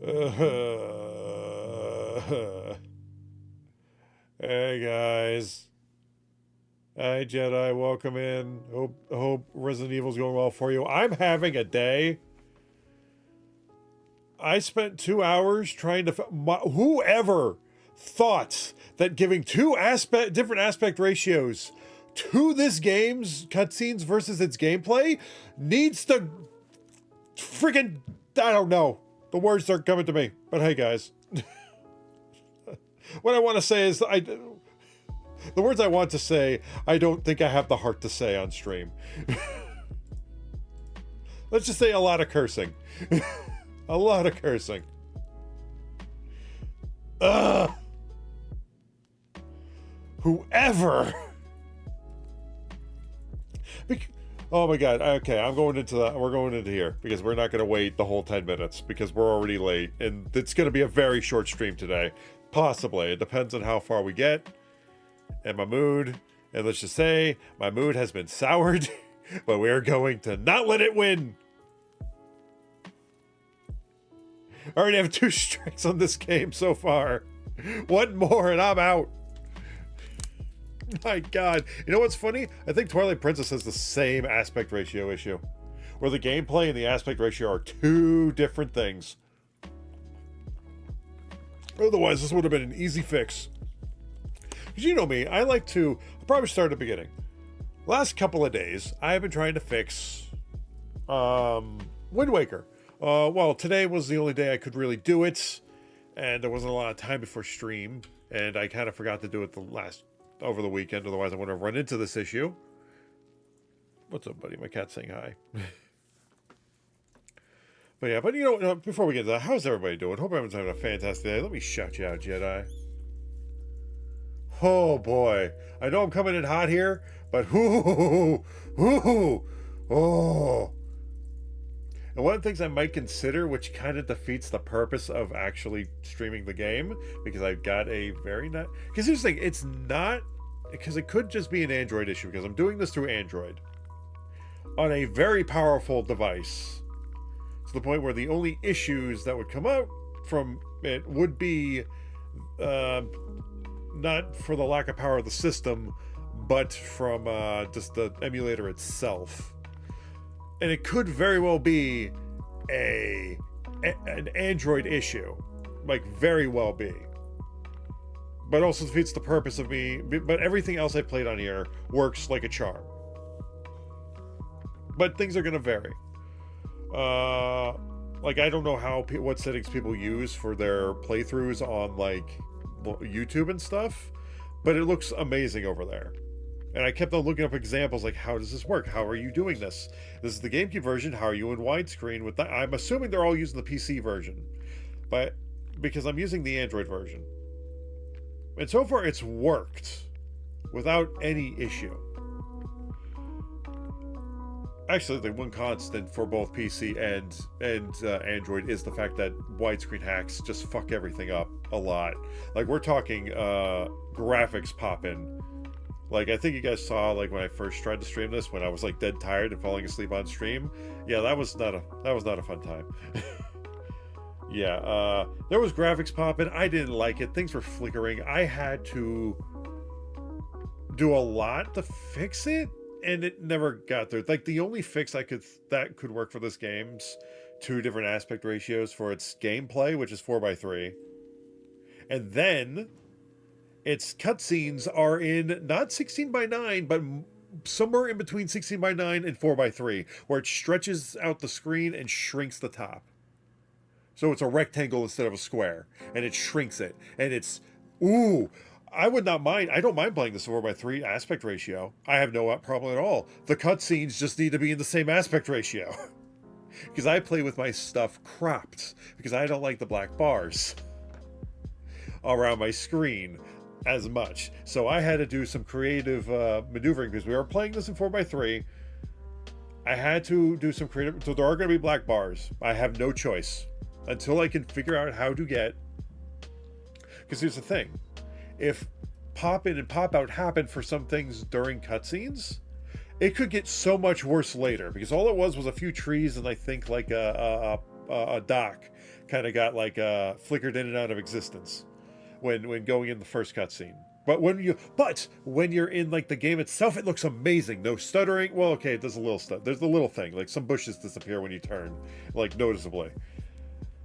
Hey guys. Hi Jedi, welcome in. Hope Resident Evil's going well for you. I'm having a day. I spent 2 hours trying to whoever thought that giving different aspect ratios to this game's cutscenes versus its gameplay needs to freaking, I don't know. The words aren't coming to me. But hey guys. What I want to say is the words I want to say, I don't think I have the heart to say on stream. Let's just say a lot of cursing. A lot of cursing. Whoever. Oh my god. Okay, I'm going into that. We're going into here because we're not going to wait the whole 10 minutes because we're already late and it's going to be a very short stream today. Possibly. It depends on how far we get and my mood. And let's just say my mood has been soured, but we are going to not let it win. I already have 2 strikes on this game so far. One more and I'm out. My god. You know what's funny? I think Twilight Princess has the same aspect ratio issue, where the gameplay and the aspect ratio are 2 different things. Otherwise, this would have been an easy fix. Because you know me, I like to... I'll probably start at the beginning. Last couple of days, I have been trying to fix Wind Waker. Well, today was the only day I could really do it, and there wasn't a lot of time before stream, and I kind of forgot to do it over the weekend, otherwise I would have run into this issue. What's up, buddy? My cat's saying hi. But yeah, but you know, before we get to that, how's everybody doing? Hope everyone's having a fantastic day. Let me shout you out, Jedi. Oh boy. I know I'm coming in hot here, but oh. And one of the things I might consider, which kind of defeats the purpose of actually streaming the game, because I've got a very not... Because here's the thing, it's not... Because it could just be an Android issue, because I'm doing this through Android. On a very powerful device. To the point where the only issues that would come out from it would be not for the lack of power of the system, but from just the emulator itself. And it could very well be an Android issue, like very well be. But also defeats the purpose of me. But everything else I played on here works like a charm. But things are going to vary. Like I don't know what settings people use for their playthroughs on like YouTube and stuff, but it looks amazing over there. And I kept on looking up examples like, how does this work? How are you doing this? This is the GameCube version. How are you in widescreen with that? I'm assuming they're all using the PC version, but because I'm using the Android version. And so far it's worked without any issue. Actually, the one constant for both PC and Android is the fact that widescreen hacks just fuck everything up a lot. Like, we're talking graphics popping. Like, I think you guys saw, like, when I first tried to stream this, when I was, like, dead tired and falling asleep on stream. Yeah, that was not a fun time. Yeah, there was graphics popping. I didn't like it. Things were flickering. I had to do a lot to fix it. And it never got through. Like, the only fix that could work for this game's 2 different aspect ratios for its gameplay, which is 4:3. And then its cutscenes are in not 16:9, but somewhere in between 16:9 and 4:3, where it stretches out the screen and shrinks the top. So it's a rectangle instead of a square, and it shrinks it. And it's, ooh, I would not mind. I don't mind playing this 4:3 aspect ratio. I have no problem at all. The cutscenes just need to be in the same aspect ratio. Because I play with my stuff cropped. Because I don't like the black bars around my screen as much. So I had to do some creative maneuvering because we were playing this in 4:3. I had to do some creative... So there are going to be black bars. I have no choice. Until I can figure out how to get... Because here's the thing. If pop in and pop out happen for some things during cutscenes, it could get so much worse later, because all it was a few trees and I think like a dock kind of got like flickered in and out of existence when going in the first cutscene. But when you're in like the game itself, it looks amazing. No stuttering. Well, okay, there's a little stuff. There's a little thing, like some bushes disappear when you turn, like noticeably.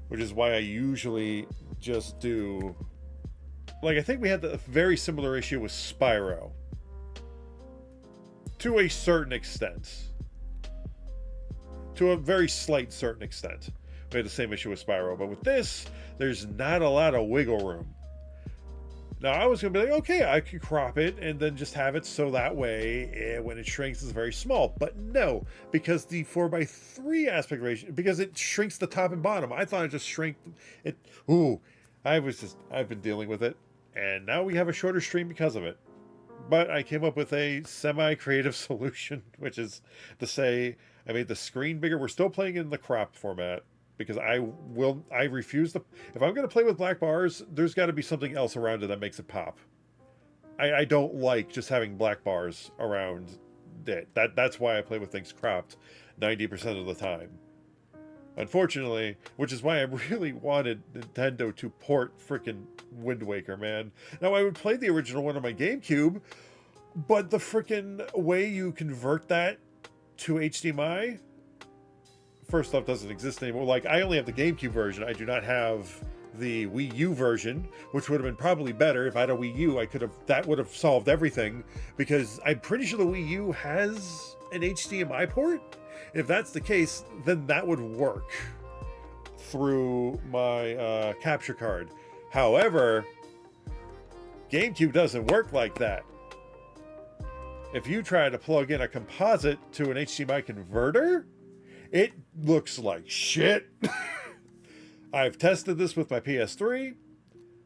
Which is why I usually just do, like, I think we had a very similar issue with Spyro. To a certain extent. To a very slight certain extent. We had the same issue with Spyro. But with this, there's not a lot of wiggle room. Now, I was going to be like, okay, I could crop it and then just have it so that way when it shrinks it's very small. But no, because the 4:3 aspect ratio, because it shrinks the top and bottom. I thought it just shrank it. Ooh, I've been dealing with it. And now we have a shorter stream because of it. But I came up with a semi-creative solution, which is to say I made the screen bigger. We're still playing in the crop format. Because I refuse to, if I'm going to play with black bars, there's got to be something else around it that makes it pop. I don't like just having black bars around it. That's why I play with things cropped 90% of the time. Unfortunately, which is why I really wanted Nintendo to port frickin' Wind Waker, man. Now, I would play the original one on my GameCube, but the frickin' way you convert that to HDMI... first off, doesn't exist anymore. Like, I only have the GameCube version. I do not have the Wii U version, which would have been probably better. If I had a Wii U, that would have solved everything, because I'm pretty sure the Wii U has an HDMI port. If that's the case, then that would work through my capture card. However, GameCube doesn't work like that. If you try to plug in a composite to an HDMI converter, it looks like shit. I've tested this with my PS3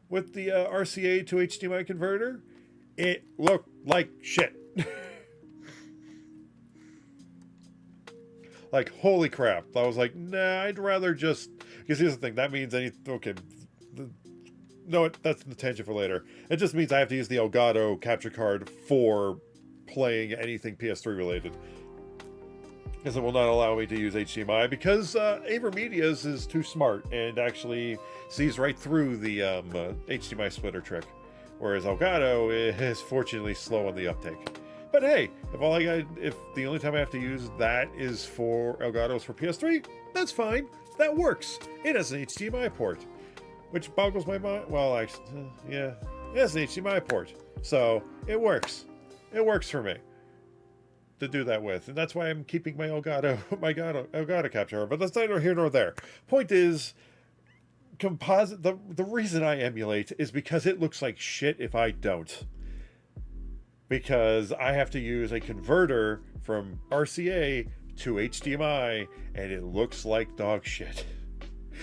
with the RCA to HDMI converter. It looked like shit. Like, holy crap. I was like, nah, I'd rather just... Because here's the thing, that means okay. No, that's the tangent for later. It just means I have to use the Elgato capture card for playing anything PS3 related. Because it will not allow me to use HDMI, because AverMedia's is too smart and actually sees right through the HDMI splitter trick, whereas Elgato is fortunately slow on the uptake. But hey, if the only time I have to use that is for Elgato's for PS3, that's fine. That works. It has an HDMI port, which boggles my mind. Well, actually, yeah, it has an HDMI port, so it works. It works for me to do that with, and that's why I'm keeping my Elgato capture. But that's neither here nor there. Point is, composite. The reason I emulate is because it looks like shit if I don't. Because I have to use a converter from RCA to HDMI, and it looks like dog shit.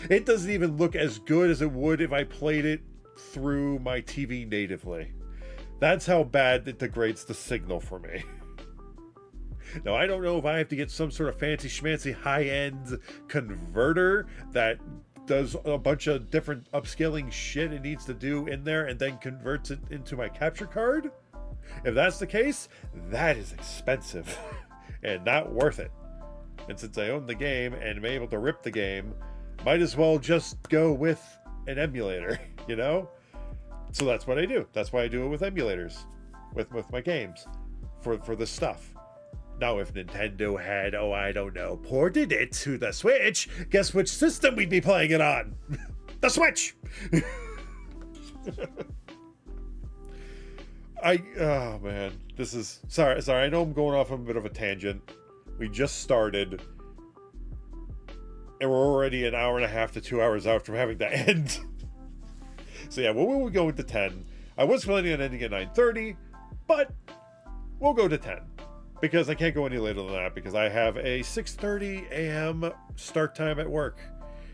It doesn't even look as good as it would if I played it through my TV natively. That's how bad it degrades the signal for me. Now, I don't know if I have to get some sort of fancy schmancy high-end converter that does a bunch of different upscaling shit it needs to do in there and then converts it into my capture card. If that's the case, that is expensive and not worth it. And since I own the game and am able to rip the game, might as well just go with an emulator, you know? So that's what I do. That's why I do it with emulators, with my games, for this stuff. Now, if Nintendo had, I don't know, ported it to the Switch, guess which system we'd be playing it on? The Switch! Oh man, this is, sorry, I know I'm going off on a bit of a tangent. We just started, and we're already an hour and a half to 2 hours out from having to end. So yeah, we'll go into 10. I was planning on ending at 9:30, but we'll go to 10. Because I can't go any later than that, because I have a 6:30 a.m. start time at work.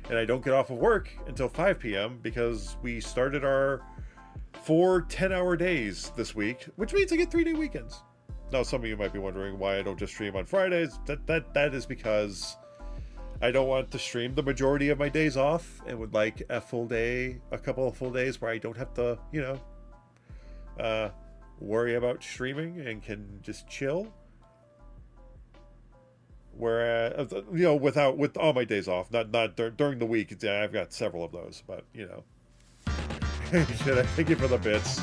And I don't get off of work until 5 p.m. because we started our 4 10-hour days this week, which means I get 3-day weekends. Now, some of you might be wondering why I don't just stream on Fridays. That is because I don't want to stream the majority of my days off and would like a couple of full days where I don't have to, worry about streaming and can just chill. Whereas, you know, with all my days off, not during the week. Yeah, I've got several of those, but you know. Shit, I thank you for the bits.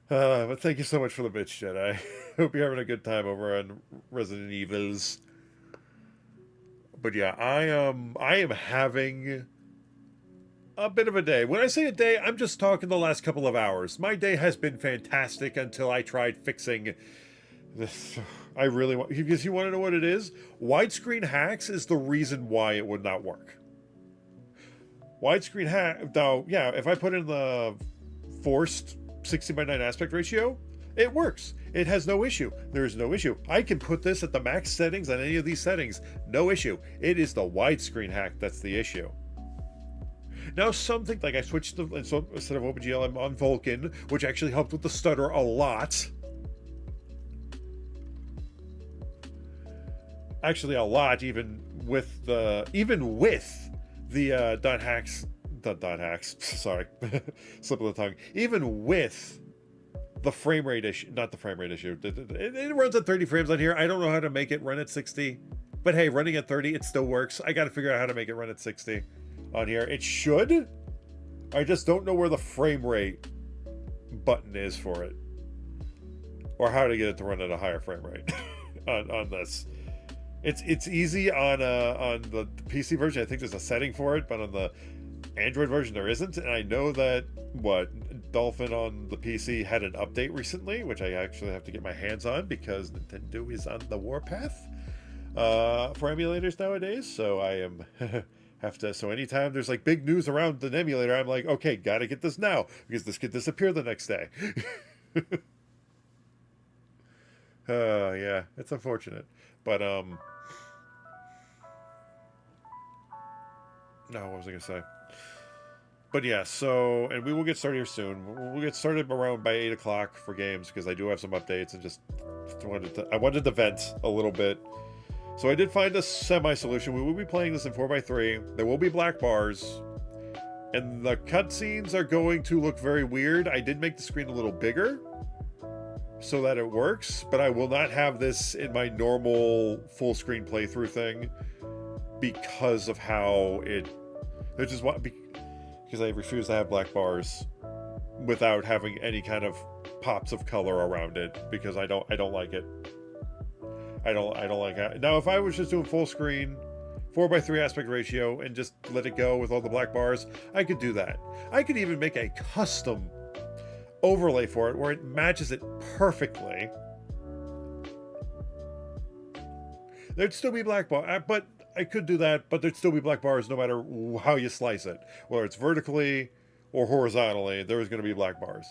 But thank you so much for the bits, Jedi. Hope you're having a good time over on Resident Evils. But yeah, I am having a bit of a day. When I say a day, I'm just talking the last couple of hours. My day has been fantastic until I tried fixing this. I really want, because you want to know what it is? Widescreen hacks is the reason why it would not work. Widescreen hack, though, yeah, if I put in the forced 60:9 aspect ratio, it works. It has no issue. There is no issue. I can put this at the max settings on any of these settings. No issue. It is the widescreen hack that's the issue. Now, something like I switched the, so instead of OpenGL, I'm on Vulkan, which actually helped with the stutter a lot. Actually, a lot, even with the dot hacks, sorry, slip of the tongue. Even with the frame rate issue, not the frame rate issue, it runs at 30 frames on here. I don't know how to make it run at 60, but hey, running at 30, it still works. I got to figure out how to make it run at 60 on here. It should. I just don't know where the frame rate button is for it, or how to get it to run at a higher frame rate on this. It's easy on the PC version. I think there's a setting for it, but on the Android version there isn't. And I know that Dolphin on the PC had an update recently, which I actually have to get my hands on because Nintendo is on the warpath for emulators nowadays. So I am have to. So anytime there's like big news around an emulator, I'm like, okay, gotta get this now because this could disappear the next day. Yeah, it's unfortunate, but no, what was I gonna say? But yeah, so, and we will get started here soon. We'll get started around by 8 o'clock for games because I do have some updates and just I wanted to vent a little bit. So I did find a semi-solution. We will be playing this in 4x3. There will be black bars, and the cutscenes are going to look very weird. I did make the screen a little bigger so that it works, but I will not have this in my normal full screen playthrough thing because of how it, which is what, because I refuse to have black bars without having any kind of pops of color around it because I don't like it. I don't like it. Now, if I was just doing full screen, 4x3 aspect ratio, and just let it go with all the black bars, I could do that. I could even make a custom overlay for it where it matches it perfectly. There'd still be black bar, but I could do that, but there'd still be black bars no matter how you slice it. Whether it's vertically or horizontally, there's going to be black bars.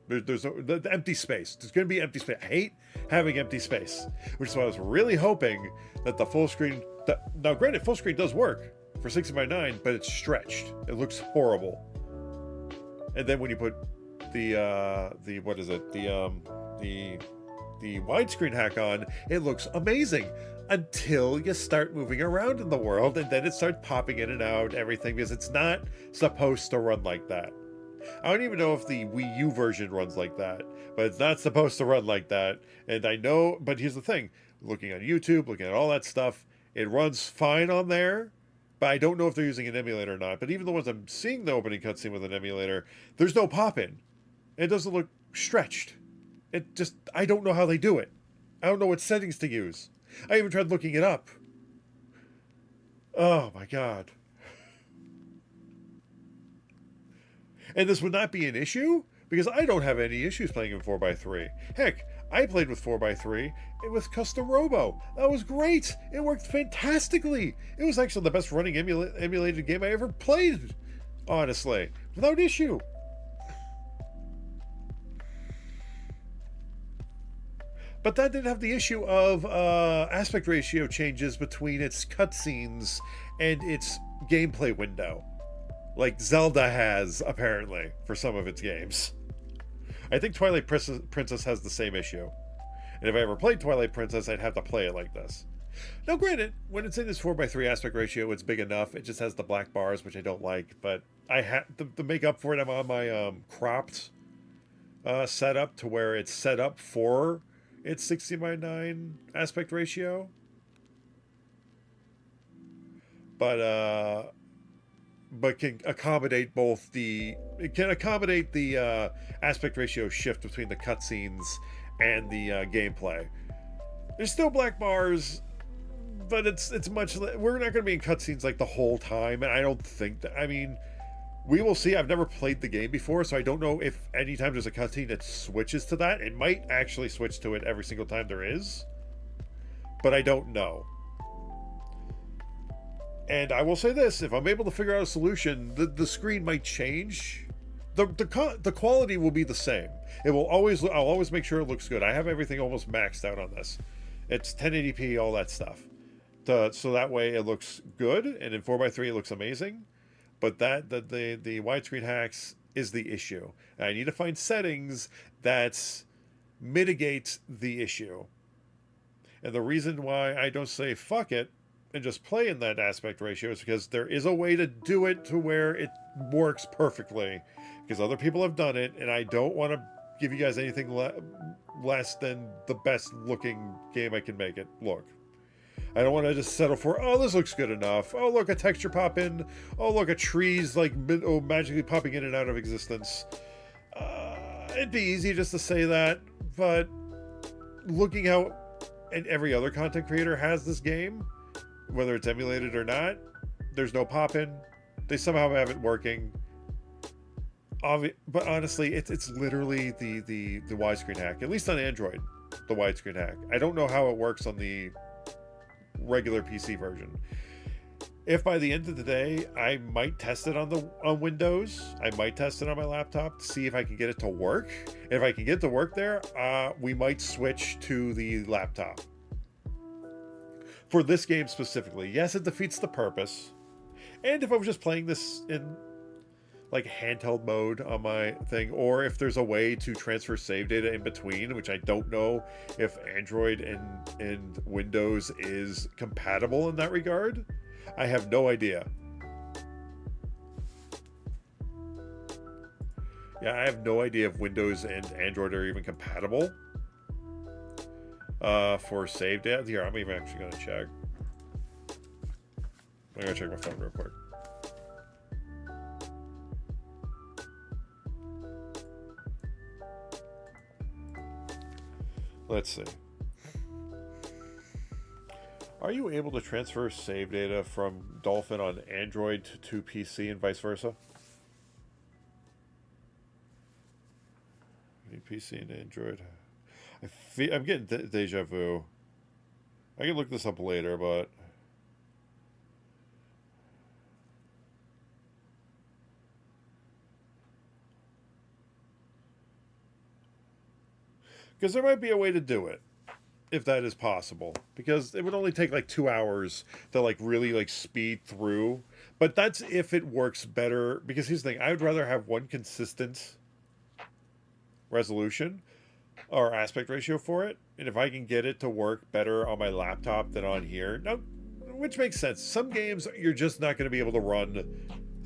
There's the empty space. There's going to be empty space. I hate having empty space, which is why I was really hoping that the full screen... Now, granted, full screen does work for 60:9, but it's stretched. It looks horrible. And then when you put the widescreen hack on, it looks amazing until you start moving around in the world, and then it starts popping in and out, everything, because it's not supposed to run like that. I don't even know if the Wii U version runs like that, but it's not supposed to run like that. And I know, but here's the thing, looking on YouTube, looking at all that stuff, it runs fine on there, but I don't know if they're using an emulator or not. But even the ones I'm seeing the opening cutscene with an emulator, there's no pop-in. It doesn't look stretched. It just, I don't know how they do it. I don't know what settings to use. I even tried looking it up. Oh my God. And this would not be an issue because I don't have any issues playing in 4x3. Heck, I played with 4x3 with Custom Robo. That was great. It worked fantastically. It was actually the best running emulated game I ever played, honestly, without issue. But that didn't have the issue of aspect ratio changes between its cutscenes and its gameplay window, like Zelda has, apparently, for some of its games. I think Twilight Princess has the same issue. And if I ever played Twilight Princess, I'd have to play it like this. Now, granted, when it's in this 4x3 aspect ratio, it's big enough. It just has the black bars, which I don't like. But I had to make up for it. I'm on my cropped setup to where it's set up for its 16:9 aspect ratio. But can accommodate both it can accommodate the aspect ratio shift between the cutscenes and the gameplay. There's still black bars, but it's much. We're not going to be in cutscenes like the whole time, and I don't think that. I mean, we will see. I've never played the game before, so I don't know if anytime there's a cutscene it switches to that. It might actually switch to it every single time there is, but I don't know. And I will say this, if I'm able to figure out a solution, the screen might change. The quality will be the same. I'll always make sure it looks good. I have everything almost maxed out on this. It's 1080p, all that stuff. So that way it looks good, and in 4:3 it looks amazing. But the widescreen hacks is the issue. And I need to find settings that mitigate the issue. And the reason why I don't say fuck it and just play in that aspect ratio is because there is a way to do it to where it works perfectly, because other people have done it, and I don't want to give you guys anything less than the best looking game I can make it look. I don't want to just settle for, oh, this looks good enough. Oh, look, a texture pop in. Oh, look, a tree's like magically popping in and out of existence. It'd be easy just to say that, but looking how every other content creator has this game, whether it's emulated or not, there's no pop-in. They somehow have it working. But honestly, it's literally the widescreen hack. At least on Android, the widescreen hack. I don't know how it works on the regular PC version. If by the end of the day, I might test it on Windows. I might test it on my laptop to see if I can get it to work. And if I can get it to work there, we might switch to the laptop. For this game specifically, yes, it defeats the purpose. And if I was just playing this in like handheld mode on my thing, or if there's a way to transfer save data in between, which I don't know if Android and Windows is compatible in that regard. I have no idea. Yeah, I have no idea if Windows and Android are even compatible. For save data. Here, I'm even actually going to check. I'm going to check my phone real quick. Let's see. Are you able to transfer save data from Dolphin on Android to PC and vice versa? PC and Android. I'm getting deja vu. I can look this up later, but because there might be a way to do it, if that is possible. Because it would only take like 2 hours to like really like speed through. But that's if it works better. Because here's the thing, I would rather have one consistent resolution or aspect ratio for it, and if I can get it to work better on my laptop than on here, now, which makes sense. Some games you're just not going to be able to run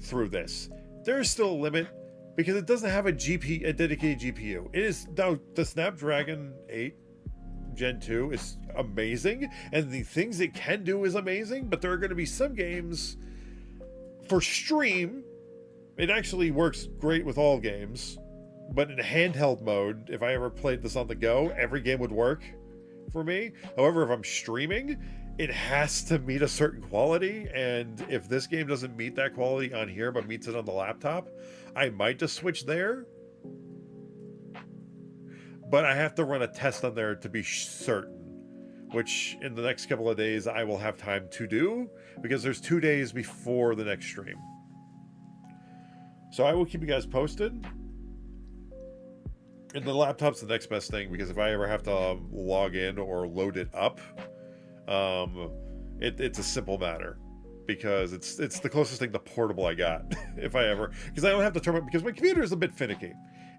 through this. There's still a limit because it doesn't have a dedicated GPU. It is now the Snapdragon 8 Gen 2 is amazing, and the things it can do is amazing, but there are going to be some games for stream. It actually works great with all games. But in handheld mode, if I ever played this on the go, every game would work for me. However, if I'm streaming, it has to meet a certain quality. And if this game doesn't meet that quality on here, but meets it on the laptop, I might just switch there. But I have to run a test on there to be certain, which in the next couple of days I will have time to do, because there's 2 days before the next stream. So I will keep you guys posted. And the laptop's the next best thing, because if I ever have to log in or load it up, it's a simple matter, because it's the closest thing to portable I got. If I ever, because I don't have to turn it, because my computer is a bit finicky.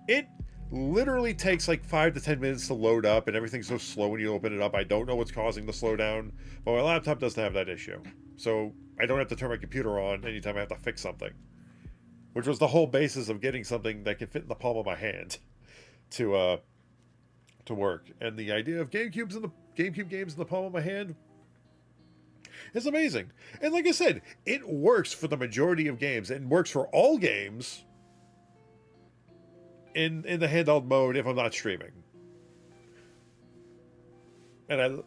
It literally takes like 5 to 10 minutes to load up, and everything's so slow when you open it up. I don't know what's causing the slowdown, but my laptop doesn't have that issue, so I don't have to turn my computer on anytime I have to fix something, which was the whole basis of getting something that can fit in the palm of my hand to to work. And the idea of GameCube games in the palm of my hand is amazing. And like I said, it works for the majority of games and works for all games in the handheld mode if I'm not streaming. And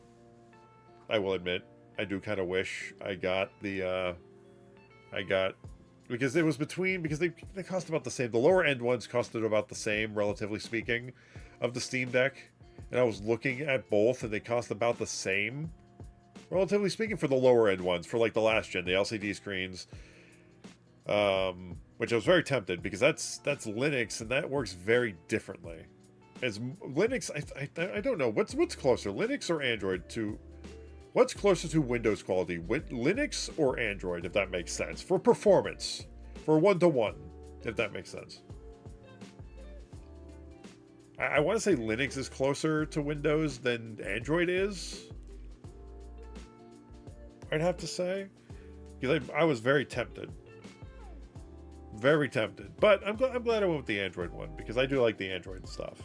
I will admit, I do kind of wish I got the because it was because they cost about the same. The lower end ones costed about the same, relatively speaking, of the Steam Deck. And I was looking at both, and they cost about the same, relatively speaking, for the lower end ones, for like the last gen, the LCD screens. Which I was very tempted, because that's Linux, and that works very differently. As Linux, I don't know what's closer, Linux or Android to. What's closer to Windows quality, Linux or Android, if that makes sense? For performance, for one-to-one, if that makes sense. I want to say Linux is closer to Windows than Android is. I'd have to say, because I was very tempted. Very tempted. But I'm glad I went with the Android one, because I do like the Android stuff.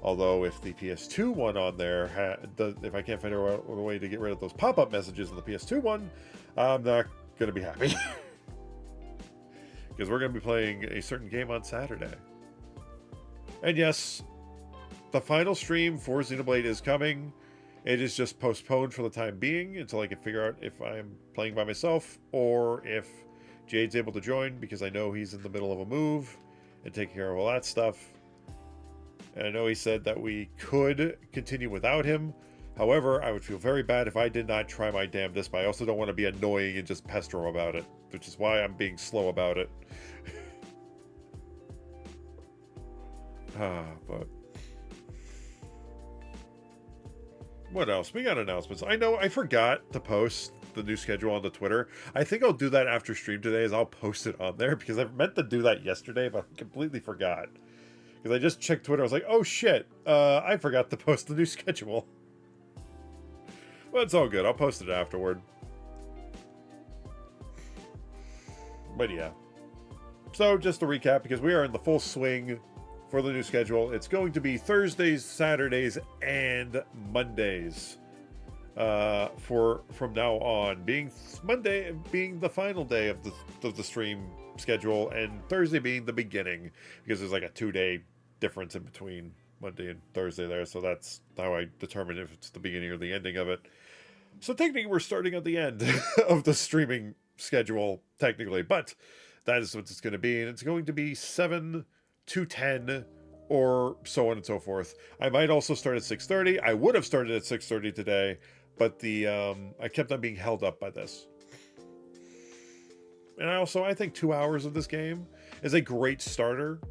Although, if the PS2 one on there, if I can't figure out a way to get rid of those pop-up messages on the PS2 one, I'm not going to be happy. Because we're going to be playing a certain game on Saturday. And yes, the final stream for Xenoblade is coming. It is just postponed for the time being until I can figure out if I'm playing by myself or if Jade's able to join, because I know he's in the middle of a move and taking care of all that stuff. And I know he said that we could continue without him. However, I would feel very bad if I did not try my damnedest, but I also don't want to be annoying and just pester him about it, which is why I'm being slow about it. But what else? We got announcements. I know I forgot to post the new schedule on the Twitter. I think I'll do that after stream today, as I'll post it on there, because I meant to do that yesterday, but I completely forgot. Because I just checked Twitter, I was like, oh shit, I forgot to post the new schedule. Well, it's all good. I'll post it afterward. But yeah. So, just to recap, because we are in the full swing for the new schedule, it's going to be Thursdays, Saturdays, and Mondays. From now on, being Monday being the final day of the stream schedule, and Thursday being the beginning, because there's like a 2-day difference in between Monday and Thursday there, so that's how I determine if it's the beginning or the ending of it. So technically we're starting at the end of the streaming schedule, technically, but that is what it's going to be, and it's going to be 7 to 10 or so on and so forth. I might also start at 6:30. I would have started at 6:30 today, but I kept on being held up by this. And I think 2 hours of this game is a great starter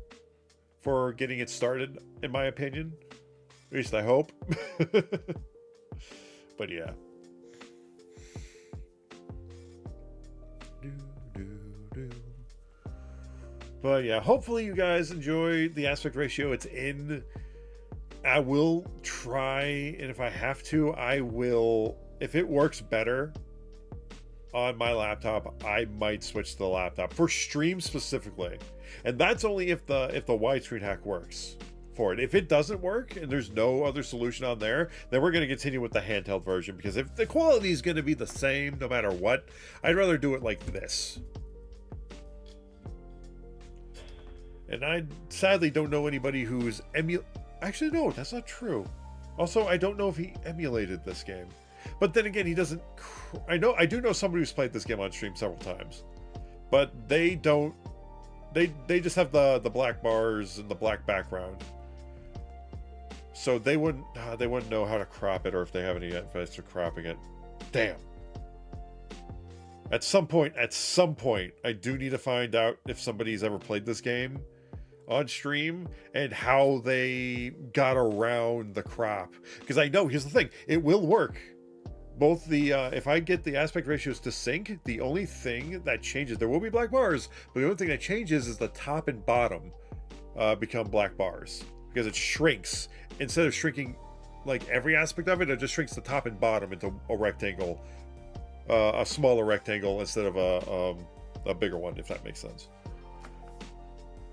for getting it started, in my opinion. At least I hope. But yeah. But yeah, hopefully you guys enjoy the aspect ratio it's in. I will try, and if I have to, I will, if it works better on my laptop, I might switch to the laptop for stream specifically. And that's only if the widescreen hack works for it. If it doesn't work and there's no other solution on there, then we're going to continue with the handheld version, because if the quality is going to be the same no matter what, I'd rather do it like this. And I sadly don't know anybody who's actually, no, that's not true. Also, I don't know if he emulated this game. But then again, he doesn't. I do know somebody who's played this game on stream several times, but they don't. They just have the black bars and the black background, so they wouldn't know how to crop it, or if they have any advice for cropping it. Damn. At some point, I do need to find out if somebody's ever played this game on stream and how they got around the crop, because I know, here's the thing, it will work. Both the if I get the aspect ratios to sync, the only thing that changes, there will be black bars, but the only thing that changes is the top and bottom become black bars, because it shrinks. Instead of shrinking like every aspect of it, it just shrinks the top and bottom into a rectangle, a smaller rectangle instead of a bigger one, if that makes sense.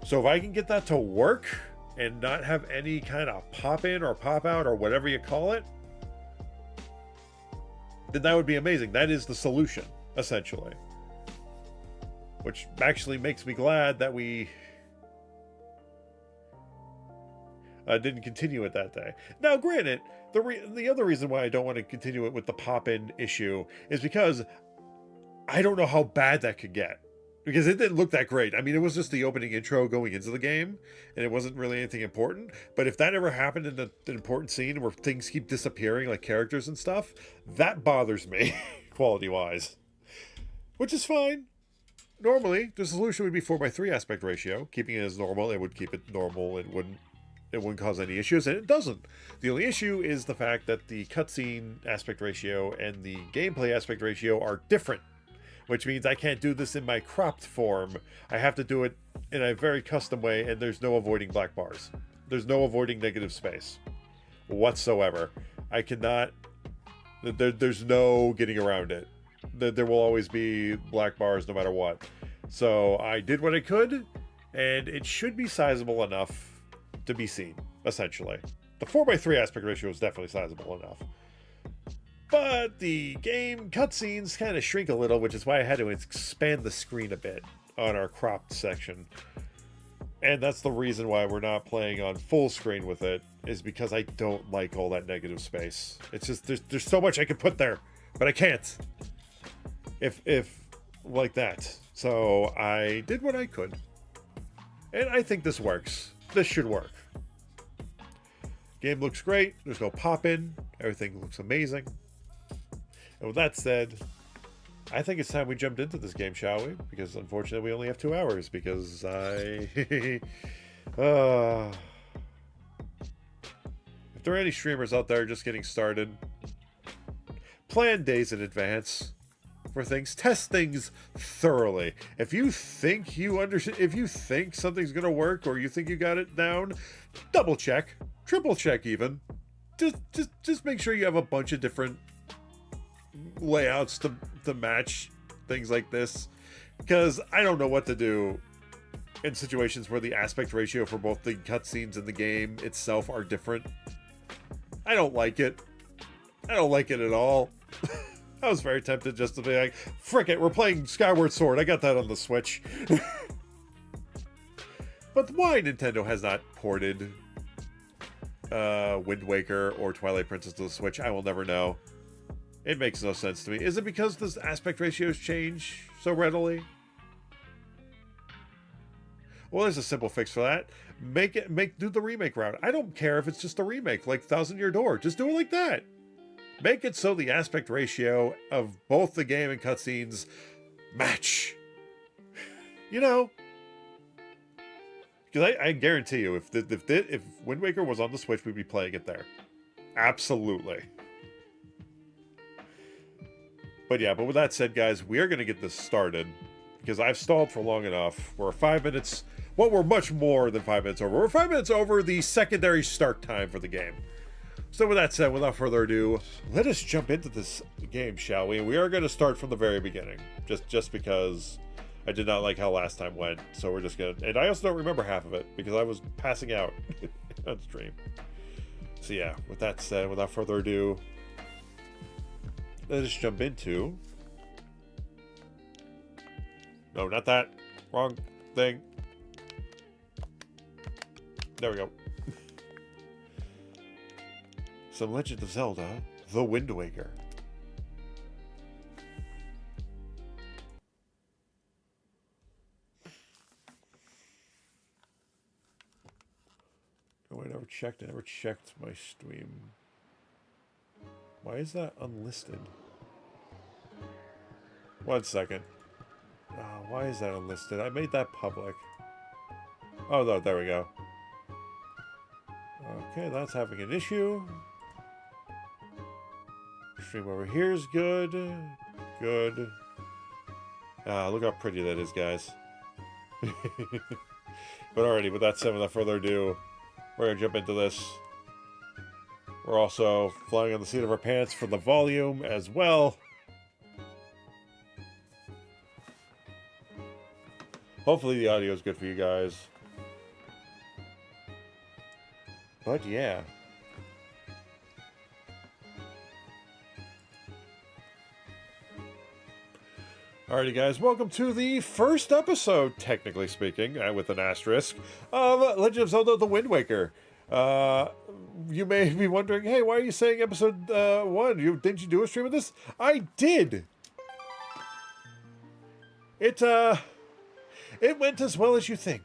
So if I can get that to work, and not have any kind of pop in or pop out or whatever you call it, then that would be amazing. That is the solution, essentially. Which actually makes me glad that we didn't continue it that day. Now, granted, the other reason why I don't want to continue it with the pop-in issue is because I don't know how bad that could get. Because it didn't look that great. I mean, it was just the opening intro going into the game, and it wasn't really anything important. But if that ever happened in an important scene where things keep disappearing, like characters and stuff, that bothers me, quality-wise. Which is fine. Normally, the solution would be 4:3 aspect ratio. Keeping it as normal, it would keep it normal. It wouldn't cause any issues, and it doesn't. The only issue is the fact that the cutscene aspect ratio and the gameplay aspect ratio are different, which means I can't do this in my cropped form. I have to do it in a very custom way, and there's no avoiding black bars. There's no avoiding negative space whatsoever. I cannot... There's no getting around it. There will always be black bars no matter what. So I did what I could, and it should be sizable enough to be seen, essentially. The 4:3 aspect ratio is definitely sizable enough. But the game cutscenes kind of shrink a little, which is why I had to expand the screen a bit on our cropped section. And that's the reason why we're not playing on full screen with it, is because I don't like all that negative space. It's just, there's so much I could put there, but I can't. If like that. So I did what I could. And I think this works. This should work. Game looks great. There's no pop-in. Everything looks amazing. And with that said, I think it's time we jumped into this game, shall we? Because unfortunately we only have 2 hours because I... If there are any streamers out there just getting started, plan days in advance for things. Test things thoroughly. If you think if you think something's gonna work, or you think you got it down, double check, triple check even. Just make sure you have a bunch of different layouts to match things like this, because I don't know what to do in situations where the aspect ratio for both the cutscenes and the game itself are different. I don't like it. I don't like it at all. I was very tempted just to be like, frick it, we're playing Skyward Sword. I got that on the Switch. But why Nintendo has not ported Wind Waker or Twilight Princess to the Switch, I will never know. It makes no sense to me. Is it because the aspect ratios change so readily? Well, there's a simple fix for that. Do the remake route. I don't care if it's just a remake, like Thousand Year Door. Just do it like that. Make it so the aspect ratio of both the game and cutscenes match. You know? Because I guarantee you, if Wind Waker was on the Switch, we'd be playing it there. Absolutely. But yeah, but with that said, guys, we are going to get this started. Because I've stalled for long enough. We're 5 minutes... Well, we're much more than 5 minutes over. We're 5 minutes over the secondary start time for the game. So with that said, without further ado, let us jump into this game, shall we? And we are going to start from the very beginning. Just because I did not like how last time went. So we're just going to... And I also don't remember half of it, because I was passing out on stream. So yeah, with that said, without further ado, let us jump into... No, not that. Wrong thing. There we go. Some Legend of Zelda, The Wind Waker. Oh, I never checked. I never checked my stream. Why is that unlisted? 1 second. Oh, why is that unlisted? I made that public. Oh, no, there we go. Okay, that's having an issue. Stream over here is good. Good. Look how pretty that is, guys. But alrighty, with that said, without further ado, we're going to jump into this. We're also flying on the seat of our pants for the volume as well. Hopefully the audio is good for you guys. But yeah. Alrighty, guys, welcome to the first episode, technically speaking, with an asterisk, of Legend of Zelda: The Wind Waker. You may be wondering, hey, why are you saying episode 1? Didn't you do a stream of this? I did! It went as well as you think.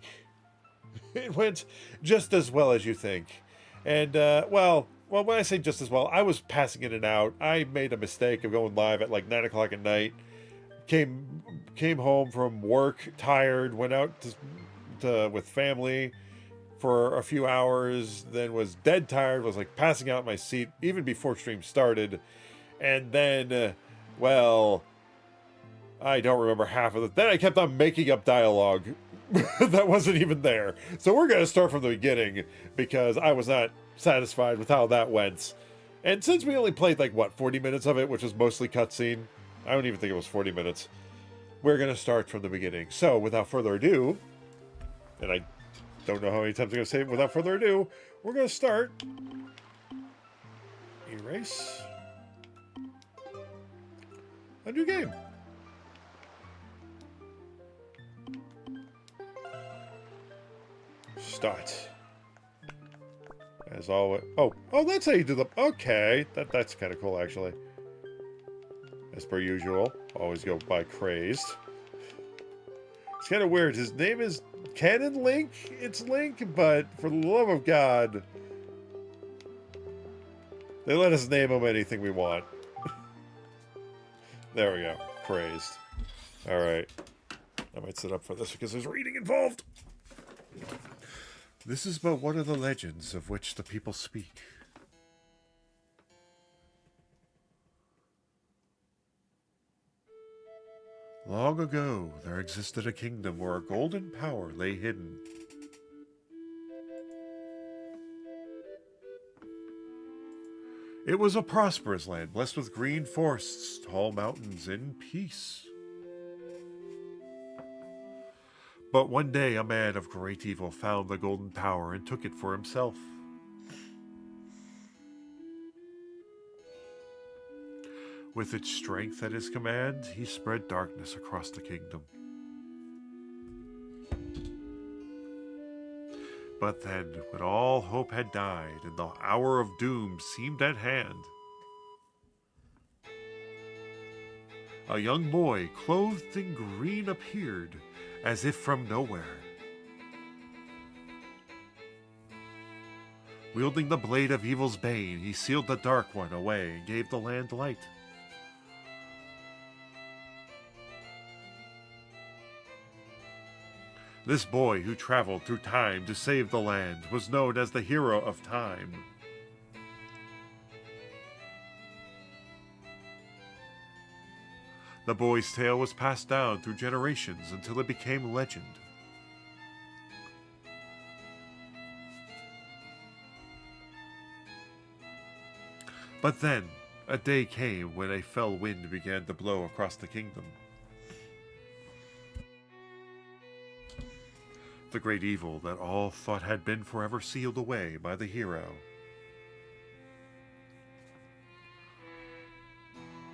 It went just as well as you think. And, well, when I say just as well, I was passing in and out. I made a mistake of going live at like 9 o'clock at night. Came home from work, tired, went out with family for a few hours, then was dead tired, was like passing out in my seat even before stream started. And then, well, I don't remember half of it. Then I kept on making up dialogue that wasn't even there. So we're going to start from the beginning because I was not satisfied with how that went. And since we only played like, what, 40 minutes of it, which was mostly cutscene, I don't even think it was 40 minutes. We're going to start from the beginning. So, without further ado, and I don't know how many times I'm going to say it, without further ado, we're going to start. Erase. A new game. Start. As always. Oh, that's how you do the. Okay, that's kind of cool, actually. As per usual, always go by Crazed. It's kind of weird. His name is Canon Link. It's Link, but for the love of God, they let us name him anything we want. There we go. Crazed. All right. I might sit up for this because there's reading involved. This is but one of the legends of which the people speak. Long ago, there existed a kingdom where a golden power lay hidden. It was a prosperous land, blessed with green forests, tall mountains, and peace. But one day, a man of great evil found the golden power and took it for himself. With its strength at his command, he spread darkness across the kingdom. But then, when all hope had died and the hour of doom seemed at hand, a young boy clothed in green appeared, as if from nowhere. Wielding the blade of evil's bane, he sealed the Dark One away and gave the land light. This boy who traveled through time to save the land was known as the Hero of Time. The boy's tale was passed down through generations until it became legend. But then, a day came when a fell wind began to blow across the kingdom. The great evil that all thought had been forever sealed away by the hero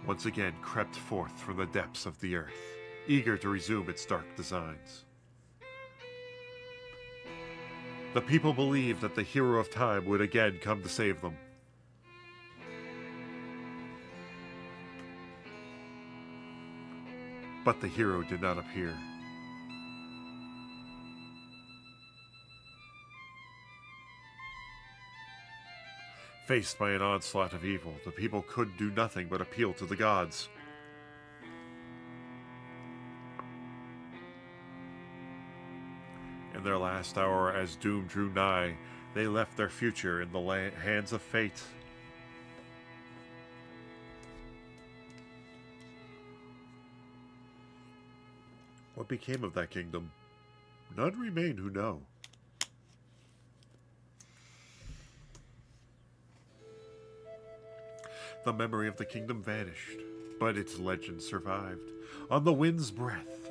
once again crept forth from the depths of the earth, eager to resume its dark designs. The people believed that the Hero of Time would again come to save them. But the hero did not appear. Faced by an onslaught of evil, the people could do nothing but appeal to the gods. In their last hour, as doom drew nigh, they left their future in the hands of fate. What became of that kingdom? None remain who know. The memory of the kingdom vanished, but its legend survived on the wind's breath.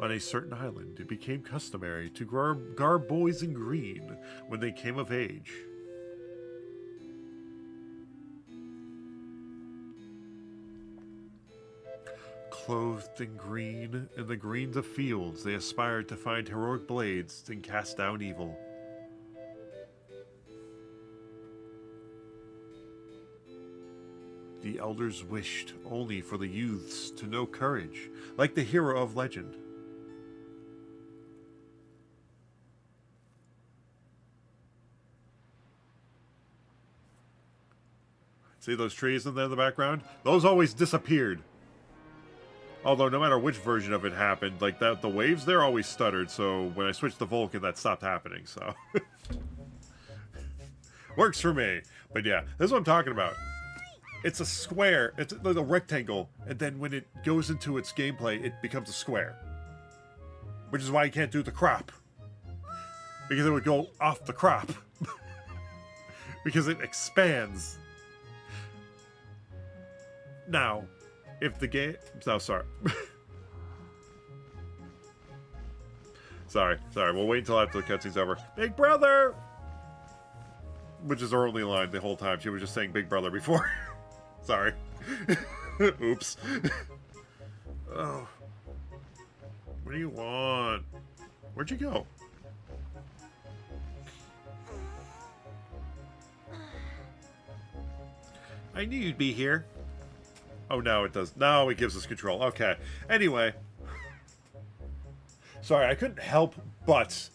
On a certain island, it became customary to garb boys in green when they came of age. Clothed in green, in the greens of fields, they aspired to find heroic blades and cast down evil. The elders wished only for the youths to know courage, like the hero of legend. See those trees in there in the background? Those always disappeared. Although no matter which version of it happened, like that, the waves there always stuttered, so when I switched to Vulcan, that stopped happening, so. Works for me. But yeah, this is what I'm talking about. It's a square, it's a rectangle, and then when it goes into its gameplay, it becomes a square. Which is why you can't do the crop. Because it would go off the crop. Because it expands. Now, if the game... Oh, sorry. sorry. We'll wait until after the cutscene's over. Big brother! Which is her only line the whole time. She was just saying big brother before. Sorry. Oops. Oh. What do you want? Where'd you go? I knew you'd be here. Oh, now it does. Now it gives us control. Okay. Anyway. Sorry, I couldn't help but,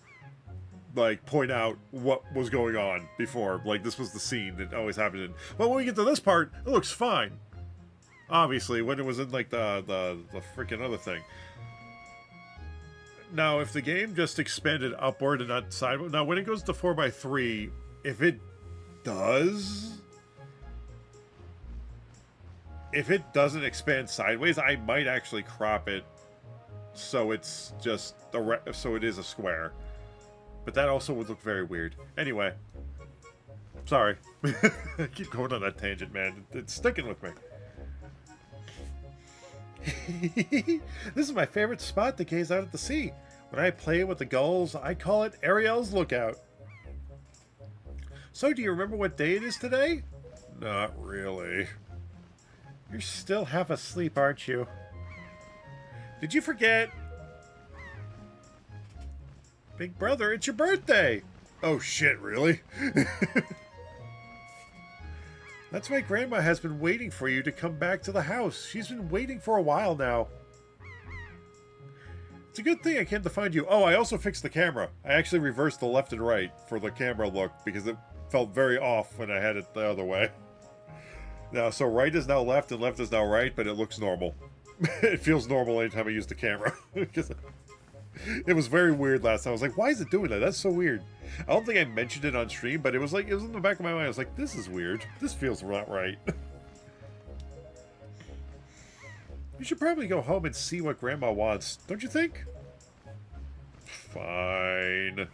like, point out what was going on before. Like, this was the scene that always happened in. But when we get to this part, it looks fine. Obviously, when it was in, like, the freaking other thing. Now, if the game just expanded upward and not sideways... Now, when it goes to 4x3, if it does... If it doesn't expand sideways, I might actually crop it so it's just so it is a square. But that also would look very weird. Anyway. Sorry. I keep going on that tangent, man. It's sticking with me. This is my favorite spot to gaze out at the sea. When I play with the gulls, I call it Ariel's Lookout. So, do you remember what day it is today? Not really. You're still half asleep, aren't you? Did you forget? Big brother, it's your birthday! Oh shit, really? That's why Grandma has been waiting for you to come back to the house. She's been waiting for a while now. It's a good thing I came to find you. Oh, I also fixed the camera. I actually reversed the left and right for the camera look because it felt very off when I had it the other way. Now, so right is now left and left is now right, but it looks normal. It feels normal anytime I use the camera. Because it was very weird last time. I was like, why is it doing that? That's so weird. I don't think I mentioned it on stream, but it was like, it was in the back of my mind. I was like, this is weird. This feels not right. You should probably go home and see what Grandma wants, don't you think? Fine.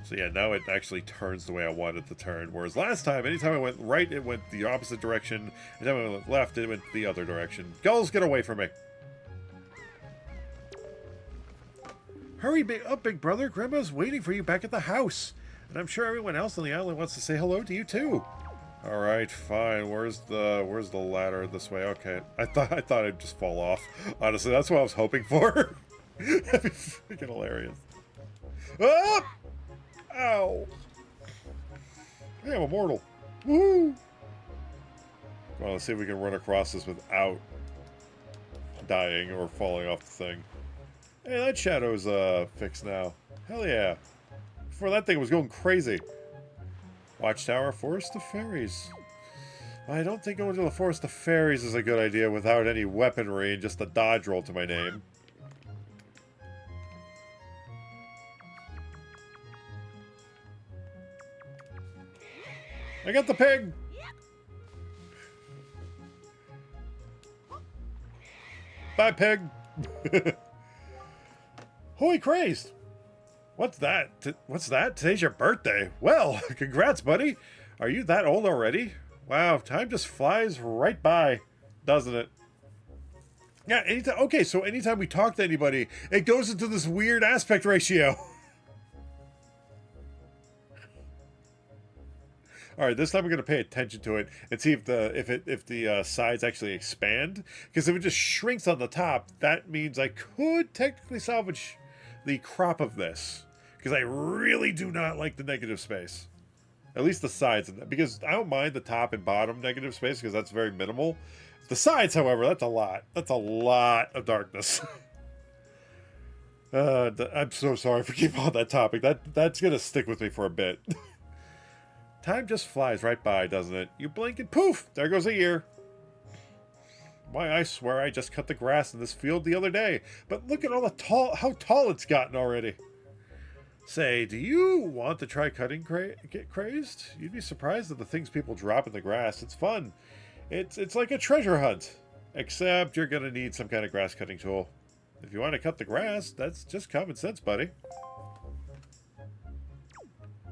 So yeah, now it actually turns the way I wanted it to turn. Whereas last time, anytime I went right, it went the opposite direction. Anytime I went left, it went the other direction. Gulls, get away from me. Hurry up, big brother. Grandma's waiting for you back at the house. And I'm sure everyone else on the island wants to say hello to you too. Alright, fine. Where's the ladder? This way. Okay. I thought I'd just fall off. Honestly, that's what I was hoping for. That'd be freaking hilarious. Ah! Ow! I am immortal. Woo! Well, let's see if we can run across this without dying or falling off the thing. Hey, that shadow's fixed now. Hell yeah. Before that thing was going crazy. Watchtower, Forest of Fairies. I don't think going to the Forest of Fairies is a good idea without any weaponry and just a dodge roll to my name. I got the pig! Bye, pig! Holy crazed! What's that? What's that? Today's your birthday. Well, congrats, buddy. Are you that old already? Wow, time just flies right by, doesn't it? Yeah, anytime. Okay, so anytime we talk to anybody, it goes into this weird aspect ratio. All right, this time we're going to pay attention to it and see if the sides actually expand. Because if it just shrinks on the top, that means I could technically salvage the crop of this. Because I really do not like the negative space. At least the sides, because I don't mind the top and bottom negative space because that's very minimal. The sides, however, that's a lot. That's a lot of darkness. I'm so sorry for keeping on that topic. That's gonna stick with me for a bit. Time just flies right by, doesn't it? You blink and poof, there goes a year. Why, I swear I just cut the grass in this field the other day. But look at how tall it's gotten already. Say, do you want to try cutting get crazed? You'd be surprised at the things people drop in the grass. It's fun. It's like a treasure hunt. Except you're gonna need some kind of grass cutting tool. If you want to cut the grass, that's just common sense, buddy.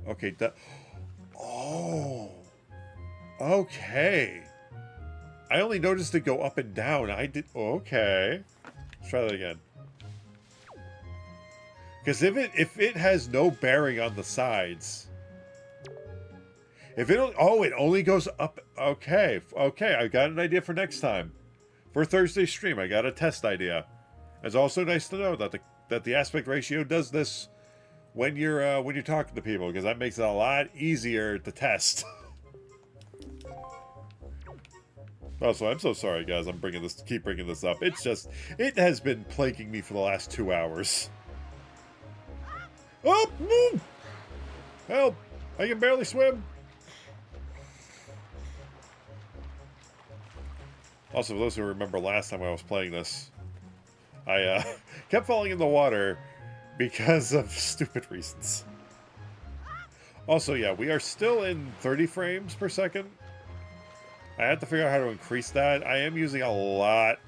Okay, oh. Okay. I only noticed it go up and down. Okay. Let's try that again. Because if it has no bearing on the sides, if it it only goes up. Okay, I got an idea for next time, for Thursday's stream. I got a test idea. It's also nice to know that the aspect ratio does this when you're talking to people, because that makes it a lot easier to test. Also, I'm so sorry, guys. Keep bringing this up. It's just, it has been plaguing me for the last 2 hours. Oh, move! Help! I can barely swim. Also, for those who remember last time I was playing this, I kept falling in the water because of stupid reasons. Also, yeah, we are still in 30 frames per second. I have to figure out how to increase that. I am using a lot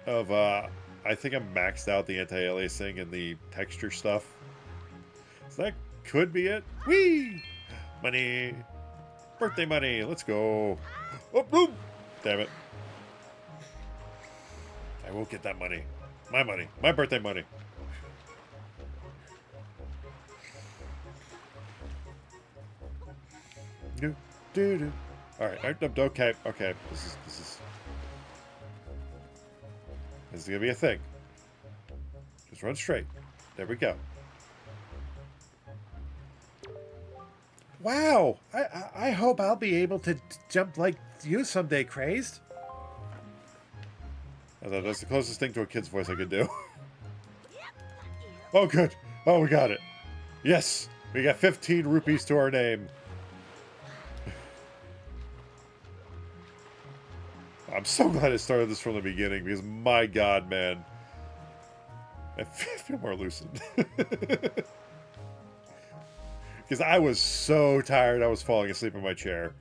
of, I think I'm maxed out the anti-aliasing and the texture stuff. So that could be it. Whee! Money. Birthday money. Let's go. Oh, boom! Damn it. I will get that money. My money. My birthday money. Do, do, do. Alright, okay, okay. This is gonna be a thing. Just run straight. There we go. Wow! I hope I'll be able to jump like you someday, Crazed. I thought that's the closest thing to a kid's voice I could do. Oh, good. Oh, we got it. Yes! We got 15 rupees to our name. I'm so glad I started this from the beginning, because my god, man. I feel more lucid. Because I was so tired I was falling asleep in my chair.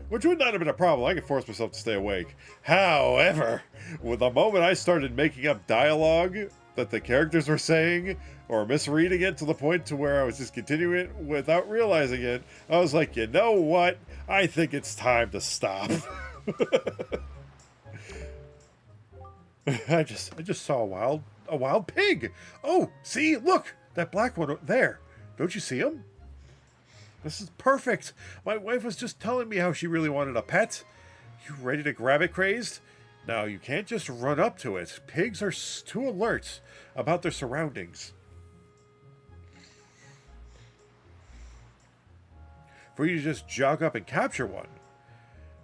Which would not have been a problem. I could force myself to stay awake. However, with the moment I started making up dialogue that the characters were saying, or misreading it to the point to where I was just continuing it without realizing it, I was like, you know what? I think it's time to stop. I just saw a wild pig. Oh, see, look, that black one there. Don't you see him? This is perfect. My wife was just telling me how she really wanted a pet. You ready to grab it, Crazed? Now, you can't just run up to it. Pigs are too alert about their surroundings for you to just jog up and capture one.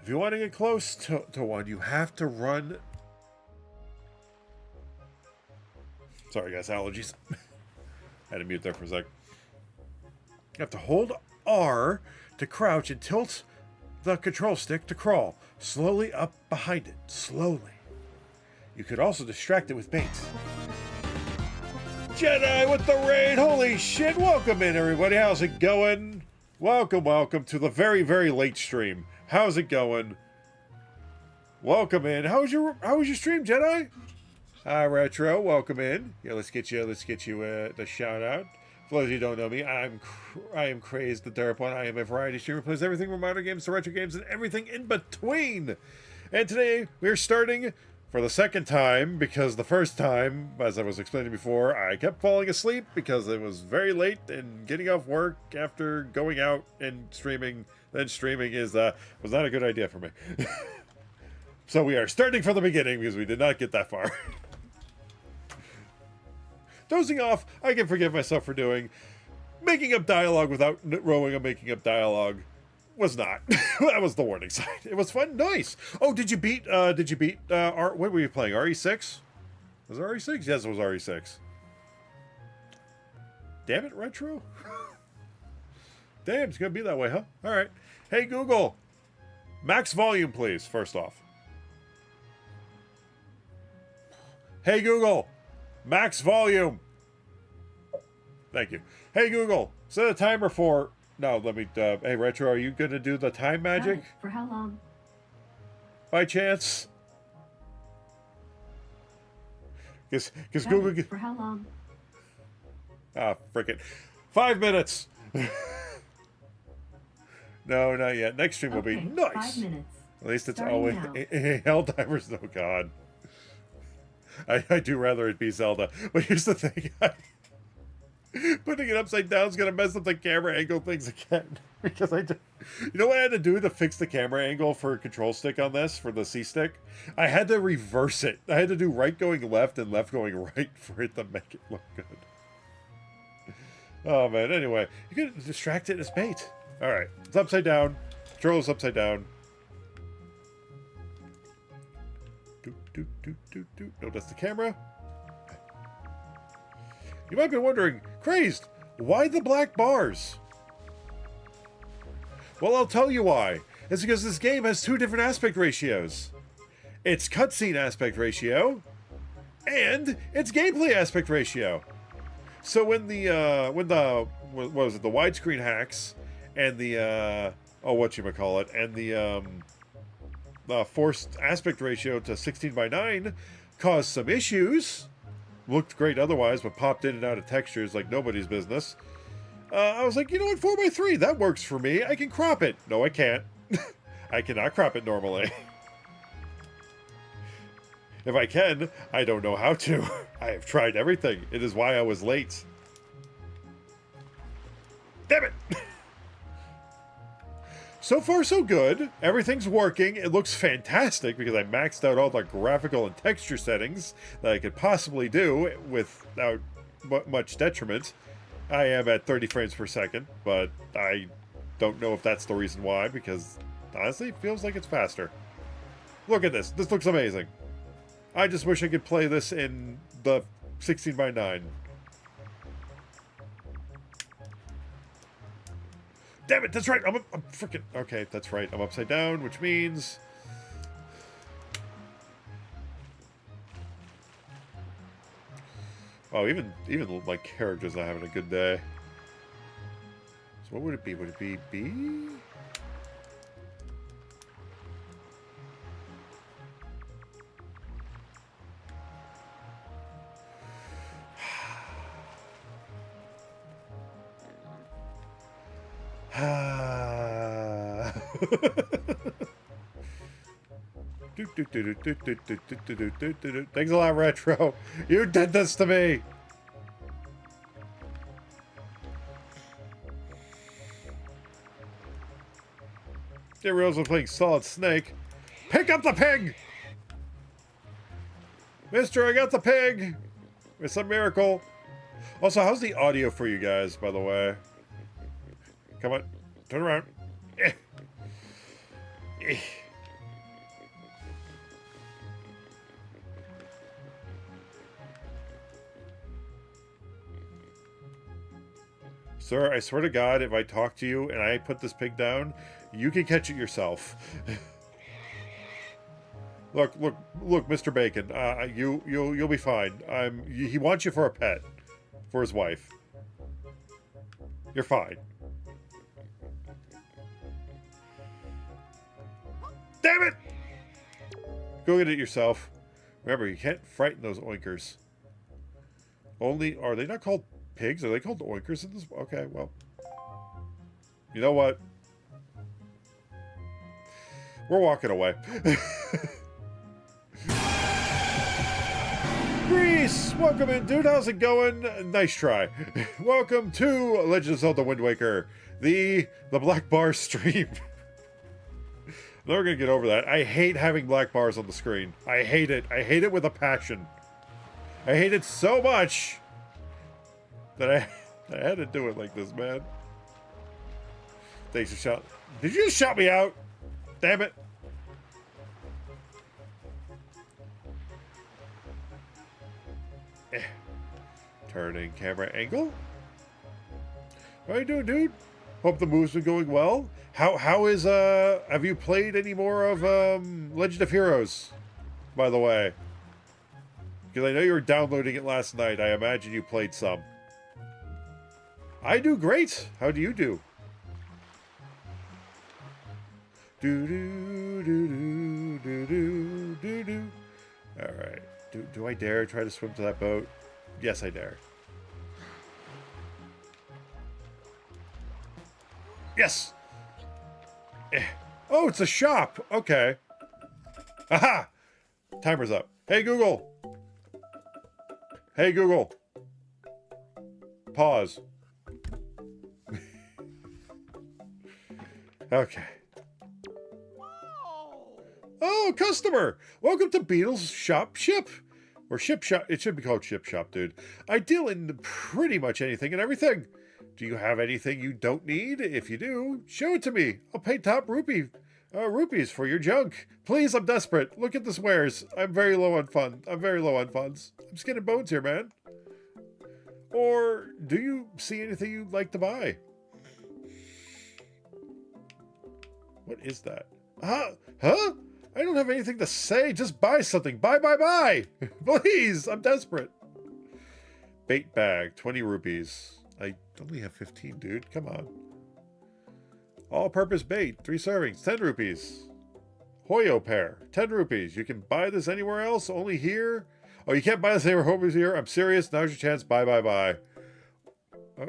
If you want to get close to one, you have to run. Sorry, guys, allergies. I had to mute there for a sec. You have to hold R to crouch and tilt the control stick to crawl slowly up behind it. Slowly. You could also distract it with bait. Jedi with the raid! Holy shit! Welcome in, everybody. How's it going? Welcome to the very, very late stream. How's it going? Welcome in. How was your stream, Jedi? Hi, Retro. Welcome in. Yeah, let's get you the shout out. For those of you who don't know me, I am Crazed the Derp One. I am a variety streamer who plays everything from modern games to retro games and everything in between. And today we're starting for the second time, because the first time, as I was explaining before, I kept falling asleep because it was very late and getting off work after going out and streaming. Then streaming was not a good idea for me. So we are starting from the beginning because we did not get that far. Dozing off, I can forgive myself for doing. Making up dialogue without rowing a making up dialogue was not. That was the warning sign. It was fun. Nice. Oh, did you beat, what were you playing? RE6? Was it RE6? Yes, it was RE6. Damn it, Retro. Damn, it's going to be that way, huh? All right. Hey, Google. Max volume, please, first off. Hey, Google. Max volume. Thank you. Hey, Google. Set a timer for... No, let me... hey, Retro, are you going to do the time magic? For how long? By chance? Because Google... For how long? Ah, frickin'. 5 minutes! No, not yet. Next stream will be nice. 5 minutes. At least it's Starting always... Helldivers, oh god. I do rather it be Zelda. But here's the thing. Putting it upside down is going to mess up the camera angle things again. Because you know what I had to do to fix the camera angle for control stick on this, for the C stick? I had to reverse it. I had to do right going left and left going right for it to make it look good. Oh man, anyway. You can distract it as bait. Alright, it's upside down. Control is upside down. No, that's the camera. You might be wondering, Crazed, why the black bars? Well, I'll tell you why. It's because this game has two different aspect ratios. Its cutscene aspect ratio and its gameplay aspect ratio. So when the what was it, the widescreen hacks and the whatchamacallit, and the forced aspect ratio to 16:9 caused some issues. Looked great otherwise, but popped in and out of textures like nobody's business. I was like, you know what, 4:3, that works for me. I can crop it. No, I can't. I cannot crop it normally. If I can, I don't know how to. I have tried everything. It is why I was late. Damn it! So far, so good. Everything's working. It looks fantastic because I maxed out all the graphical and texture settings that I could possibly do without much detriment. I am at 30 frames per second, but I don't know if that's the reason why, because honestly, it feels like it's faster. Look at this. This looks amazing. I just wish I could play this in the 16:9. Damn it, that's right. I'm freaking... Okay, that's right. I'm upside down, which means... Oh, even my character's not having a good day. So what would it be? Would it be B? Thanks a lot, Retro. You did this to me. Didn't realize I was playing Solid Snake. Pick up the pig! Mister, I got the pig! It's a miracle. Also, how's the audio for you guys, by the way? Come on. Turn around. Eh. Eh. Sir, I swear to God, if I talk to you and I put this pig down, you can catch it yourself. Look, Mr. Bacon. You'll be fine. He wants you for a pet, for his wife. You're fine. Damn it! Go get it yourself. Remember, you can't frighten those oinkers. Only, are they not called pigs? Are they called oinkers in this? Okay, well. You know what? We're walking away. Greece! Welcome in, dude. How's it going? Nice try. Welcome to Legend of Zelda Wind Waker, the black bar stream. I'm never gonna get over that. I hate having black bars on the screen. I hate it. I hate it with a passion. I hate it so much that I had to do it like this, man. Thanks for shot. Did you just shout me out? Damn it. Turning camera angle. How you doing, dude? Hope the move's been going well. How is have you played any more of Legend of Heroes, by the way? Because I know you were downloading it last night. I imagine you played some. I do great. How do you do? Do do do do do do do do. All right. Do I dare try to swim to that boat? Yes, I dare. Yes. Oh, it's a shop. Okay. Aha! Timer's up. Hey, Google. Hey, Google. Pause. Okay. Oh, customer! Welcome to Beetle's Shop Ship. Or Ship Shop. It should be called Ship Shop, dude. I deal in pretty much anything and everything. Do you have anything you don't need? If you do, show it to me. I'll pay top rupees for your junk. Please, I'm desperate. Look at this wares. I'm very low on funds. I'm just getting bones here, man. Or do you see anything you'd like to buy? What is that? Huh? I don't have anything to say. Just buy something. Buy. Please, I'm desperate. Bait bag, 20 rupees. I only have 15, dude. Come on. All-purpose bait, 3 servings, 10 rupees. Hoyo pear, 10 rupees. You can buy this anywhere else, only here. Oh, you can't buy this anywhere else here? I'm serious. Now's your chance. Buy.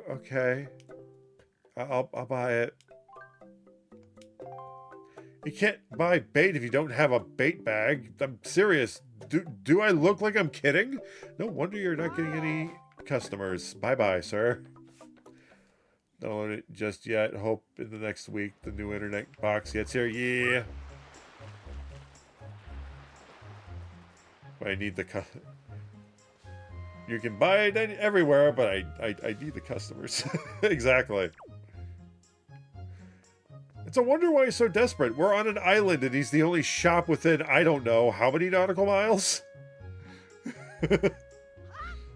Okay. I'll buy it. You can't buy bait if you don't have a bait bag. I'm serious. Do I look like I'm kidding? No wonder you're not getting any customers. Bye, sir. Don't own it just yet. Hope in the next week the new internet box gets here. Yeah. I need the You can buy it everywhere, but I need the customers. Exactly. It's a wonder why he's so desperate. We're on an island and he's the only shop within, I don't know, how many nautical miles? Is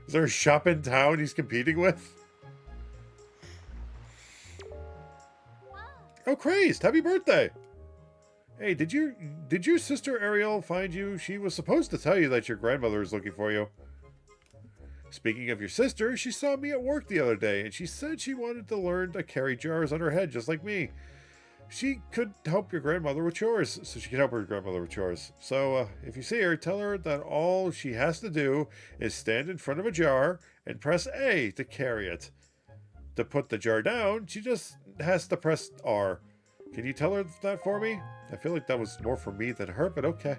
there a shop in town he's competing with? Oh, crazed! Happy birthday! Hey, did your sister Ariel find you? She was supposed to tell you that your grandmother is looking for you. Speaking of your sister, she saw me at work the other day, and she said she wanted to learn to carry jars on her head just like me. She could help your grandmother with chores, so she can help her grandmother with chores. So, if you see her, tell her that all she has to do is stand in front of a jar and press A to carry it. To put the jar down, she just has to press R. Can you tell her that for me? I feel like that was more for me than her, but okay.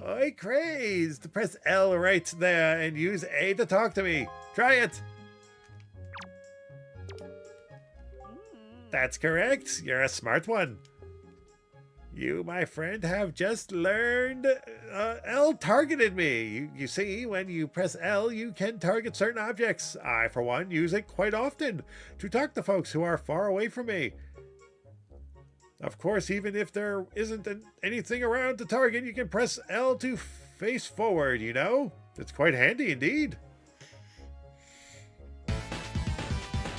Oi, crazed! Press L right there and use A to talk to me. Try it! That's correct. You're a smart one. You, my friend, have just learned L targeted me. You see, when you press L, you can target certain objects. I, for one, use it quite often to talk to folks who are far away from me. Of course, even if there isn't anything around to target, you can press L to face forward, you know? It's quite handy indeed.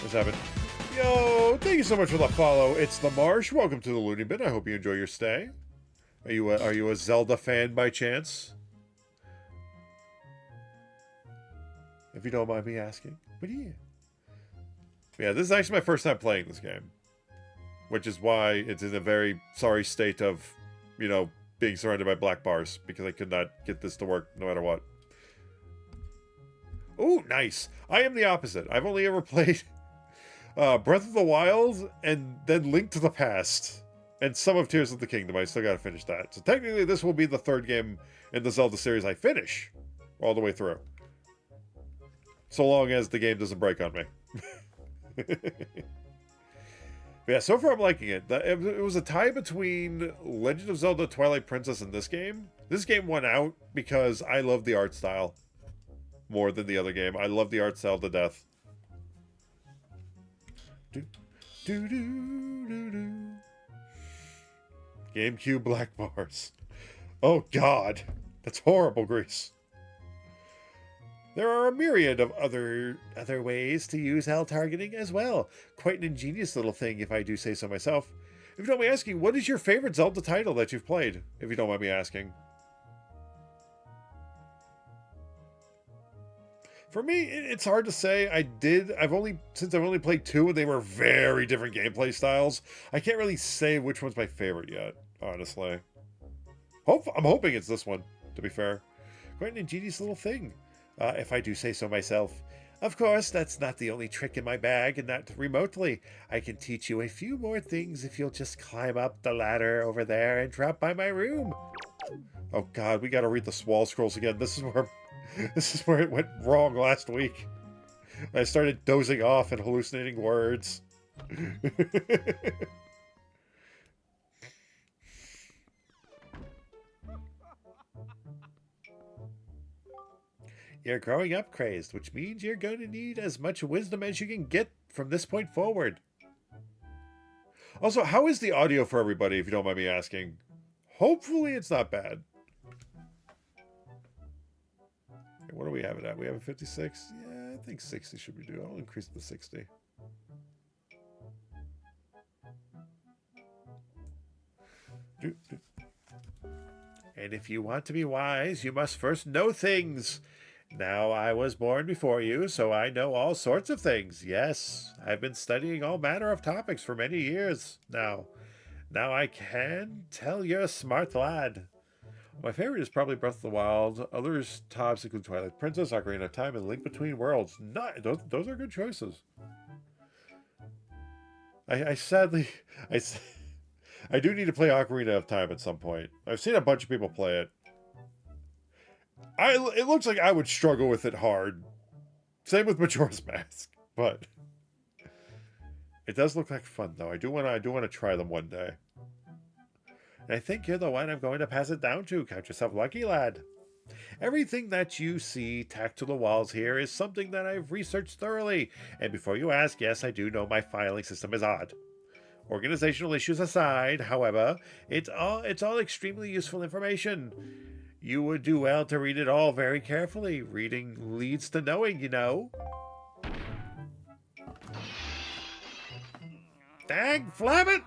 What's happening? Yo, thank you so much for the follow. It's the Marsh. Welcome to the Looney Bin. I hope you enjoy your stay. Are you a Zelda fan by chance? If you don't mind me asking. But yeah, this is actually my first time playing this game. Which is why it's in a very sorry state of, you know, being surrounded by black bars. Because I could not get this to work no matter what. Oh, nice. I am the opposite. I've only ever played Breath of the Wild and then Link to the Past. And some of Tears of the Kingdom. I still got to finish that. So technically this will be the third game in the Zelda series I finish all the way through. So long as the game doesn't break on me. Yeah, so far I'm liking it. It was a tie between Legend of Zelda Twilight Princess and this game. This game won out because I love the art style more than the other game. I love the art style to death. Do, do, do, do, do. GameCube black bars. Oh God, that's horrible, Grease. There are a myriad of other ways to use L targeting as well. Quite an ingenious little thing, if I do say so myself. If you don't mind me asking, what is your favorite Zelda title that you've played? If you don't mind me asking. For me, it's hard to say. Since I've only played two and they were very different gameplay styles, I can't really say which one's my favorite yet, honestly. I'm hoping it's this one, to be fair. Quite an ingenious little thing, if I do say so myself. Of course, that's not the only trick in my bag, and not remotely. I can teach you a few more things if you'll just climb up the ladder over there and drop by my room. Oh God, we gotta read the Swall Scrolls again. This is where it went wrong last week. I started dozing off and hallucinating words. You're growing up crazed, which means you're going to need as much wisdom as you can get from this point forward. Also, how is the audio for everybody, if you don't mind me asking? Hopefully it's not bad. What do we have it at? We have a 56? Yeah, I think 60 should be due. I'll increase it to 60. And if you want to be wise, you must first know things. Now, I was born before you, so I know all sorts of things. Yes, I've been studying all manner of topics for many years now. Now I can tell you're a smart lad. My favorite is probably Breath of the Wild. Others tops include Twilight Princess, Ocarina of Time, and Link Between Worlds. Those are good choices. I do need to play Ocarina of Time at some point. I've seen a bunch of people play it. It looks like I would struggle with it hard. Same with Majora's Mask, but it does look like fun though. I do want to try them one day. And I think you're the one I'm going to pass it down to. Count yourself lucky, lad. Everything that you see tacked to the walls here is something that I've researched thoroughly. And before you ask, yes, I do know my filing system is odd. Organizational issues aside, however, it's all extremely useful information. You would do well to read it all very carefully. Reading leads to knowing, you know. Dang, flabbit!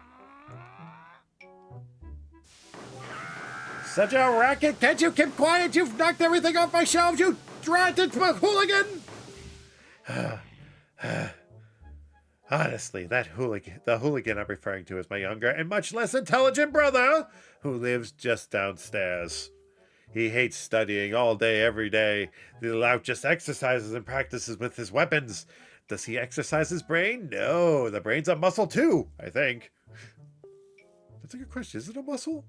Such a racket! Can't you keep quiet? You've knocked everything off my shelves, you dreaded hooligan! Honestly, the hooligan I'm referring to is my younger and much less intelligent brother, who lives just downstairs. He hates studying all day, every day. The lout just exercises and practices with his weapons. Does he exercise his brain? No, the brain's a muscle too, I think. That's a good question. Is it a muscle?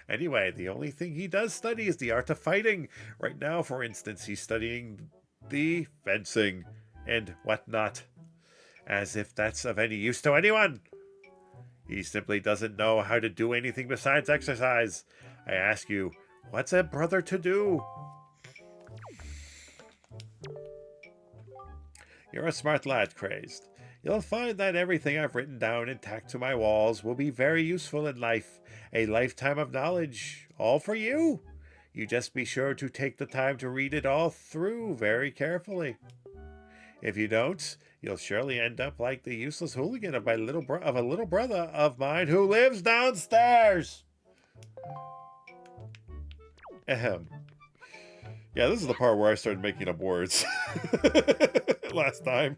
Anyway, the only thing he does study is the art of fighting. Right now, for instance, he's studying the fencing and whatnot. As if that's of any use to anyone. He simply doesn't know how to do anything besides exercise. I ask you, what's a brother to do? You're a smart lad, Crazed. You'll find that everything I've written down and tacked to my walls will be very useful in life. A lifetime of knowledge, all for you. You just be sure to take the time to read it all through very carefully. If you don't, you'll surely end up like the useless hooligan of a little brother of mine who lives downstairs. Ahem. Yeah, this is the part where I started making up words last time.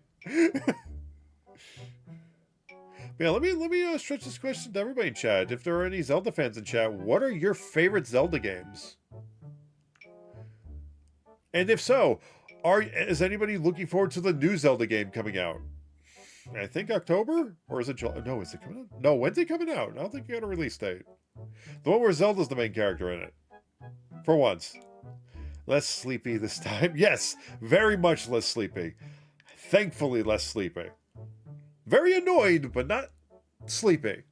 Yeah, let me stretch this question to everybody in chat. If there are any Zelda fans in chat, what are your favorite Zelda games? And if so, is anybody looking forward to the new Zelda game coming out? I think October? Or is it July? No, is it coming out? No, when's it coming out? I don't think you got a release date. The one where Zelda's the main character in it. For once. Less sleepy this time. Yes, very much less sleepy. Thankfully less sleepy. Very annoyed, but not sleepy.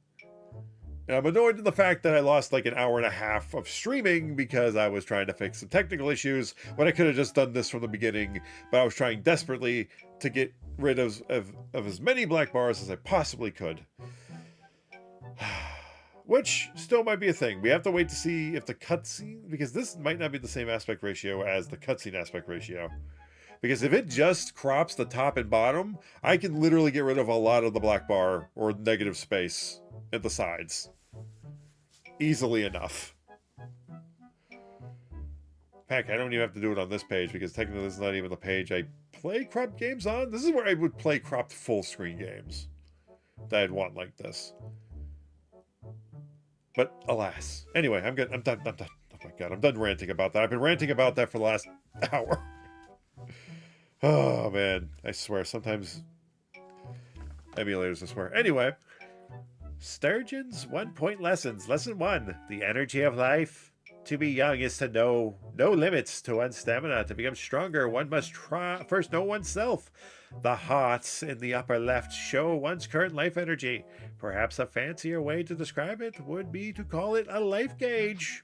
And I'm annoyed in the fact that I lost like an hour and a half of streaming because I was trying to fix some technical issues when I could have just done this from the beginning, but I was trying desperately to get rid of as many black bars as I possibly could. Which still might be a thing. We have to wait to see if the cutscene, because this might not be the same aspect ratio as the cutscene aspect ratio. Because if it just crops the top and bottom, I can literally get rid of a lot of the black bar or negative space at the sides. Easily enough. Heck, I don't even have to do it on this page because technically this is not even the page I play cropped games on. This is where I would play cropped full screen games that I'd want like this. But alas. Anyway, I'm good. I'm done. Oh my god, I'm done ranting about that. I've been ranting about that for the last hour. Oh man, I swear sometimes emulators, I swear. Anyway, Sturgeon's 1-point lessons. Lesson 1: the energy of life. To be young is to know no limits to one's stamina. To become stronger, one must first know oneself. The hearts in the upper left show one's current life energy. Perhaps a fancier way to describe it would be to call it a life gauge.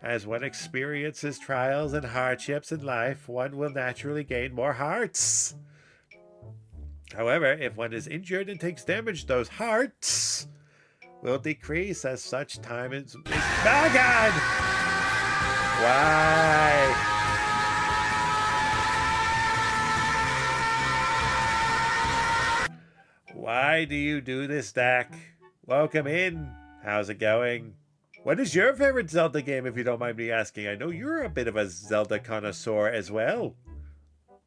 As one experiences trials and hardships in life, one will naturally gain more hearts. However, if one is injured and takes damage, those hearts will decrease as such time is... Oh, God! Why? Why do you do this, Dak? Welcome in. How's it going? What is your favorite Zelda game, if you don't mind me asking? I know you're a bit of a Zelda connoisseur as well.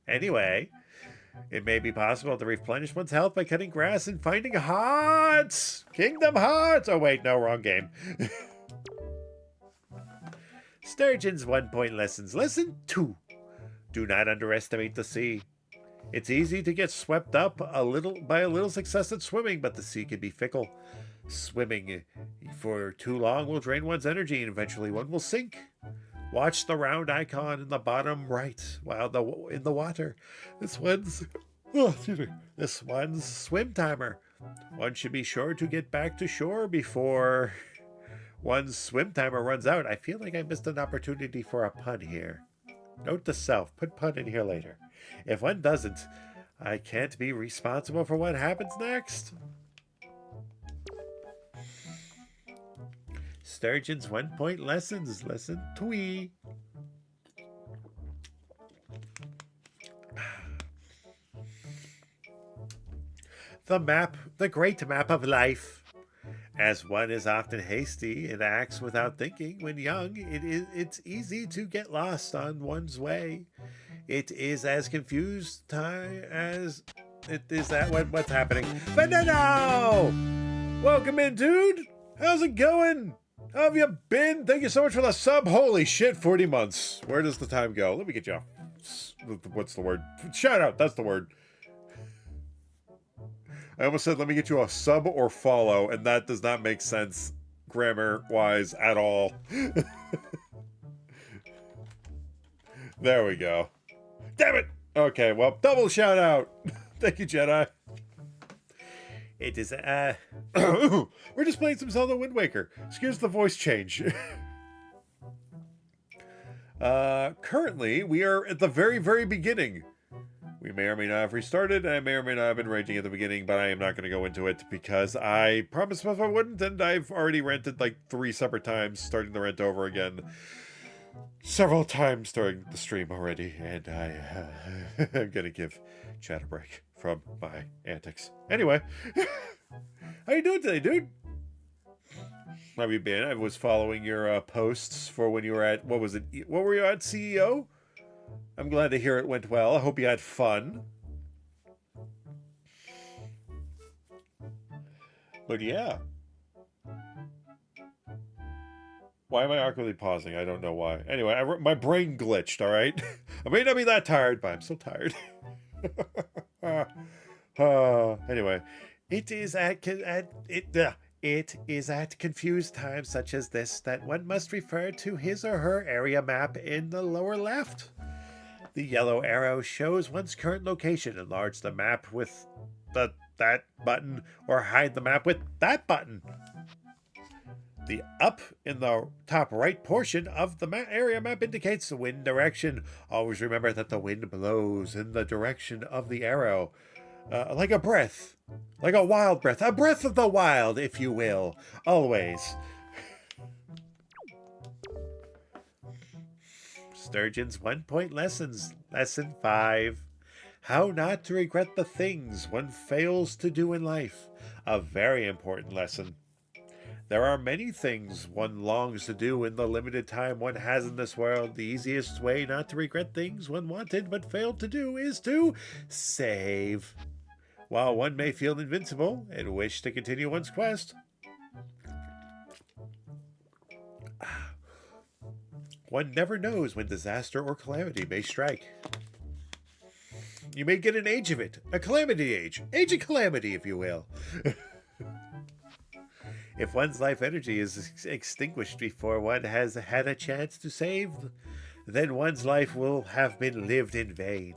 Anyway, it may be possible to replenish one's health by cutting grass and finding hearts. Kingdom Hearts. Oh, wait, no, wrong game. Sturgeon's 1-point lessons. Lesson 2. Do not underestimate the sea. It's easy to get swept up by a little success at swimming, but the sea can be fickle. Swimming for too long will drain one's energy, and eventually one will sink. Watch the round icon in the bottom right while in the water. This one's swim timer. One should be sure to get back to shore before one's swim timer runs out. I feel like I missed an opportunity for a pun here. Note to self, put pun in here later. If one doesn't, I can't be responsible for what happens next. Sturgeon's 1-point lessons. Lesson 3. The great map of life. As one is often hasty and acts without thinking when young, it's easy to get lost on one's way. It is as confused as it is that what's happening. But no! Welcome in, dude! How's it going? How have you been? Thank you so much for the sub. Holy shit, 40 months. Where does the time go? Let me get you a... What's the word? Shout out, that's the word. I almost said let me get you a sub or follow, and that does not make sense grammar-wise at all. There we go. Damn it! Okay, well, double shout out. Thank you, Jedi. It is, we're just playing some Zelda Wind Waker. Excuse the voice change. Currently, we are at the very, very beginning. We may or may not have restarted, and I may or may not have been raging at the beginning, but I am not going to go into it because I promised myself I wouldn't, and I've already ranted like 3 separate times, starting to rant over again several times during the stream already, and I'm going to give chat a break from my antics. Anyway, how you doing today, dude? How have you been? I was following your posts for when you were at, what was it? What were you at, CEO? I'm glad to hear it went well. I hope you had fun. But yeah. Why am I awkwardly pausing? I don't know why. Anyway, my brain glitched, all right? I may not be that tired, but I'm so tired. Anyway, it is at confused times such as this that one must refer to his or her area map in the lower left. The yellow arrow shows one's current location. Enlarge the map with that button, or hide the map with that button. The up in the top right portion of the area map indicates the wind direction. Always remember that the wind blows in the direction of the arrow. Like a breath. Like a wild breath. A breath of the wild, if you will. Always. Sturgeon's 1-point lessons. Lesson 5. How not to regret the things one fails to do in life. A very important lesson. There are many things one longs to do in the limited time one has in this world. The easiest way not to regret things one wanted but failed to do is to save. While one may feel invincible and wish to continue one's quest, one never knows when disaster or calamity may strike. You may get an age of it, a calamity age of calamity, if you will. If one's life energy is extinguished before one has had a chance to save, then one's life will have been lived in vain.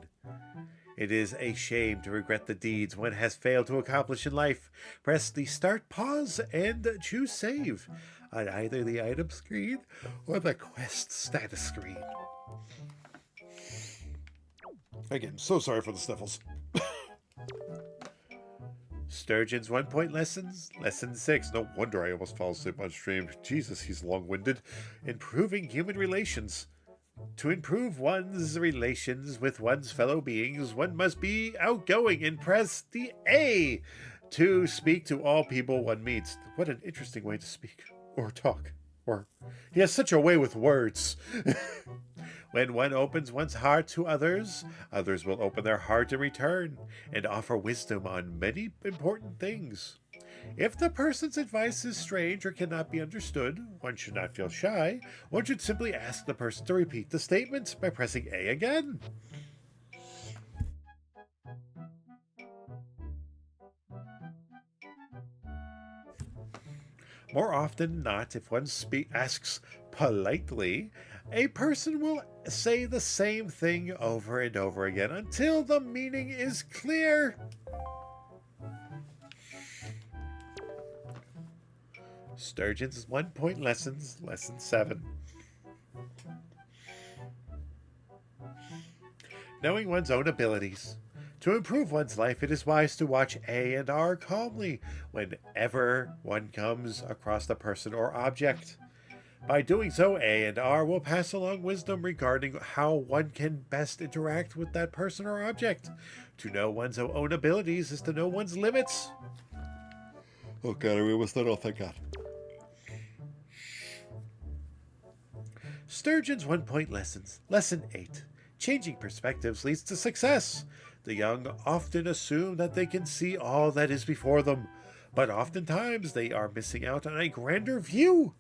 It is a shame to regret the deeds one has failed to accomplish in life. Press the start, pause, and choose save on either the item screen or the quest status screen. Again, so sorry for the sniffles. Sturgeon's 1-point lessons. Lesson 6. No wonder I almost fell asleep on stream. Jesus, he's long-winded. Improving human relations. To improve one's relations with one's fellow beings, one must be outgoing and press the A to speak to all people one meets. What an interesting way to speak or talk. Or he has such a way with words. When one opens one's heart to others, others will open their heart in return and offer wisdom on many important things. If the person's advice is strange or cannot be understood, one should not feel shy. One should simply ask the person to repeat the statement by pressing A again. More often than not, if one asks politely, a person will say the same thing over and over again until the meaning is clear. Sturgeon's 1-point lessons, lesson 7. Knowing one's own abilities. To improve one's life, it is wise to watch A and R calmly whenever one comes across a person or object. By doing so, A and R will pass along wisdom regarding how one can best interact with that person or object. To know one's own abilities is to know one's limits. Oh god, are we almost done? Oh, thank god. Sturgeon's 1-point lessons. Lesson 8. Changing perspectives leads to success. The young often assume that they can see all that is before them, but oftentimes they are missing out on a grander view.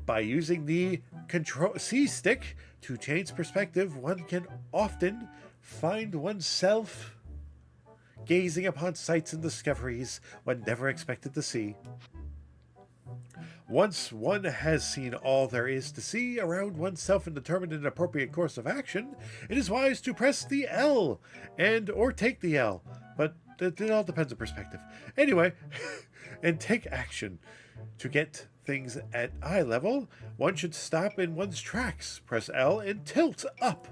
By using the Control C stick to change perspective, one can often find oneself gazing upon sights and discoveries one never expected to see. Once one has seen all there is to see around oneself and determined an appropriate course of action, it is wise to press the L or take the L, but it all depends on perspective. Anyway, and take action. To get things at eye level, one should stop in one's tracks, press L, and tilt up.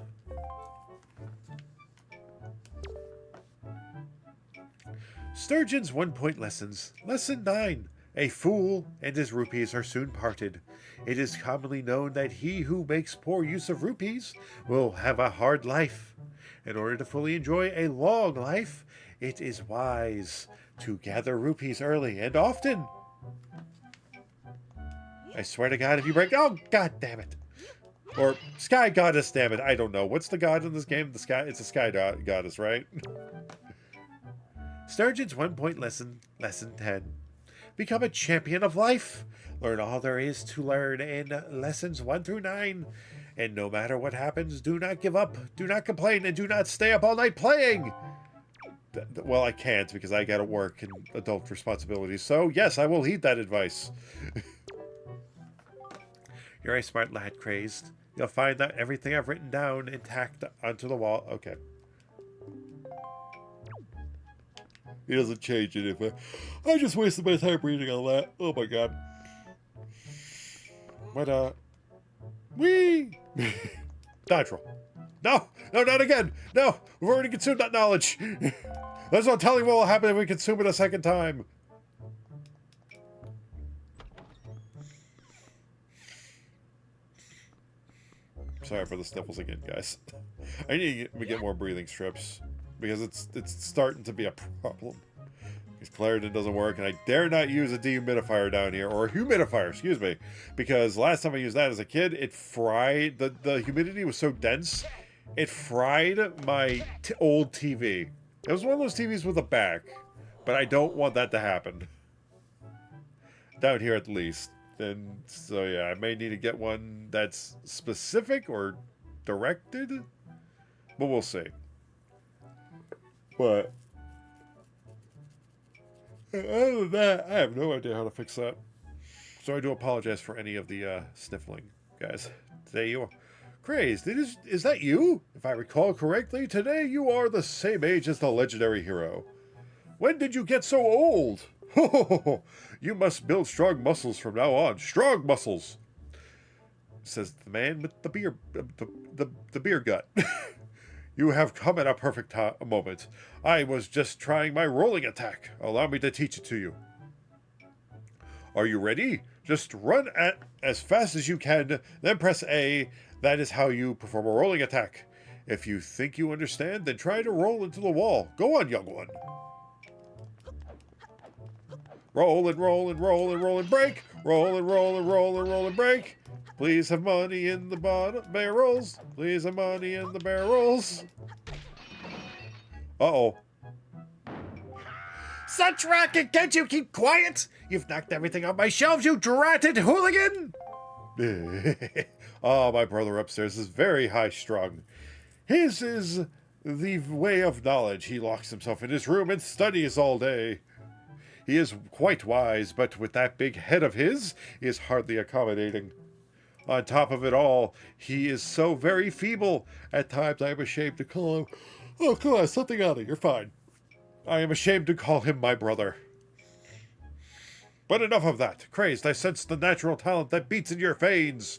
Sturgeon's 1-point lessons. Lesson 9. A fool and his rupees are soon parted. It is commonly known that he who makes poor use of rupees will have a hard life. In order to fully enjoy a long life, it is wise to gather rupees early and often. I swear to God, if you break... Oh, god damn it. Or sky goddess, damn it. I don't know. What's the god in this game? The sky. It's a sky goddess, right? Sturgeon's 1-point lesson. Lesson 10. Become a champion of life. Learn all there is to learn in lessons 1 through 9. And no matter what happens, do not give up, do not complain, and do not stay up all night playing. Well, I can't because I gotta work and adult responsibilities. So, yes, I will heed that advice. You're a smart lad, Crazed. You'll find that everything I've written down intact onto the wall. Okay. He doesn't change it if I just wasted my time reading all that. Oh my god. But, whee! Dodge roll. No! No, not again! No! We've already consumed that knowledge! There's no telling what will happen if we consume it a second time. Sorry for the sniffles again, guys. I need to get more breathing strips because it's starting to be a problem. Because Claritin doesn't work, and I dare not use a dehumidifier down here, or a humidifier, excuse me, because last time I used that as a kid, it fried, the humidity was so dense, it fried my old TV. It was one of those TVs with a back, but I don't want that to happen. Down here at least. And so yeah, I may need to get one that's specific or directed, but we'll see. But other than that, I have no idea how to fix that. So I do apologize for any of the sniffling, guys. Today you are Crazed. Is that you? If I recall correctly, today you are the same age as the legendary hero. When did you get so old? You must build strong muscles from now on. Strong muscles, says the man with the beer, the beer gut. You have come at a perfect moment. I was just trying my rolling attack. Allow me to teach it to you. Are you ready? Just run at as fast as you can, then press A. That is how you perform a rolling attack. If you think you understand, then try to roll into the wall. Go on, young one. Roll and roll and roll and roll and break. Roll and roll and roll and roll and break. Please have money in the barrels. Please have money in the barrels. Uh-oh. Such racket! Can't you keep quiet? You've knocked everything off my shelves, you dratted hooligan! Oh, my brother upstairs is very high-strung. His is the way of knowledge. He locks himself in his room and studies all day. He is quite wise, but with that big head of his, he is hardly accommodating. On top of it all, he is so very feeble. At times I am ashamed to call him... Oh, come on, something out of it. You're fine. I am ashamed to call him my brother. But enough of that. Crazed, I sense the natural talent that beats in your veins.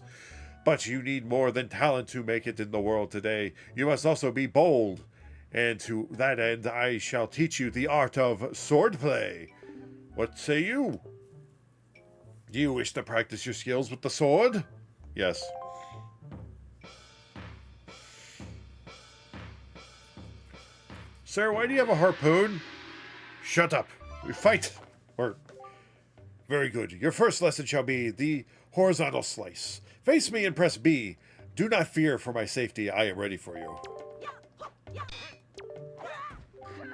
But you need more than talent to make it in the world today. You must also be bold. And to that end, I shall teach you the art of swordplay. What say you? Do you wish to practice your skills with the sword? Yes. Sir, why do you have a harpoon? Shut up. We fight. Or... Very good. Your first lesson shall be the horizontal slice. Face me and press B. Do not fear for my safety. I am ready for you.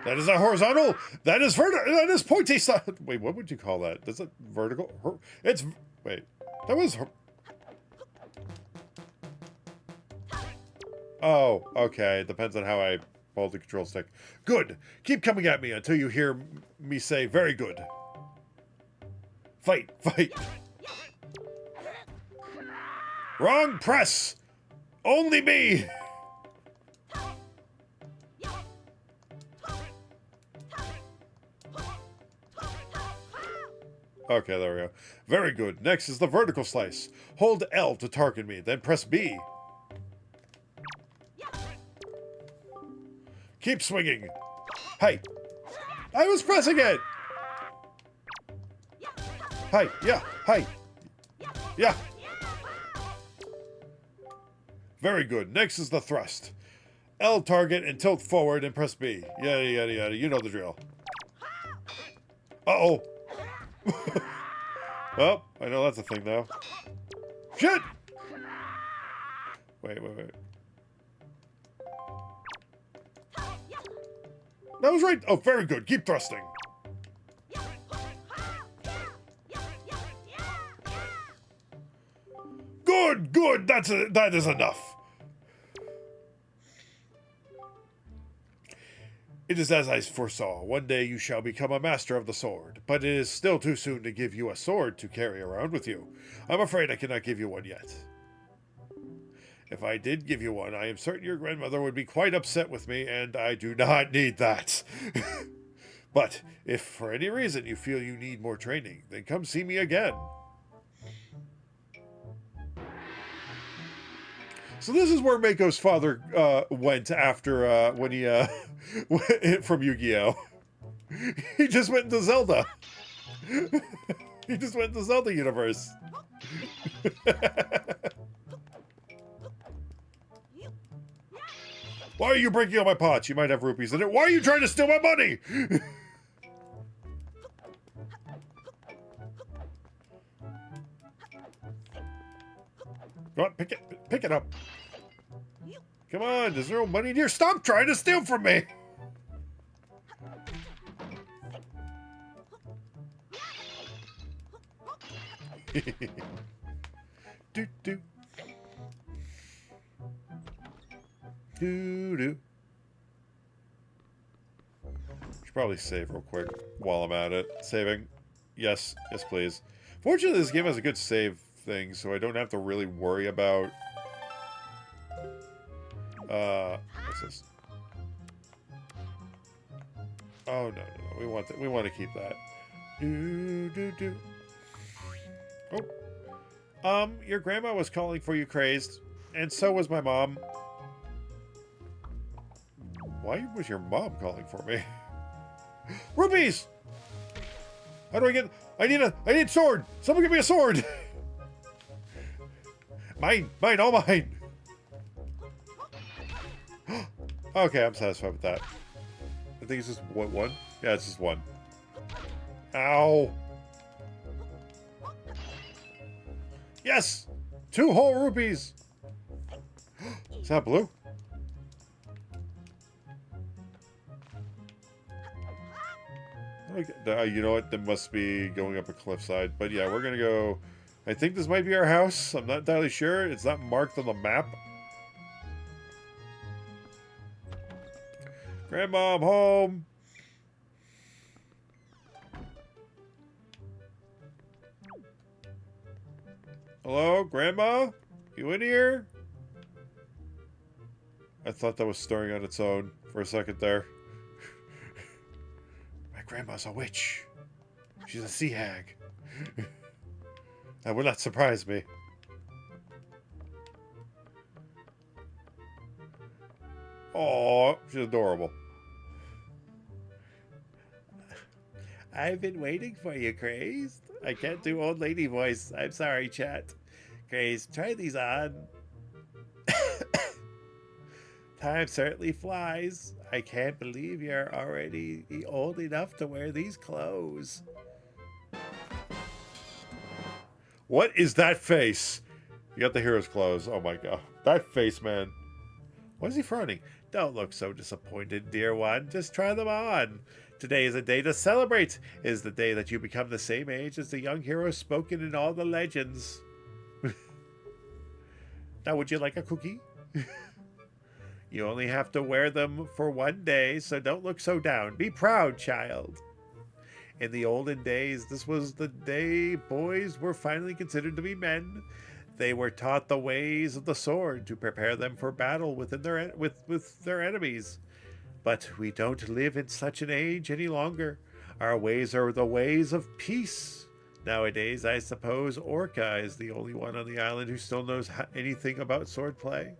That is not horizontal. That is vertical. That is pointy side. Wait, what would you call that? Is it vertical? It's... Wait. That was... Oh, okay. It depends on how I hold the control stick. Good. Keep coming at me until you hear me say, very good. Fight, fight. Wrong press. Only me. Okay, there we go. Very good. Next is the vertical slice. Hold L to target me, then press B. Keep swinging. Hey. I was pressing it. Hi, yeah, hi. Yeah. Very good. Next is the thrust. L target and tilt forward and press B. Yada, yada, yada. You know the drill. Uh-oh. Well, I know that's a thing now. Shit! Wait. That was right. Oh, very good. Keep thrusting. Good, good. That is enough. It is as I foresaw. One day you shall become a master of the sword, but it is still too soon to give you a sword to carry around with you. I'm afraid I cannot give you one yet. If I did give you one, I am certain your grandmother would be quite upset with me, and I do not need that. But if for any reason you feel you need more training, then come see me again. So this is where Mako's father went after when he from Yu-Gi-Oh. He just went into Zelda. He just went into Zelda universe. Why are you breaking all my pots? You might have rupees in it. Why are you trying to steal my money? Come on, pick it up. Come on, there's no money in here. Stop trying to steal from me. do do do do. Should probably save real quick while I'm at it. Saving. Yes, yes, please. Fortunately, this game has a good save thing, so I don't have to really worry about. What's this? Oh no, we want to keep that. Do do do. Oh. Your grandma was calling for you, Crazed, and so was my mom. Why was your mom calling for me? Rupees! How do I get? I need a sword. Someone give me a sword. Mine, all mine. Okay, I'm satisfied with that. I think it's just one. Yeah, it's just one. Ow. Yes! 2 whole rupees! Is that blue? Okay, you know what? That must be going up a cliffside. But yeah, we're gonna go... I think this might be our house. I'm not entirely sure. It's not marked on the map. Grandma, I'm home! Hello, Grandma? You in here? I thought that was stirring on its own for a second there. My grandma's a witch. She's a sea hag. That would not surprise me. Oh, she's adorable. I've been waiting for you, Crazed. I can't do old lady voice. I'm sorry, chat. Crazed, try these on. Time certainly flies. I can't believe you're already old enough to wear these clothes. What is that face? You got the hero's clothes. Oh my god. That face, man. Why is he frowning? Don't look so disappointed, dear one. Just try them on. Today is a day to celebrate. It is the day that you become the same age as the young hero spoken in all the legends. Now, would you like a cookie? You only have to wear them for one day, so don't look so down. Be proud, child. In the olden days, this was the day boys were finally considered to be men. They were taught the ways of the sword to prepare them for battle with their enemies. But we don't live in such an age any longer. Our ways are the ways of peace. Nowadays, I suppose Orca is the only one on the island who still knows anything about swordplay.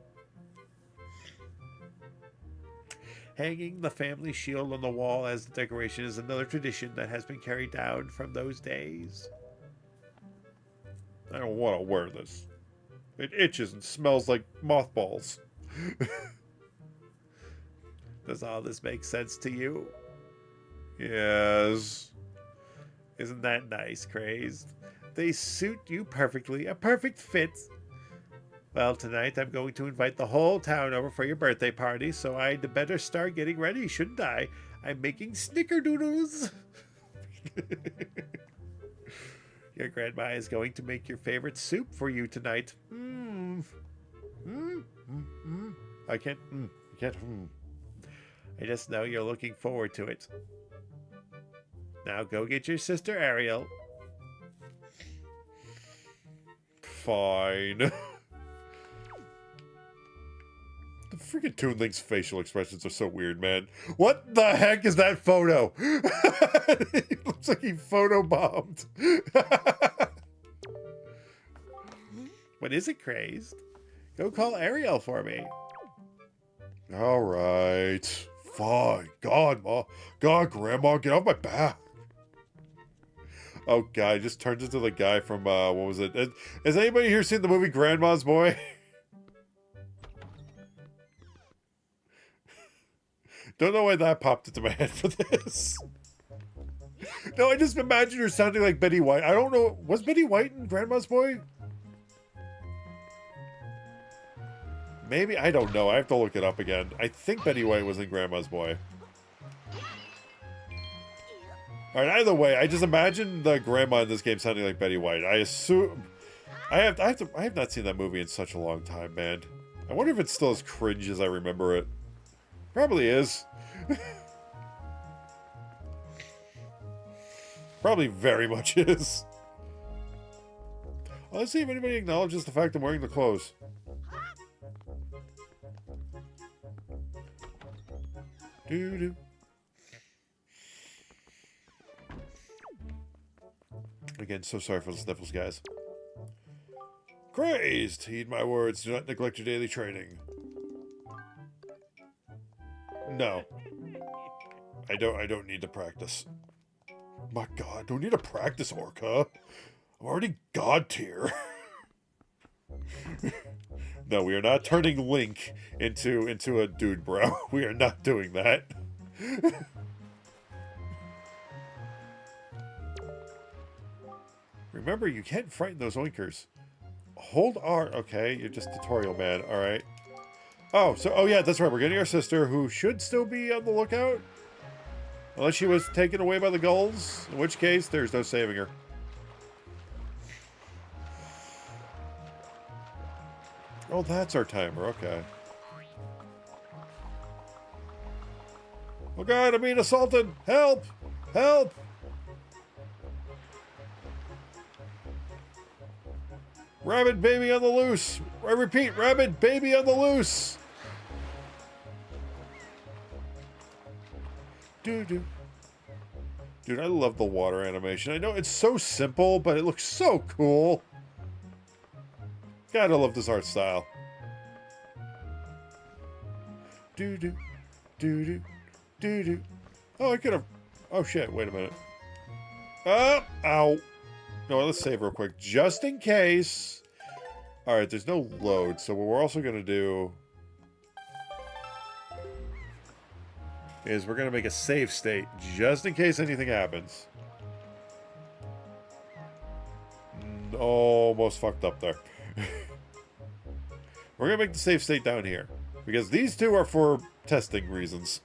Hanging the family shield on the wall as the decoration is another tradition that has been carried down from those days. I don't want to wear this. It itches and smells like mothballs. Does all this make sense to you? Yes. Isn't that nice, Crazed? They suit you perfectly. A perfect fit. Well, tonight I'm going to invite the whole town over for your birthday party, so I'd better start getting ready, shouldn't I? I'm making snickerdoodles. Your grandma is going to make your favorite soup for you tonight. I can't. I can't. I just know you're looking forward to it. Now go get your sister Ariel. Fine. The freaking Toon Link's facial expressions are so weird, man. What the heck is that photo? It looks like he photobombed. What is it, Crazed? Go call Ariel for me. All right. Fine. God, Ma. God, Grandma, get off my back. Oh, God, he just turns into the guy from, what was it? Has anybody here seen the movie Grandma's Boy? Don't know why that popped into my head for this. No, I just imagine her sounding like Betty White. I don't know. Was Betty White in Grandma's Boy? Maybe. I don't know. I have to look it up again. I think Betty White was in Grandma's Boy. Alright, either way, I just imagine the grandma in this game sounding like Betty White. I assume... I have not seen that movie in such a long time, man. I wonder if it's still as cringe as I remember it. Probably is. Probably very much is. Well, let's see if anybody acknowledges the fact I'm wearing the clothes. Doo-doo. Again, so sorry for the sniffles, guys. Crazed! Heed my words. Do not neglect your daily training. No. I don't need to practice. My God, don't need to practice, Orca. I'm already God tier. No, we are not turning Link into a dude, bro. We are not doing that. Remember, you can't frighten those oinkers. Hold R. Okay, you're just tutorial man. All right. Oh, so, oh yeah, that's right. We're getting our sister, who should still be on the lookout. Unless she was taken away by the gulls, in which case, there's no saving her. Oh, that's our timer. Okay. Oh God, I'm being assaulted. Help! Help! Rabbit baby on the loose. I repeat, rabbit baby on the loose. Dude, I love the water animation. I know it's so simple, but it looks so cool. God, I love this art style. Do. Oh, I could have. Oh shit! Wait a minute. Ow. No, let's save real quick, just in case. All right, there's no load, so what we're also gonna do is we're gonna make a save state just in case anything happens. Almost fucked up there. We're gonna make the save state down here because these two are for testing reasons.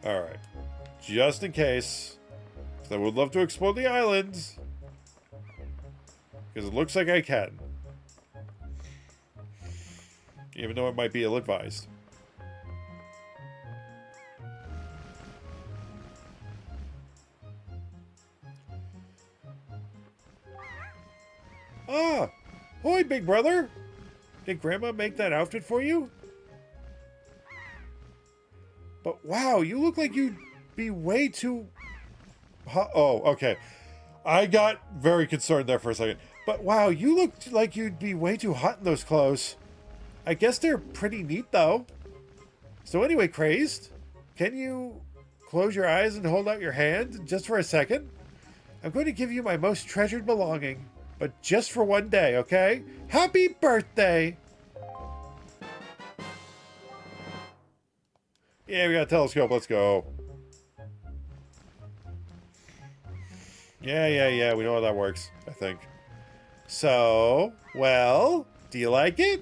All right, just in case. I would love to explore the island because it looks like I can, even though it might be ill-advised. Ah! Hoi, big brother! Did Grandma make that outfit for you? But wow, you look like you'd be way too... Oh, okay. I got very concerned there for a second. But wow, you looked like you'd be way too hot in those clothes. I guess they're pretty neat, though. So anyway, Crazed, can you close your eyes and hold out your hand just for a second? I'm going to give you my most treasured belonging, but just for one day, okay? Happy birthday! Yeah, we got a telescope. Let's go. Yeah. We know how that works, I think. So, well, do you like it?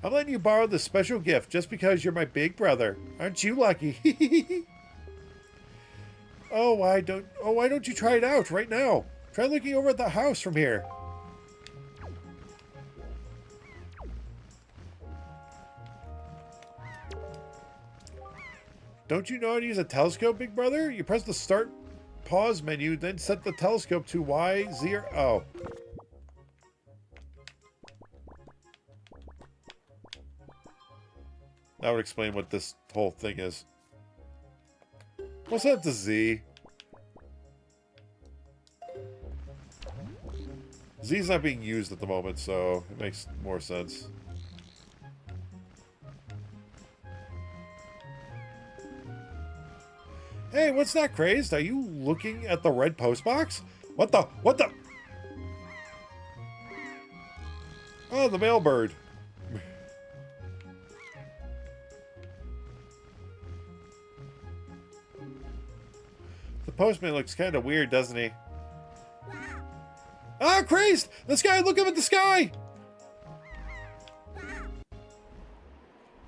I'm letting you borrow this special gift just because you're my big brother. Aren't you lucky? why don't you try it out right now? Try looking over at the house from here. Don't you know how to use a telescope, big brother? You press the start pause menu, then set the telescope to Y, Z, or... Oh. That would explain what this whole thing is. We'll set it to Z. Z's not being used at the moment, so it makes more sense. Hey, what's that, Crazed? Are you looking at the red postbox? What the? What the? Oh, the mailbird. The postman looks kind of weird, doesn't he? Ah, Crazed! The sky! Look up at the sky!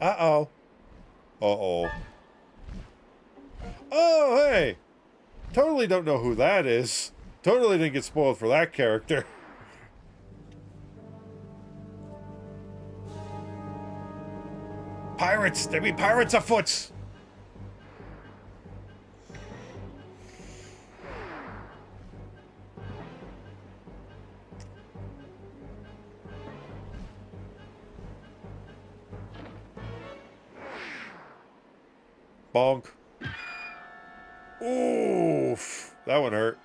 Uh-oh. Uh-oh. Oh, hey! Totally don't know who that is. Totally didn't get spoiled for that character. Pirates! There be pirates afoot! Bonk. Oof. That one hurt.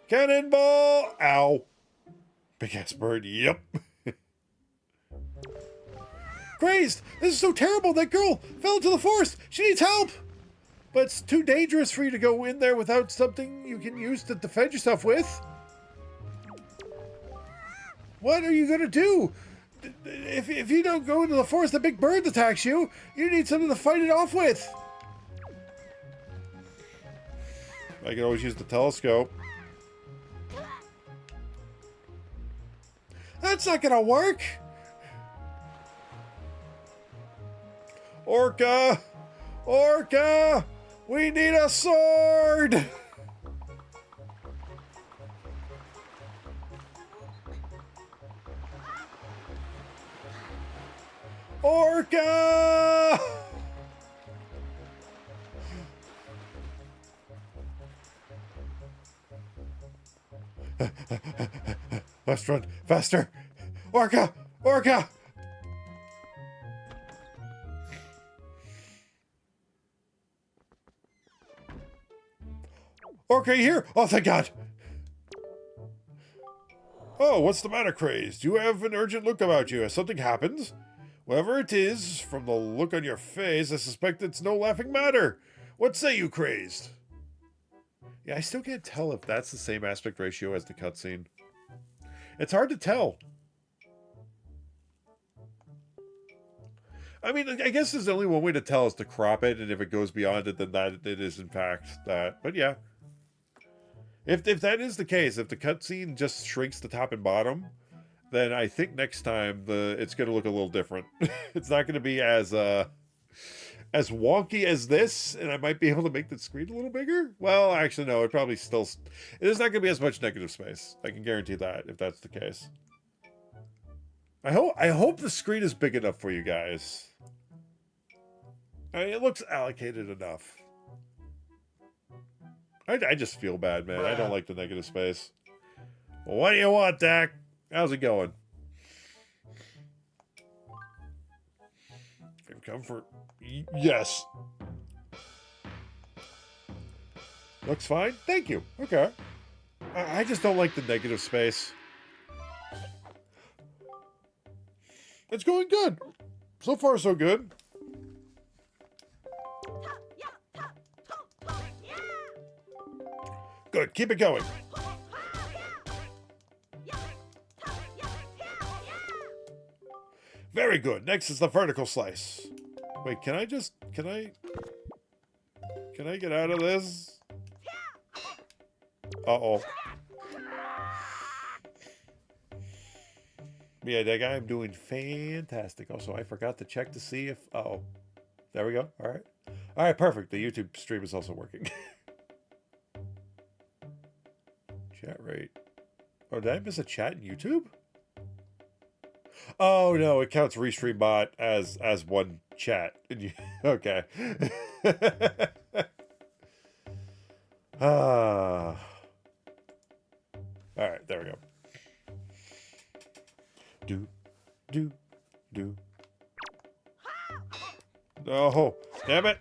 Cannonball! Ow. Big ass bird. Yep. Crazed! This is so terrible! That girl fell into the forest! She needs help! But it's too dangerous for you to go in there without something you can use to defend yourself with. What are you gonna do? If you don't go into the forest, the big bird attacks you. You need something to fight it off with. I can always use the telescope. That's not gonna work. Orca! Orca! We need a sword! Orca! Let's run faster! Orca! Orca! Orca, you here? Oh, thank God! Oh, what's the matter, Crazed? You have an urgent look about you. Has something happened? Whatever it is, from the look on your face, I suspect it's no laughing matter. What say you, Crazed? Yeah, I still can't tell if that's the same aspect ratio as the cutscene. It's hard to tell. I mean, I guess there's only one way to tell is to crop it, and if it goes beyond it, then that it is in fact that. But yeah. If that is the case, if the cutscene just shrinks the top and bottom, then I think next time it's going to look a little different. It's not going to be as wonky as this, and I might be able to make the screen a little bigger. Well, actually, no, it probably still... There's not going to be as much negative space. I can guarantee that, if that's the case. I hope the screen is big enough for you guys. I mean, it looks allocated enough. I just feel bad, man. I don't like the negative space. Well, what do you want, Dak? How's it going? You've come for... Yes. Looks fine. Thank you. Okay. I just don't like the negative space. It's going good. So far, so good. Good. Keep it going. Very good. Next is the vertical slice. Wait, can I get out of this? Uh-oh. Yeah, that guy, I'm doing fantastic. Also, I forgot to check to see if... Uh-oh. There we go. All right. All right, perfect. The YouTube stream is also working. Chat rate. Oh, did I miss a chat in YouTube? Oh no, it counts Restream bot as one chat. Okay. Ah. All right, there we go. Do, do, do. Oh, damn it!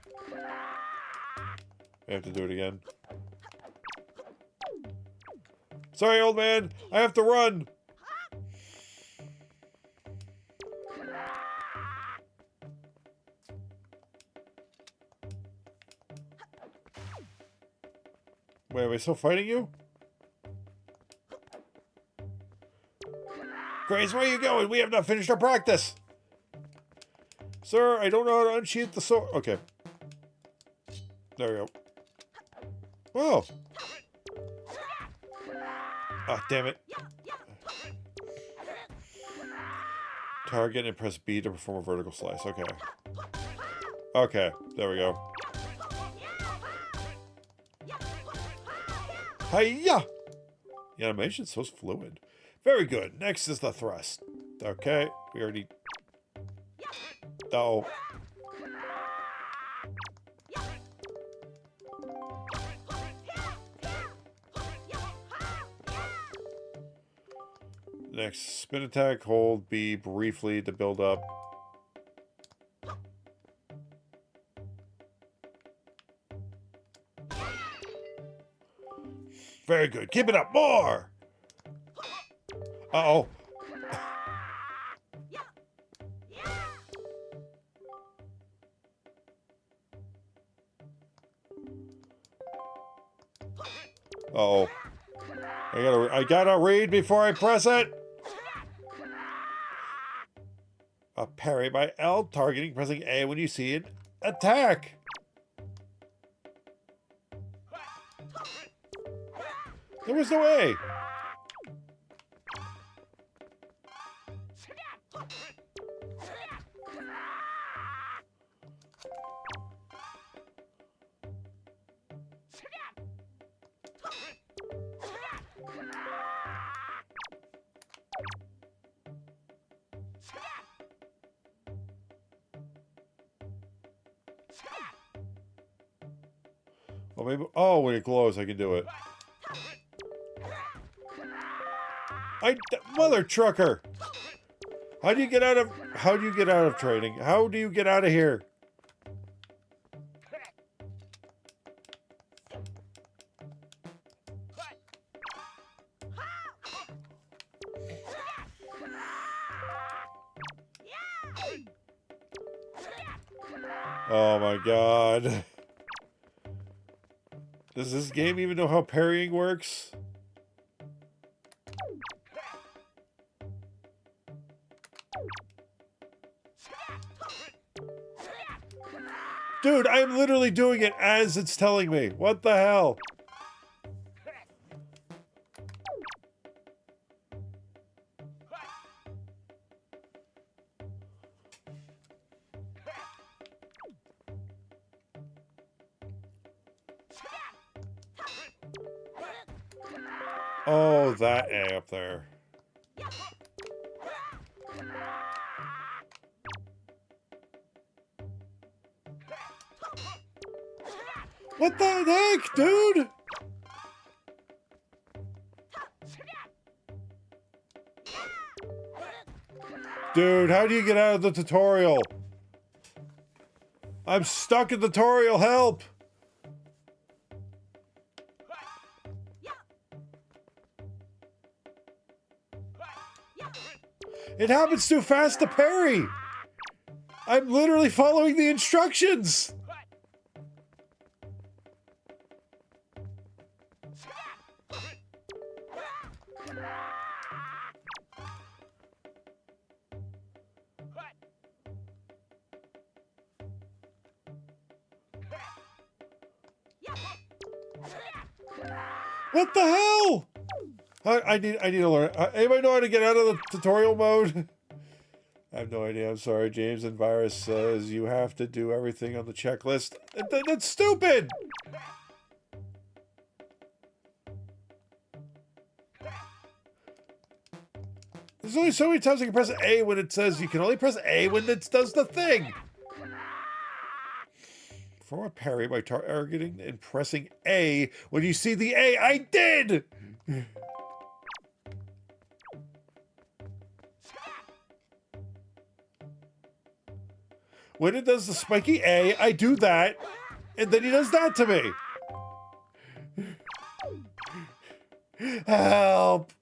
I have to do it again. Sorry, old man. I have to run. Wait, am I still fighting you? Grace, where are you going? We have not finished our practice. Sir, I don't know how to unsheath the sword. Okay. There we go. Oh. Ah, damn it. Target and press B to perform a vertical slice. Okay. Okay, there we go. Hiya! The animation's so fluid. Very good. Next is the thrust. Okay, we already... Oh. Next, spin attack, hold B briefly to build up. Very good. Keep it up. More! Uh-oh. Uh-oh. I gotta read before I press it. A parry by L, targeting, pressing A when you see it. Attack! There was no A. Well, maybe. Oh, when it glows, I can do it. Mother trucker. How do you get out of training? How do you get out of here? Oh my god. Does this game even know how parrying works? Dude, I'm literally doing it as it's telling me. What the hell? Oh, that A up there. What the heck, dude? Dude, how do you get out of the tutorial? I'm stuck in the tutorial, help! It happens too fast to parry! I'm literally following the instructions! What the hell? I need to learn. Anybody know how to get out of the tutorial mode? I have no idea. I'm sorry. James and Virus says you have to do everything on the checklist. That's stupid! There's only so many times I can press A when it says you can only press A when it does the thing. Perform a parry by targeting and pressing A when you see the A. I did! When it does the spiky A, I do that, and then he does that to me. Help!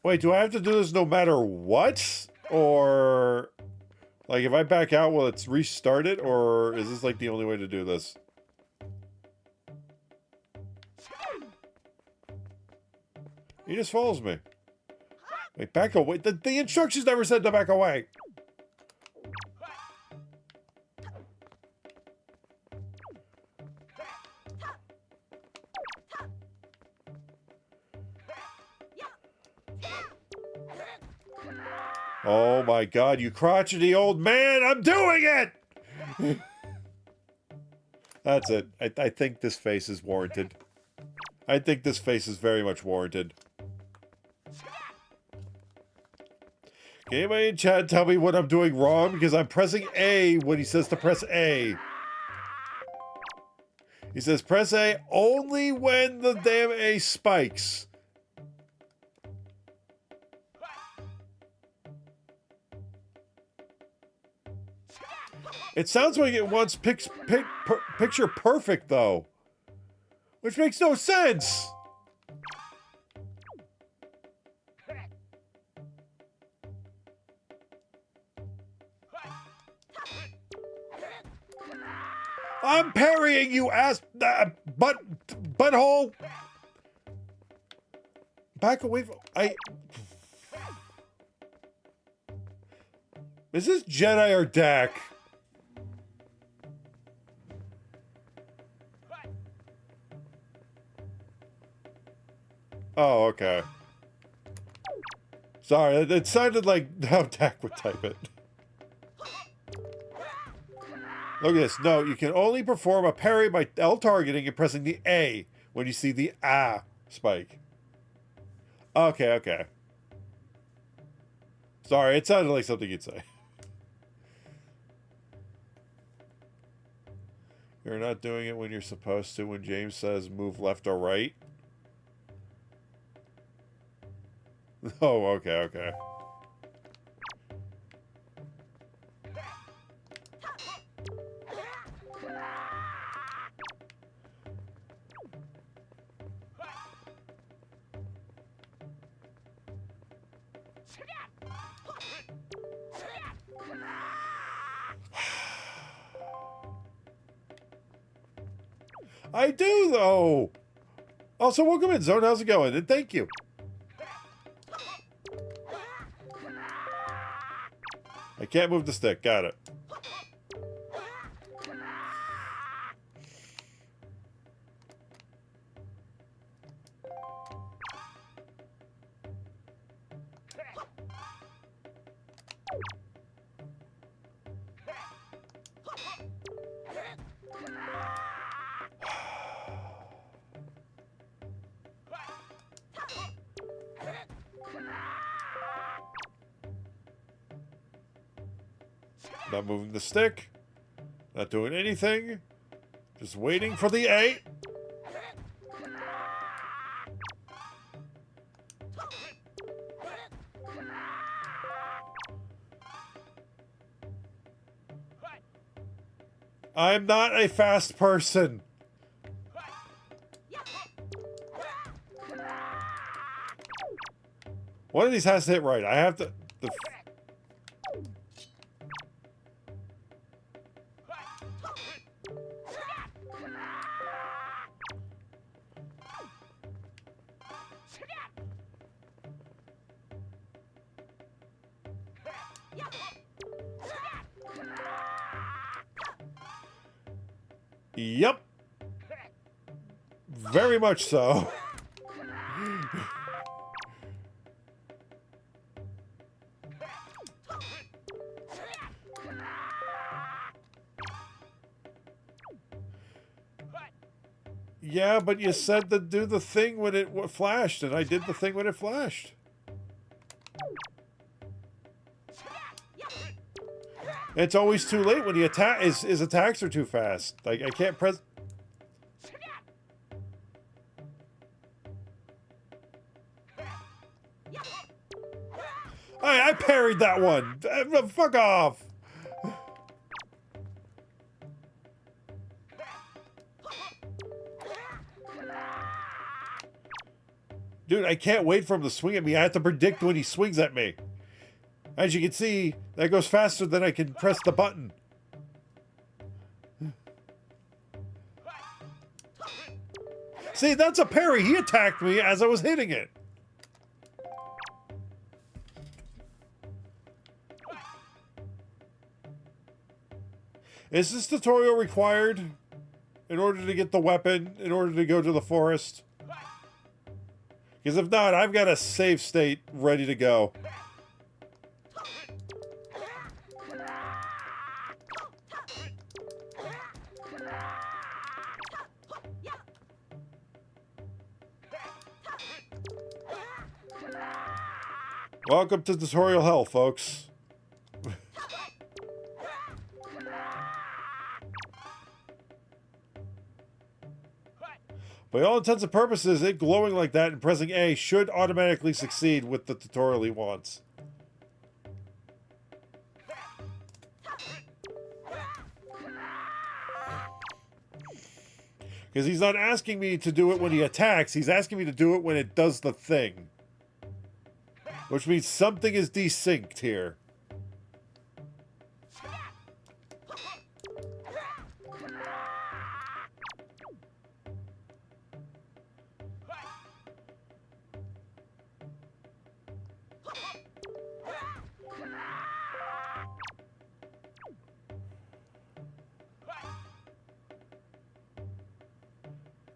Wait, do I have to do this no matter what? Or, like, if I back out, will it restart it? Or is this, like, the only way to do this? He just follows me. Wait, back away. The instructions never said to back away. Oh my god, you crotchety old man! I'm doing it! That's it. I think this face is warranted. I think this face is very much warranted. Can anybody in chat tell me what I'm doing wrong? Because I'm pressing A when he says to press A. He says press A only when the damn A spikes. It sounds like it wants picture perfect, though. Which makes no sense. I'm parrying you, ass... butthole! Back away from... Is this Jedi or Dak? Oh, okay. Sorry, it sounded like how Dak would type it. Look at this. No, you can only perform a parry by L targeting and pressing the A when you see the A spike. Okay, okay. Sorry, it sounded like something you'd say. You're not doing it when you're supposed to when James says move left or right. Oh, okay, okay. I do, though. Also, welcome in, Zone. How's it going? And thank you. I can't move the stick. Got it. Not moving the stick. Not doing anything. Just waiting for the A. I'm not a fast person. One of these has to hit right. I have to... Yep. Very much so. Yeah, but you said to do the thing when it flashed, and I did the thing when it flashed. It's always too late when he his attacks are too fast. Like, I can't press... I parried that one! Fuck off! Dude, I can't wait for him to swing at me. I have to predict when he swings at me. As you can see, that goes faster than I can press the button. See, that's a parry. He attacked me as I was hitting it. Is this tutorial required in order to get the weapon, in order to go to the forest? Because if not, I've got a save state ready to go. Welcome to tutorial hell, folks. By all intents and purposes, it glowing like that and pressing A should automatically succeed with the tutorial he wants. Because he's not asking me to do it when he attacks, he's asking me to do it when it does the thing. Which means something is desynced here.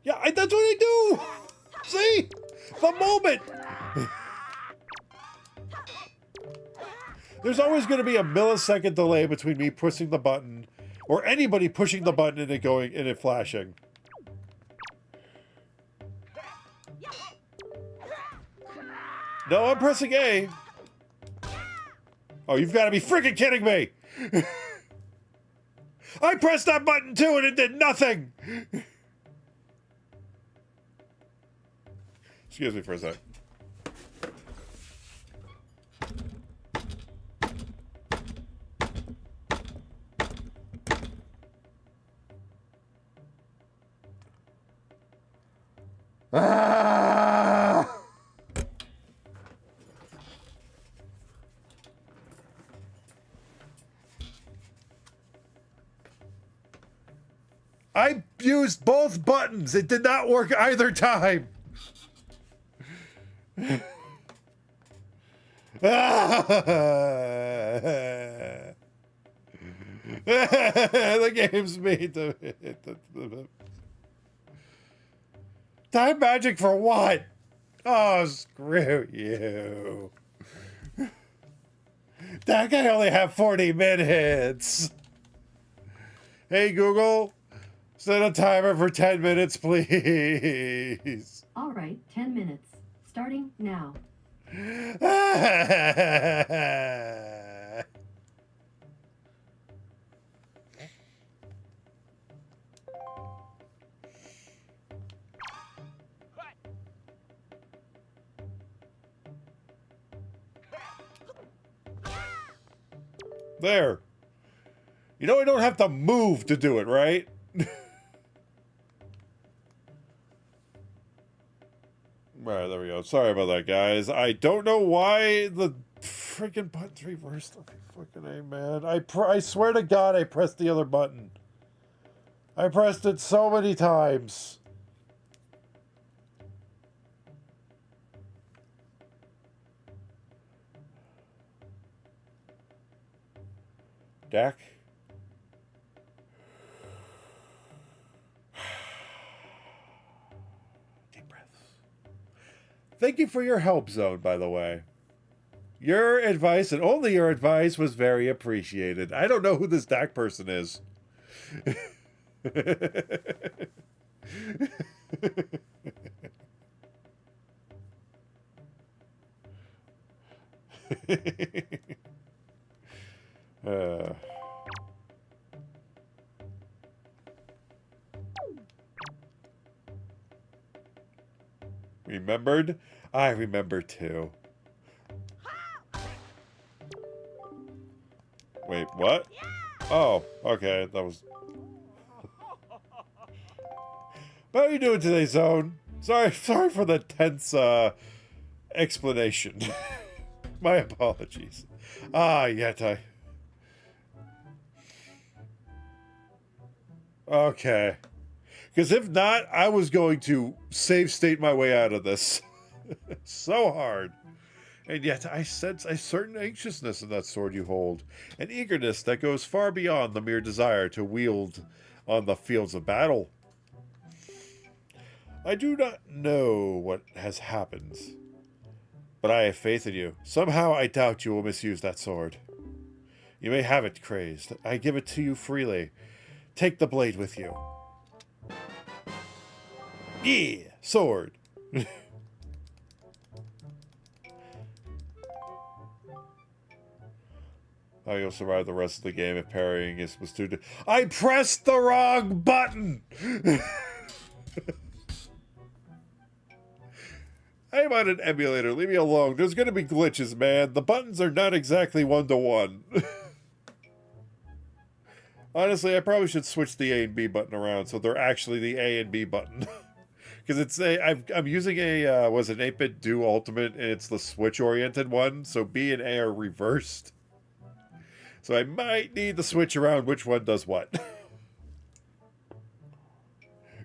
Yeah, that's what I do! See? The moment! There's always going to be a millisecond delay between me pushing the button or anybody pushing the button and it going and it flashing. No, I'm pressing A. Oh, you've got to be freaking kidding me! I pressed that button too and it did nothing! Excuse me for a sec. Ah! I used both buttons. It did not work either time. The game's made to hit the time magic for what? Oh, screw you. That guy only had 40 minutes. Hey, Google, set a timer for 10 minutes, please. All right, 10 minutes. Starting now. There. You know I don't have to move to do it, right? Alright, there we go. Sorry about that, guys. I don't know why the freaking button's reversed. Okay, fucking A, man. I swear to God I pressed the other button. I pressed it so many times. Dak? Deep breaths. Thank you for your help, Zone, by the way. Your advice, and only your advice, was very appreciated. I don't know who this Dak person is. uh. Remembered? I remember too. Wait, what? Oh, okay, that was... How are you doing today, Zone? Sorry for the tense, explanation. My apologies. Ah, yet I... Okay. Because if not, I was going to save state my way out of this. So hard. And yet I sense a certain anxiousness in that sword you hold, an eagerness that goes far beyond the mere desire to wield on the fields of battle. I do not know what has happened, but I have faith in you. Somehow I doubt you will misuse that sword. You may have it, Crazed. I give it to you freely. Take the blade with you. Yeah, sword. How you'll survive the rest of the game if parrying was too... I pressed the wrong button! I'm on an emulator. Leave me alone. There's going to be glitches, man. The buttons are not exactly one-to-one. Honestly, I probably should switch the A and B button around so they're actually the A and B button. Because it's I'm using a, was it 8-bit Do Ultimate, and it's the Switch-oriented one, so B and A are reversed. So I might need to switch around which one does what.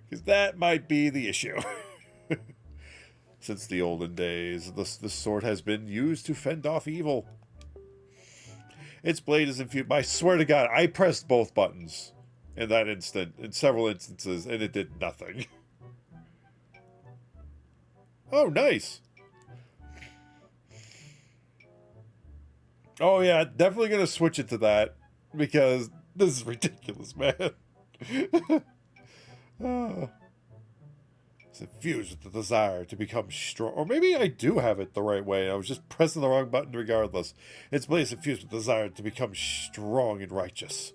Because that might be the issue. Since the olden days, this sword has been used to fend off evil. Its blade is infused. I swear to God, I pressed both buttons in that instant, in several instances, and it did nothing. Oh, nice. Oh, yeah, definitely going to switch it to that, because this is ridiculous, man. Oh. It's infused with the desire to become strong. Or maybe I do have it the right way. I was just pressing the wrong button regardless. Its blade is infused with the desire to become strong and righteous.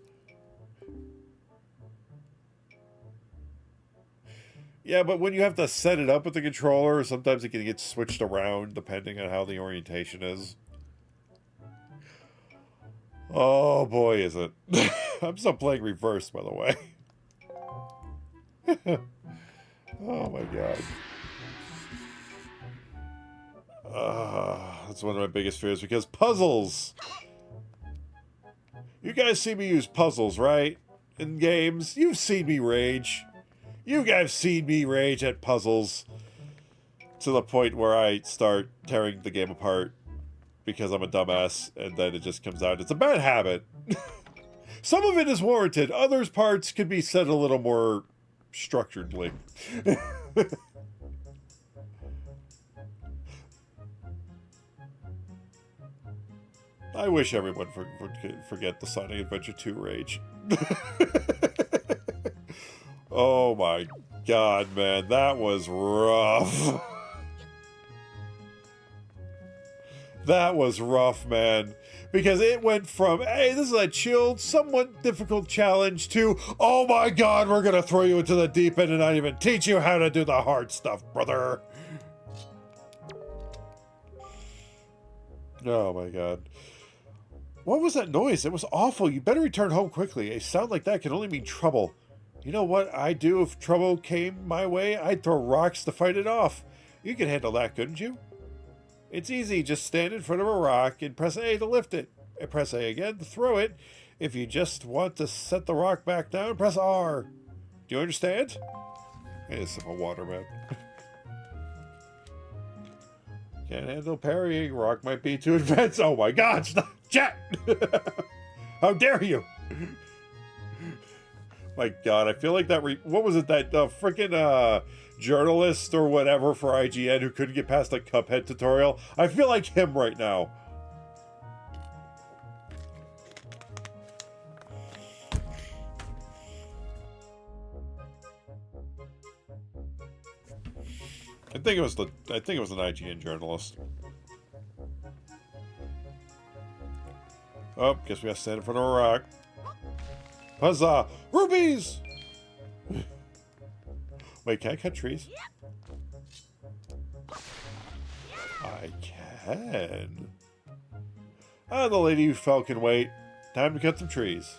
Yeah, but when you have to set it up with the controller, sometimes it can get switched around depending on how the orientation is. Oh boy, is it. I'm still playing reverse, by the way. Oh my god. That's one of my biggest fears, because puzzles! You guys see me use puzzles, right? In games. You've seen me rage. You guys seen me rage at puzzles. To the point where I start tearing the game apart. Because I'm a dumbass, and then it just comes out. It's a bad habit. Some of it is warranted. Others parts could be said a little more structuredly. I wish everyone would forget the Sonic Adventure 2 rage. Oh my god, man, that was rough. That was rough, man. Because it went from, hey, this is a chilled, somewhat difficult challenge, to, oh my god, we're gonna throw you into the deep end and not even teach you how to do the hard stuff, brother. Oh my god. What was that noise? It was awful. You better return home quickly. A sound like that can only mean trouble. You know what I'd do if trouble came my way? I'd throw rocks to fight it off. You can handle that, couldn't you? It's easy. Just stand in front of a rock and press A to lift it. And press A again to throw it. If you just want to set the rock back down, press R. Do you understand? Hey, a sip of water, man. Can't handle parrying. Rock might be too advanced. Oh my god, stop! Chat! How dare you! My god, I feel like that what was it, that freaking journalist or whatever for IGN who couldn't get past the Cuphead tutorial? I feel like him right now. I think it was an IGN journalist. Oh, guess we gotta stand in front of a rock. Huzzah! Rubies! Wait, can I cut trees? I can. Ah, the lady who fell can wait. Time to cut some trees.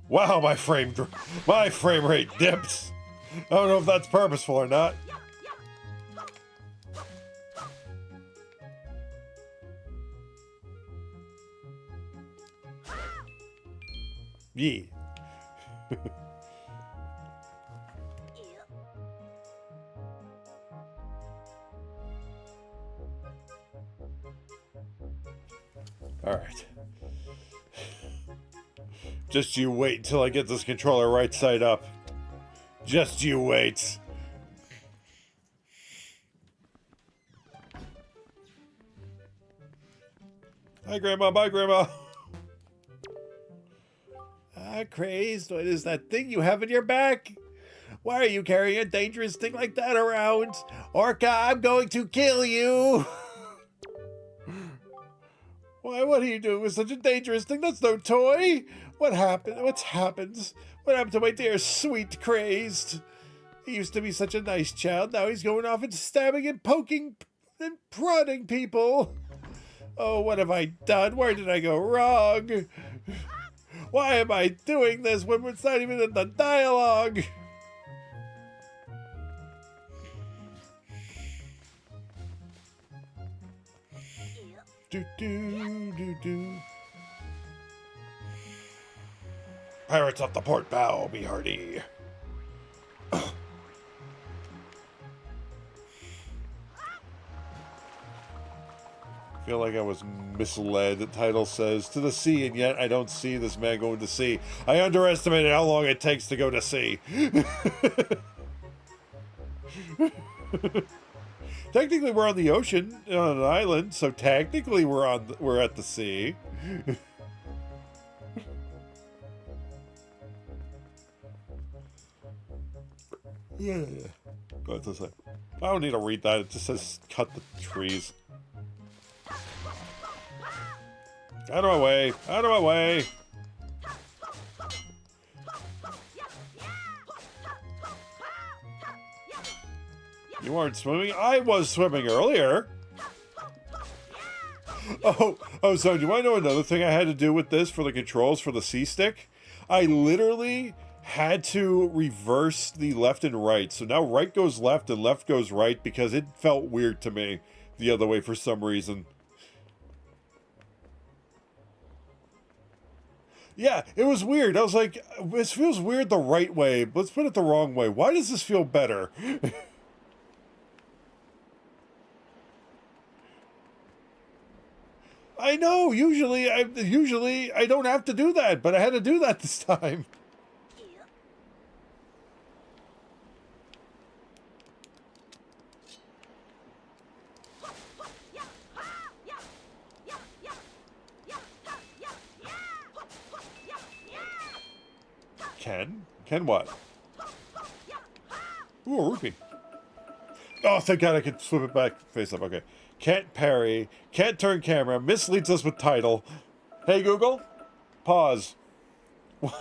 Wow, my frame rate dipped. I don't know if that's purposeful or not. Yeah. All right. Just you wait until I get this controller right side up. Just you wait. Hi, Grandma. Bye, Grandma. Ah, crazed. What is that thing you have in your back? Why are you carrying a dangerous thing like that around? Orca, I'm going to kill you. Why, what are you doing with such a dangerous thing? That's no toy. What happened? What's happened? What happened to my dear sweet Crazed? He used to be such a nice child. Now he's going off and stabbing and poking and prodding people. Oh, what have I done? Where did I go wrong? Why am I doing this when it's not even in the dialogue? Do do do do. Pirates off the port bow, be hearty. Feel like I was misled. The title says to the sea, and yet I don't see this man going to sea. I underestimated how long it takes to go to sea. Technically, we're on the ocean, on an island, so technically we're at the sea. Yeah. Go to say. I don't need to read that. It just says cut the trees. Out of my way! Out of my way! You weren't swimming? I was swimming earlier! Oh, so do you want to know another thing I had to do with this for the controls for the C-stick? I literally had to reverse the left and right. So now right goes left and left goes right because it felt weird to me the other way for some reason. Yeah, it was weird. I was like, this feels weird the right way. Let's put it the wrong way. Why does this feel better? I know, usually I don't have to do that, but I had to do that this time. Ken what? Ooh, a rupee. Oh, thank God I could flip it back face up. Okay. Can't parry. Can't turn camera. Misleads us with title. Hey, Google. Pause. Alright,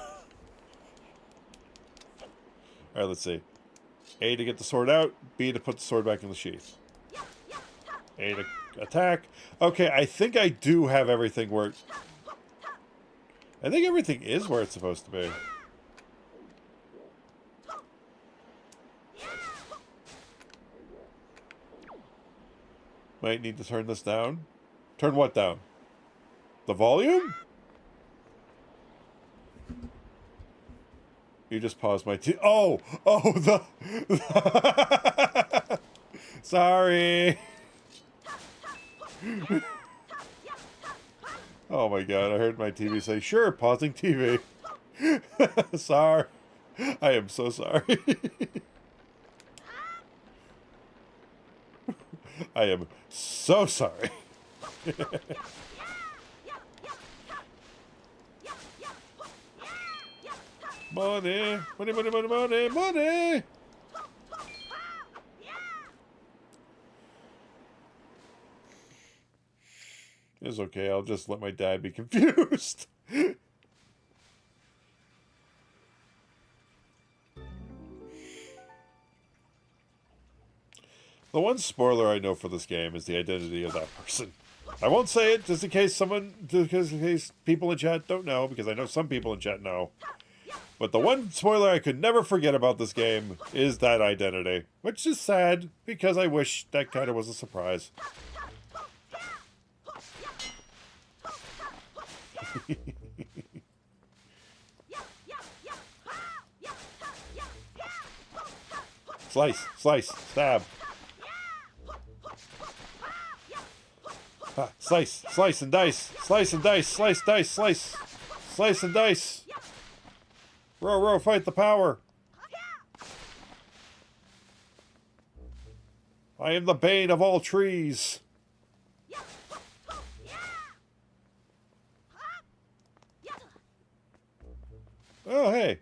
let's see. A to get the sword out. B to put the sword back in the sheath. A to attack. Okay, I think I do have everything where... I think everything is where it's supposed to be. Might need to turn this down. Turn what down? The volume? You just paused my Oh, the... Sorry. Oh my God, I heard my TV say, sure, pausing TV. Sorry. I am so sorry. I am so sorry. Money, money, money, money, money, money. It's okay, I'll just let my dad be confused. The one spoiler I know for this game is the identity of that person. I won't say it just in case people in chat don't know, because I know some people in chat know. But the one spoiler I could never forget about this game is that identity, which is sad because I wish that kind of was a surprise. Slice, slice, stab. Ah, slice, slice and dice, slice and dice, slice, dice, slice, slice and dice. Row, row, fight the power. I am the bane of all trees. Oh, hey.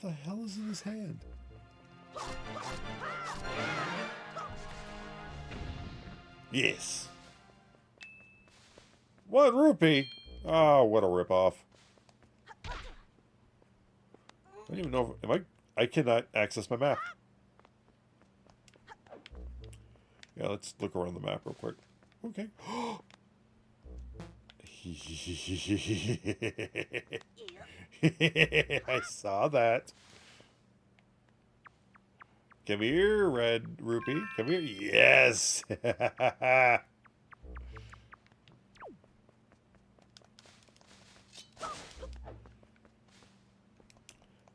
What the hell is in his hand? Yes. 1 rupee? Oh, what a ripoff. I don't even know if... I cannot access my map. Yeah, let's look around the map real quick. Okay. I saw that. Come here, red rupee. Come here. Yes!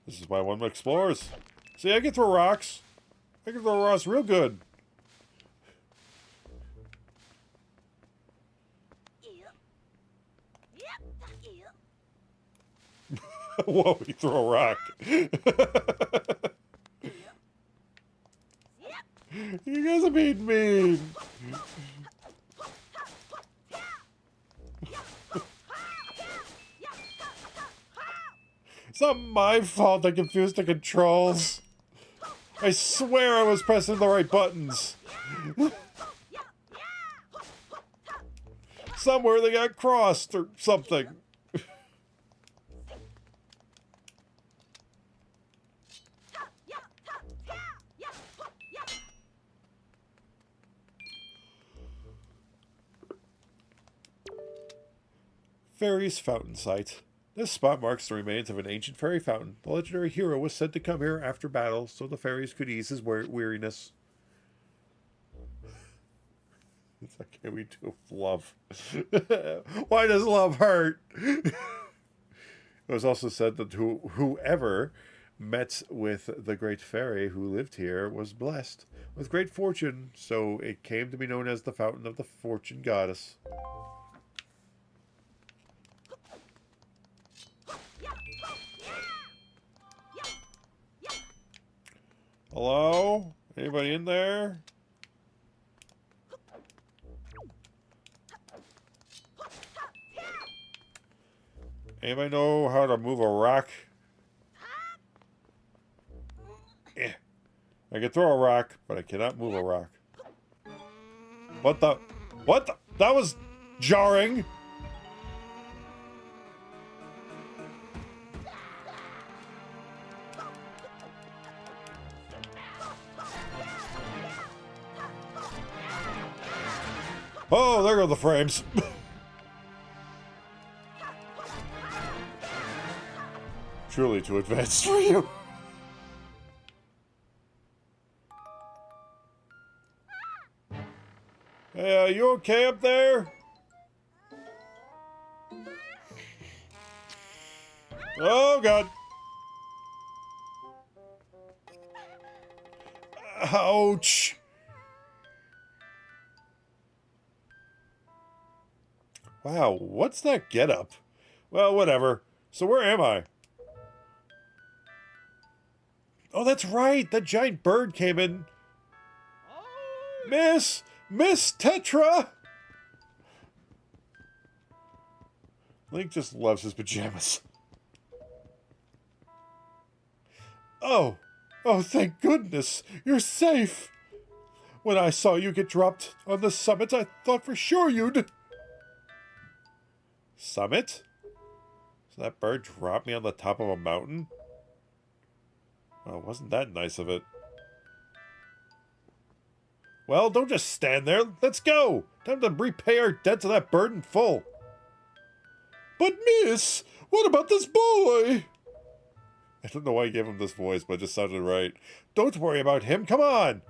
This is why one explores. See, I can throw rocks. I can throw rocks real good. Whoa, he threw a rock. You guys are being mean. It's not my fault I confused the controls. I swear I was pressing the right buttons. Somewhere they got crossed or something. Fairy's Fountain Site. This spot marks the remains of an ancient fairy fountain. The legendary hero was said to come here after battle so the fairies could ease his weariness. It's okay, we do love. Why does love hurt? It was also said that whoever met with the great fairy who lived here was blessed with great fortune, so it came to be known as the Fountain of the Fortune Goddess. Hello? Anybody in there? Anybody know how to move a rock? Eh. I can throw a rock, but I cannot move a rock. What the? What the? That was jarring! Oh, there go the frames. Truly too advanced for you. Hey, are you okay up there? Oh, God. Ouch. Wow, what's that getup? Well, whatever. So where am I? Oh, that's right. That giant bird came in. Miss Tetra! Link just loves his pajamas. Oh, thank goodness. You're safe. When I saw you get dropped on the summit, I thought for sure you'd... Summit? So that bird dropped me on the top of a mountain? Well, wasn't that nice of it? Well, don't just stand there. Let's go. Time to repay our debt to that bird in full. But miss, what about this boy? I don't know why I gave him this voice, but it just sounded right. Don't worry about him. Come on.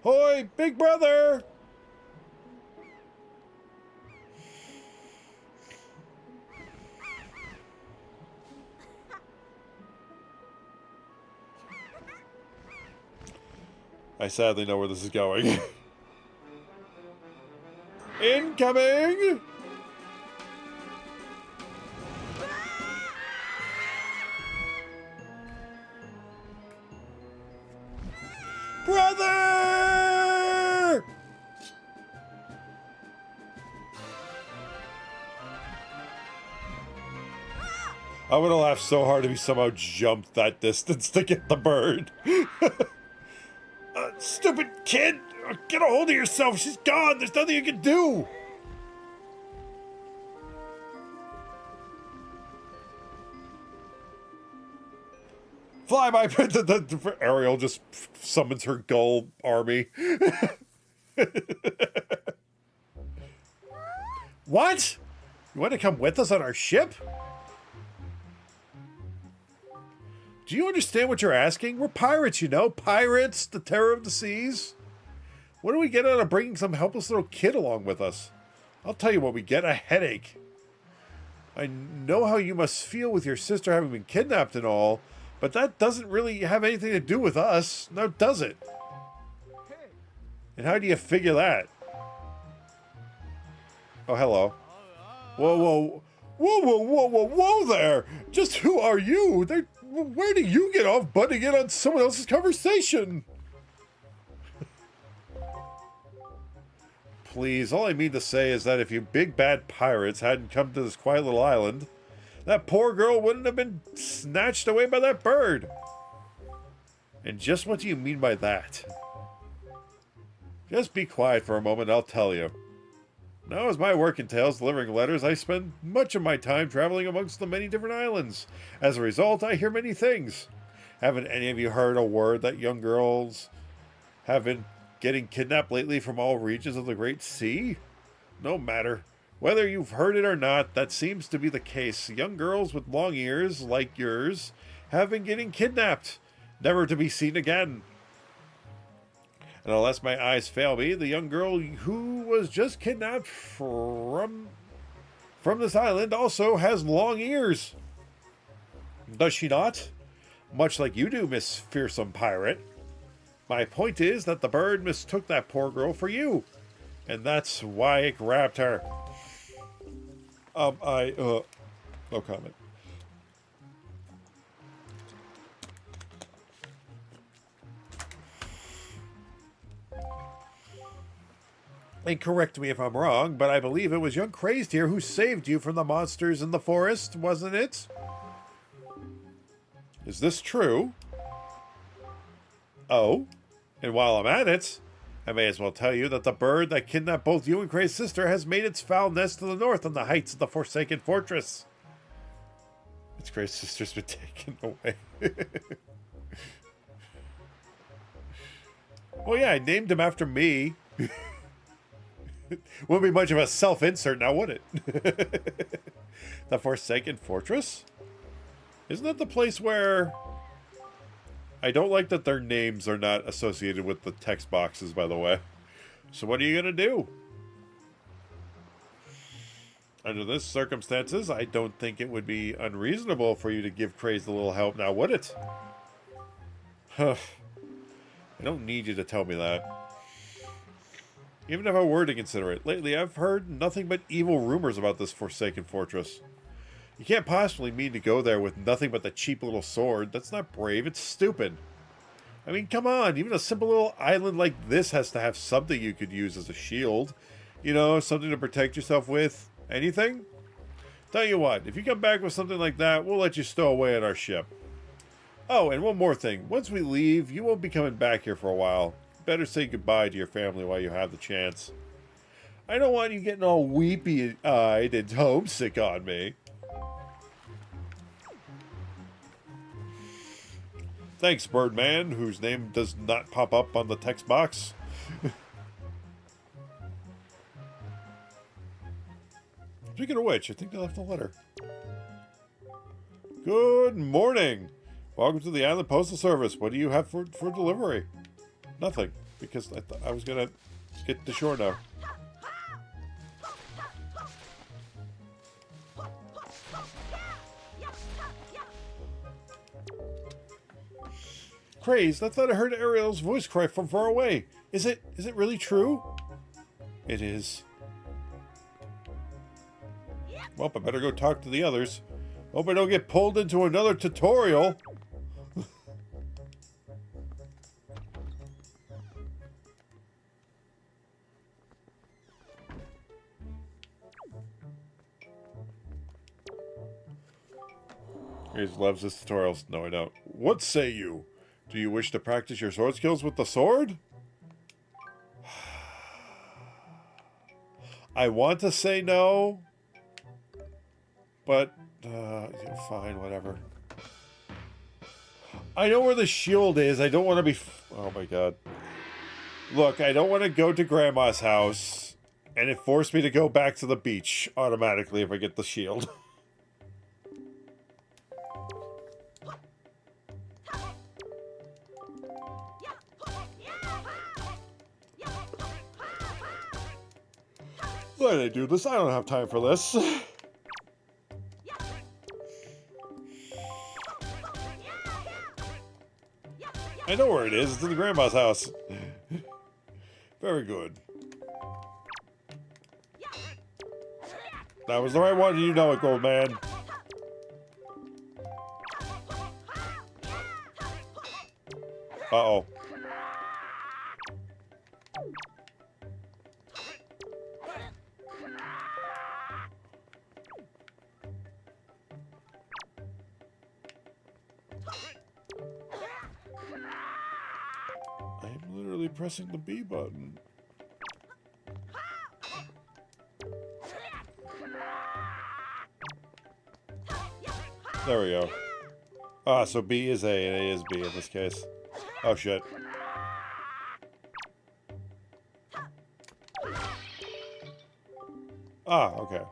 Hoy, big brother! I sadly know where this is going. Incoming! Brother! I would have laughed so hard if he somehow jumped that distance to get the bird. Stupid kid! Get a hold of yourself! She's gone! There's nothing you can do! Fly by! Ariel just summons her gull army. What? You want to come with us on our ship? Do you understand what you're asking? We're pirates, you know. Pirates, the terror of the seas. What do we get out of bringing some helpless little kid along with us? I'll tell you what we get, a headache. I know how you must feel with your sister having been kidnapped and all, but that doesn't really have anything to do with us, now does it? And how do you figure that? Oh, hello. Whoa, whoa, whoa, whoa, whoa, whoa, whoa there! Just who are you? Where do you get off butting in on someone else's conversation? Please, all I mean to say is that if you big bad pirates hadn't come to this quiet little island, that poor girl wouldn't have been snatched away by that bird. And just what do you mean by that? Just be quiet for a moment, I'll tell you. Now, as my work entails delivering letters, I spend much of my time traveling amongst the many different islands. As a result, I hear many things. Haven't any of you heard a word that young girls have been getting kidnapped lately from all regions of the Great Sea? No matter. Whether you've heard it or not, that seems to be the case. Young girls with long ears, like yours, have been getting kidnapped, never to be seen again. And unless my eyes fail me, the young girl who was just kidnapped from this island also has long ears. Does she not? Much like you do, Miss Fearsome Pirate. My point is that the bird mistook that poor girl for you. And that's why it grabbed her. No comment. And correct me if I'm wrong, but I believe it was young Crazed here who saved you from the monsters in the forest, wasn't it? Is this true? Oh, and while I'm at it, I may as well tell you that the bird that kidnapped both you and Crazed's sister has made its foul nest to the north on the heights of the Forsaken Fortress. Its Crazed's sister's been taken away. Well, yeah, I named him after me. Wouldn't be much of a self-insert now, would it? The Forsaken Fortress? Isn't that the place where... I don't like that their names are not associated with the text boxes, by the way. So what are you going to do? Under this circumstances, I don't think it would be unreasonable for you to give Crazed a little help now, would it? I don't need you to tell me that. Even if I were to consider it, lately I've heard nothing but evil rumors about this Forsaken Fortress. You can't possibly mean to go there with nothing but the cheap little sword. That's not brave, it's stupid. I mean, come on, even a simple little island like this has to have something you could use as a shield. You know, something to protect yourself with? Anything? Tell you what, if you come back with something like that, we'll let you stow away at our ship. Oh, and one more thing. Once we leave, you won't be coming back here for a while. Better say goodbye to your family while you have the chance. I don't want you getting all weepy-eyed and homesick on me. Thanks, Birdman, whose name does not pop up on the text box. Speaking of which, I think they left a letter. Good morning. Welcome to the Island Postal Service. What do you have for delivery? Nothing, because I was going to get to shore now. Crazed, I thought I heard Ariel's voice cry from far away. Is it really true? It is. Well, I better go talk to the others. Hope I don't get pulled into another tutorial. He loves his tutorials. No, I don't. What say you? Do you wish to practice your sword skills with the sword? I want to say no, but fine, whatever. I know where the shield is. I don't want to be... Oh my god. Look, I don't want to go to Grandma's house and it forced me to go back to the beach automatically if I get the shield. Why did I do this? I don't have time for this. I know where it is. It's in the grandma's house. Very good. That was the right one. You know it, Gold Man. Uh-oh. I'm literally pressing the B button. There we go. Ah, so B is A and A is B in this case. Oh shit. Ah, okay.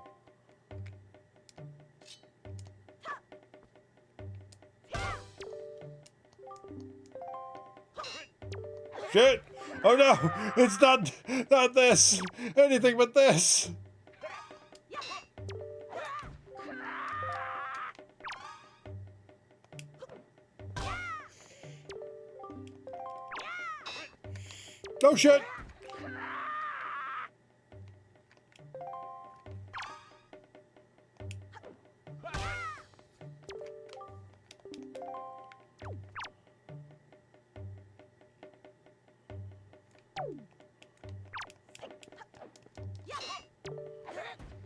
Shit! Oh no! It's not this! Anything but this! Oh shit!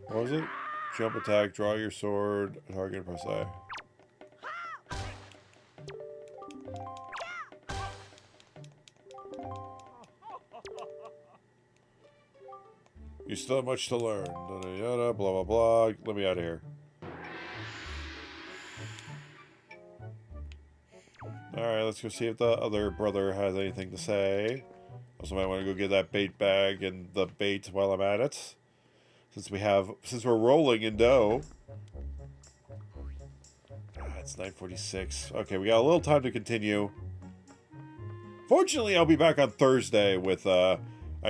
What was it? Jump attack, draw your sword, target, press A. You still have much to learn. Yada, yada, blah, blah, blah. Let me out of here. Alright, let's go see if the other brother has anything to say. Also might want to go get that bait bag and the bait while I'm at it. Since we're rolling in dough. It's 9:46. Okay, we got a little time to continue. Fortunately, I'll be back on Thursday with, I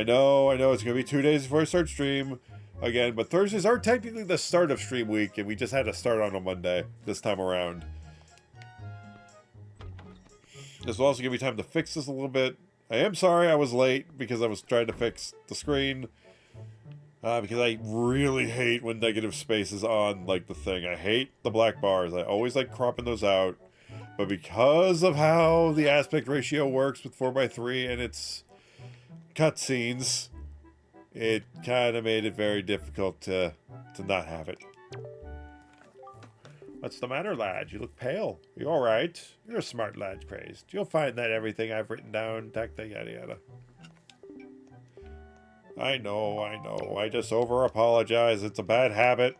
know it's going to be 2 days before I start stream again, but Thursdays are technically the start of stream week, and we just had to start on a Monday this time around. This will also give me time to fix this a little bit. I am sorry I was late because I was trying to fix the screen. Because I really hate when negative space is on, like, the thing. I hate the black bars. I always like cropping those out. But because of how the aspect ratio works with 4:3 and its cutscenes, it kind of made it very difficult to not have it. What's the matter, lad? You look pale. You all right? You're a smart lad, Crazed. You'll find that everything I've written down, yada yada. I know. I just over-apologize. It's a bad habit.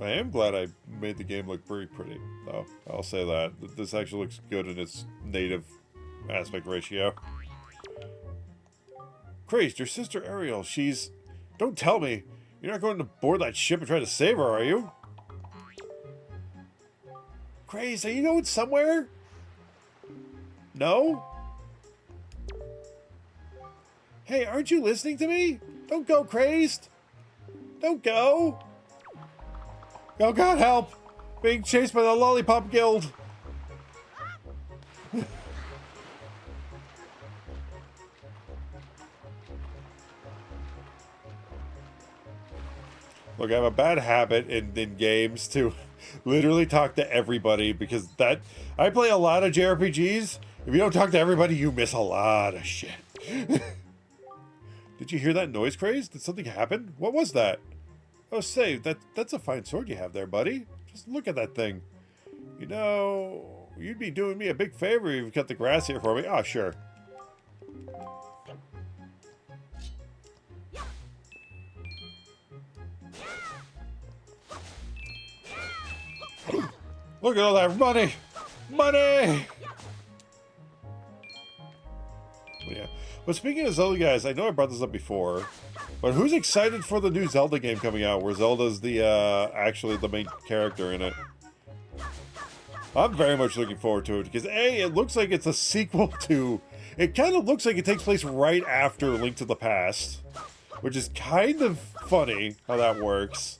I am glad I made the game look very pretty, though. I'll say that. This actually looks good in its native aspect ratio. Crazed, your sister Ariel, she's... Don't tell me! You're not going to board that ship and try to save her, are you? Crazed, are you going somewhere? No? Hey, aren't you listening to me? Don't go, Crazed! Don't go! Oh God, help! Being chased by the Lollipop Guild! Look, I have a bad habit in games to literally talk to everybody because I play a lot of JRPGs. If you don't talk to everybody, you miss a lot of shit. Did you hear that noise, Craze? Did something happen? What was that? Oh, say, that's a fine sword you have there, buddy. Just look at that thing. You know, you'd be doing me a big favor if you cut the grass here for me. Oh, sure. Look at all that money! Money! Yeah. But speaking of Zelda, guys, I know I brought this up before, but who's excited for the new Zelda game coming out, where Zelda's the, actually the main character in it? I'm very much looking forward to it, because A, it looks like it's a sequel to... It kind of looks like it takes place right after Link to the Past, which is kind of funny how that works.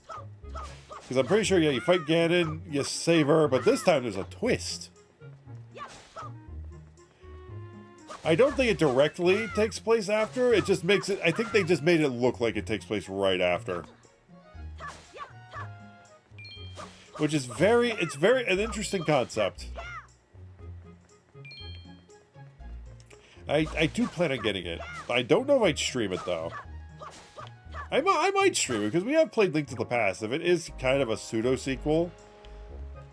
Because I'm pretty sure, yeah, you fight Ganon, you save her, but this time there's a twist. I don't think it directly takes place after, it just makes it... I think they just made it look like it takes place right after. Which is it's very an interesting concept. I do plan on getting it. I don't know if I'd stream it, though. I might stream it, because we have played Link to the Past. If it is kind of a pseudo-sequel,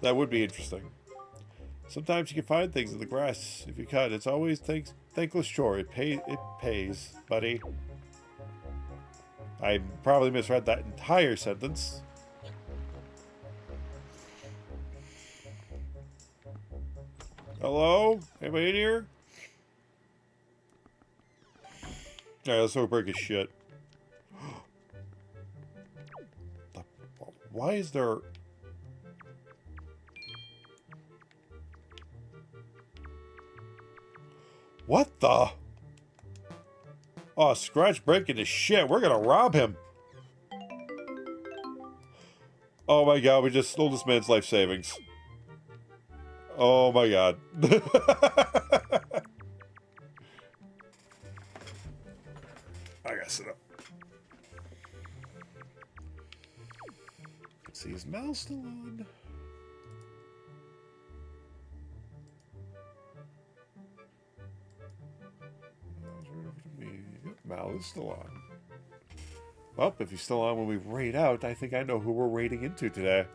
that would be interesting. Sometimes you can find things in the grass if you cut. It's always thankless chore. It pays, buddy. I probably misread that entire sentence. Hello? Anybody in here? Alright, let's go break his shit. Why is there... What the? Oh, Scratch breaking his shit. We're gonna rob him. Oh my god, we just stole this man's life savings. Oh my god. I gotta sit up. Let's see, is Mal still on? Mal is still on. Well, if he's still on when we raid out, I think I know who we're raiding into today.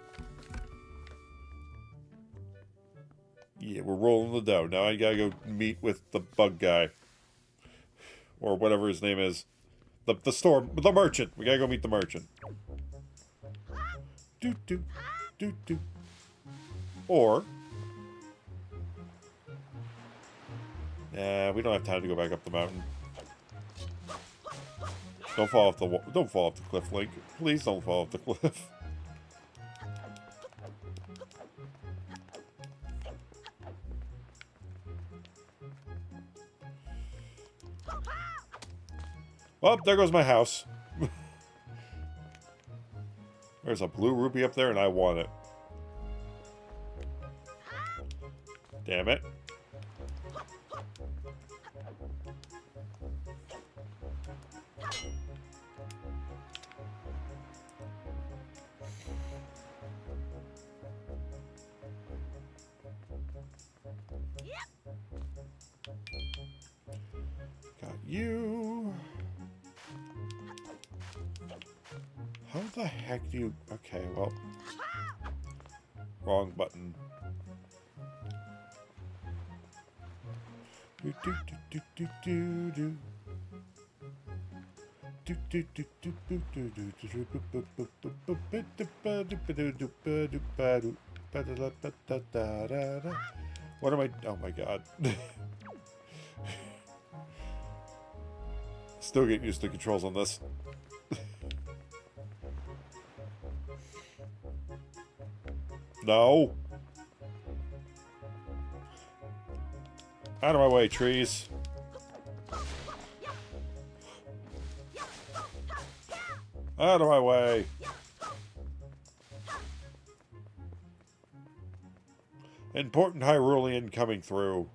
Yeah, we're rolling the dough. Now I gotta go meet with the bug guy. Or whatever his name is. The merchant. We gotta go meet the merchant. Do. Or... Nah, we don't have time to go back up the mountain. Don't fall off the cliff, Link. Please don't fall off the cliff. Well, there goes my house. There's a blue rupee up there, and I want it. Damn it. you. How the heck do you... Okay, well... Wrong button. Do do do do do do. What am I? Oh my god. Still getting used to the controls on this. No. Out of my way, trees. Out of my way. Important Hyrulean coming through.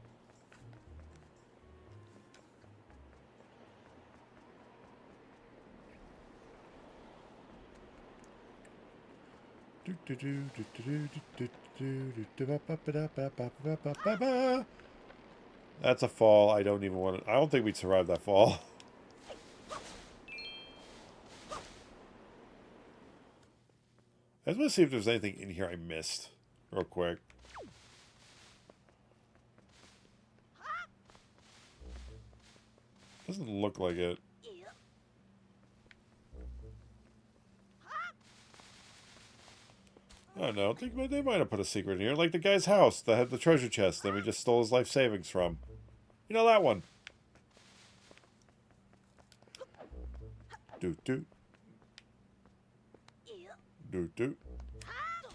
That's a fall. I don't even want to... I don't think we'd survive that fall. I just want to see if there's anything in here I missed. Real quick. Doesn't look like it. I don't know. I think they might have put a secret in here. Like the guy's house that had the treasure chest that we just stole his life savings from. You know that one. Doot doot. Doot doot.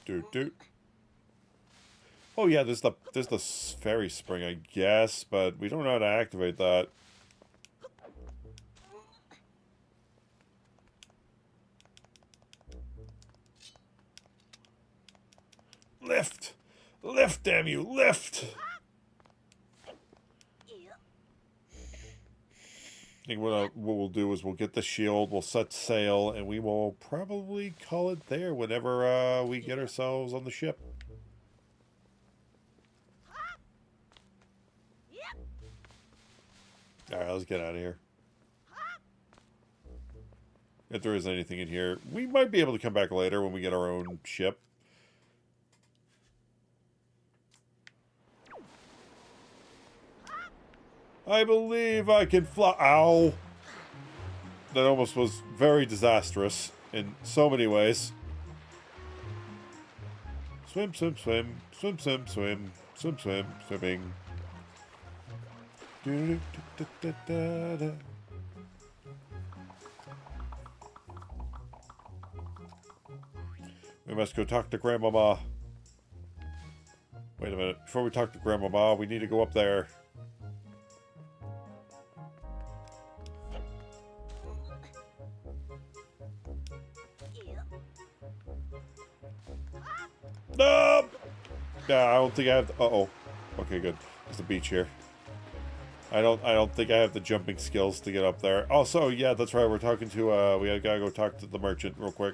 Doot doot. Oh yeah, there's the fairy spring, I guess, but we don't know how to activate that. Lift! Lift, damn you! Lift! I think what we'll do is we'll get the shield, we'll set sail, and we will probably call it there whenever we get ourselves on the ship. Alright, let's get out of here. If there is anything in here, we might be able to come back later when we get our own ship. I believe I can fly. Ow! That almost was very disastrous in so many ways. Swim, swim, swim. Swim, swim, swim. Swim, swim, swimming. We must go talk to Grandmama. Wait a minute. Before we talk to Grandmama, we need to go up there. No! Yeah, I don't think I have... Uh-oh. Okay, good. There's the beach here. I don't think I have the jumping skills to get up there. Also, yeah, that's right. We're talking to... we gotta go talk to the merchant real quick.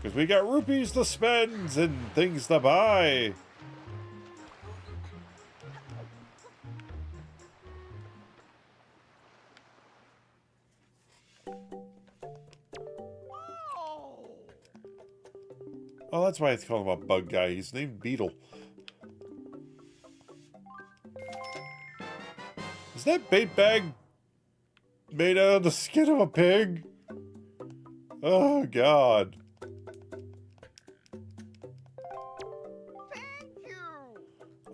Because we got rupees to spend and things to buy. Oh, that's why it's called him a bug guy. He's named Beetle. Is that bait bag made out of the skin of a pig? Oh, God. Thank you.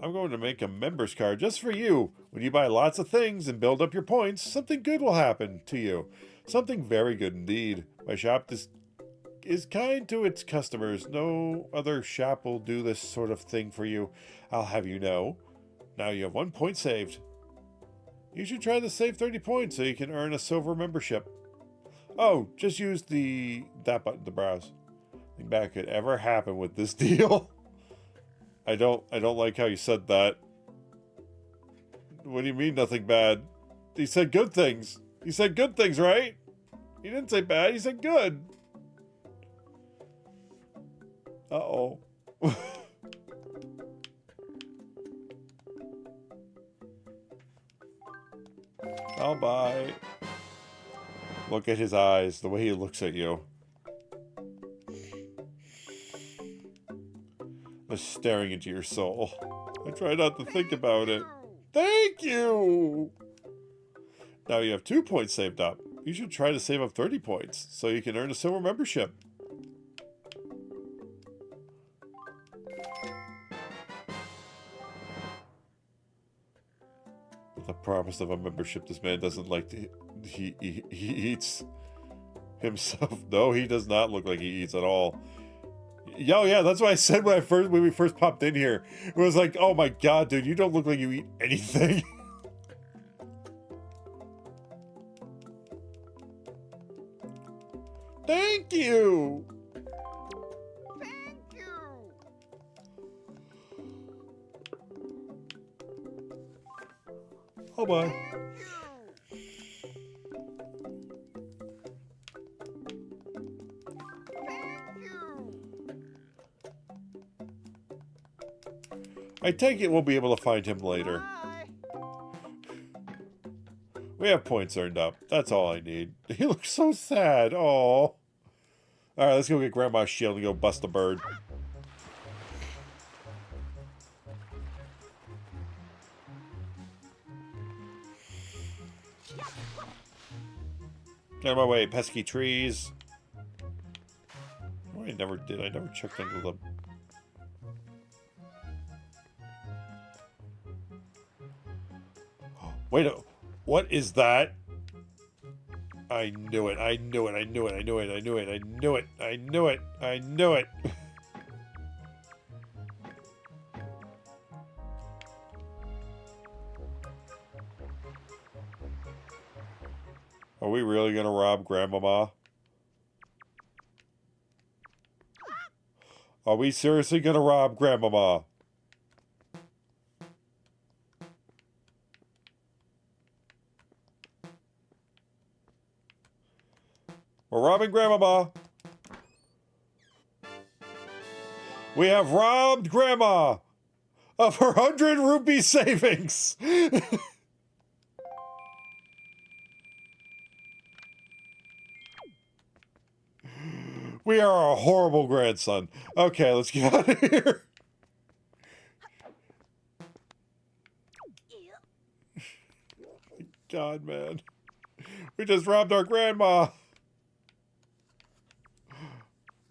I'm going to make a member's card just for you. When you buy lots of things and build up your points, something good will happen to you. Something very good indeed. My shop is kind to its customers. No other shop will do this sort of thing for you. I'll have you know. Now you have 1 point saved. You should try to save 30 points so you can earn a silver membership. Oh, just use that button to browse. Nothing bad could ever happen with this deal. I don't like how you said that. What do you mean nothing bad? He said good things. He said good things, right? He didn't say bad, he said good. Uh-oh. I'll buy. Look at his eyes, the way he looks at you. Just staring into your soul. I try not to think about it. Thank you! Now you have 2 points saved up. You should try to save up 30 points, so you can earn a silver membership. With the promise of a membership, this man doesn't like to... He eats himself. No, he does not look like he eats at all. Yo, yeah, that's what I said when we first popped in here. It was like, oh my god, dude, you don't look like you eat anything. Thank you! Thank you! Oh bye. I take it we'll be able to find him later. We have points earned up. That's all I need. He looks so sad. Oh. Alright, let's go get Grandma's shield and go bust the bird. Get out of my way, pesky trees. Oh, I never did. I never checked into them. Wait, what is that? I knew it, I knew it, I knew it, I knew it, I knew it, I knew it, I knew it, I knew it. Are we really gonna rob Grandmama? Are we seriously gonna rob Grandmama? We're robbing Grandmama. We have robbed Grandma of her 100 rupee savings. We are a horrible grandson. Okay, let's get out of here. God, man. We just robbed our grandma.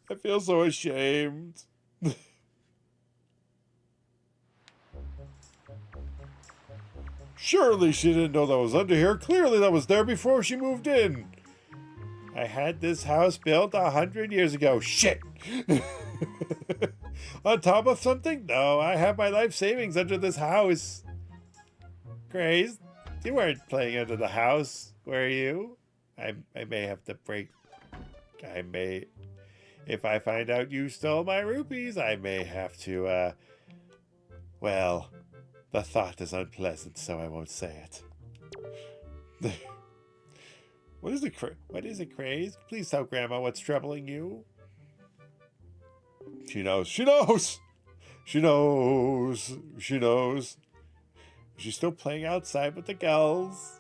I feel so ashamed. Surely she didn't know that was under here. Clearly that was there before she moved in. I had this house built 100 years ago. Shit! On top of something? No, I have my life savings under this house. Grace, you weren't playing under the house, were you? I may have to break... I may... If I find out you stole my rupees, I may have to, well, the thought is unpleasant, so I won't say it. What is it, Craze? Please tell Grandma what's troubling you. She knows. She knows! She knows. She knows. She's still playing outside with the girls.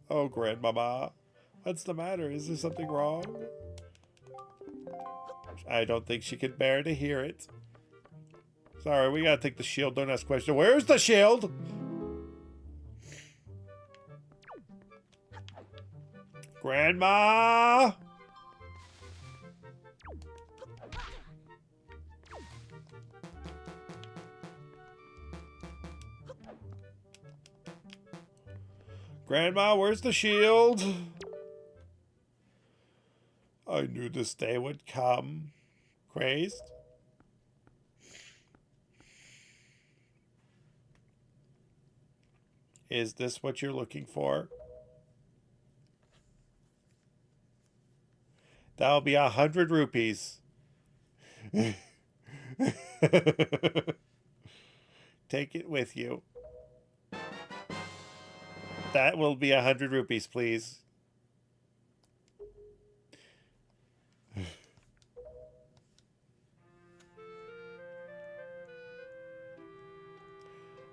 Oh, Grandmama. What's the matter? Is there something wrong? I don't think she can bear to hear it. Sorry, we gotta take the shield. Don't ask questions. Where's the shield? Grandma! Grandma, where's the shield? I knew this day would come. Crazed? Is this what you're looking for? That'll be 100 rupees. Take it with you. That will be 100 rupees, please.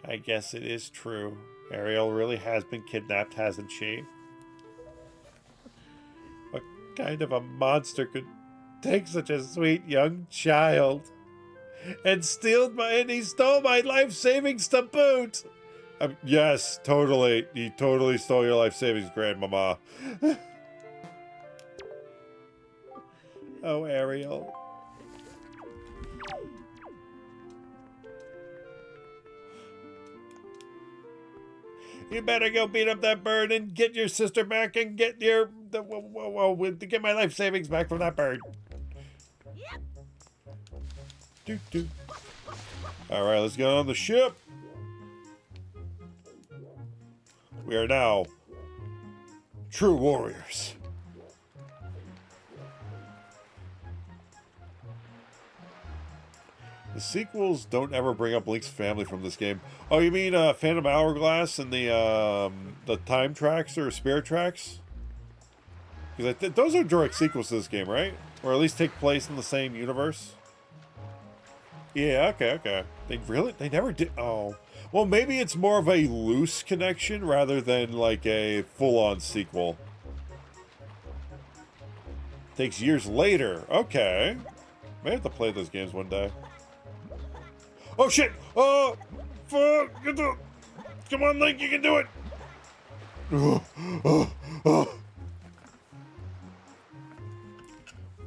I guess it is true. Ariel really has been kidnapped, hasn't she? What kind of a monster could take such a sweet young child and he stole my life savings to boot? Yes, totally. He totally stole your life savings, Grandmama. Oh, Ariel. You better go beat up that bird and get your sister back and get get my life savings back from that bird. Yep. All right, let's get on the ship. We are now true warriors. The sequels don't ever bring up Link's family from this game. Oh, you mean Phantom Hourglass and the time tracks or spirit tracks? Because those are direct sequels to this game, right? Or at least take place in the same universe. Yeah, okay. They never did. Oh, well, maybe it's more of a loose connection rather than like a full-on sequel. Takes years later. Okay, may have to play those games one day. Oh shit! Oh, fuck! Come on, Link, you can do it! What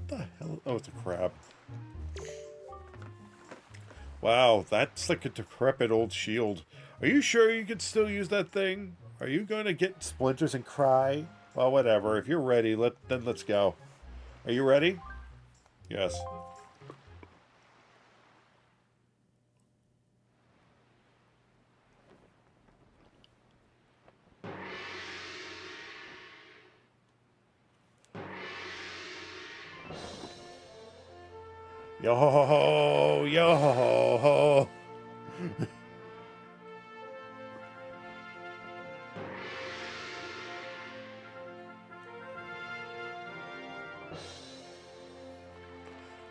the hell? Oh, it's a crab. Wow, that's like a decrepit old shield. Are you sure you could still use that thing? Are you going to get splinters and cry? Well, whatever. If you're ready, then let's go. Are you ready? Yes. Yo ho ho ho, yo ho ho ho.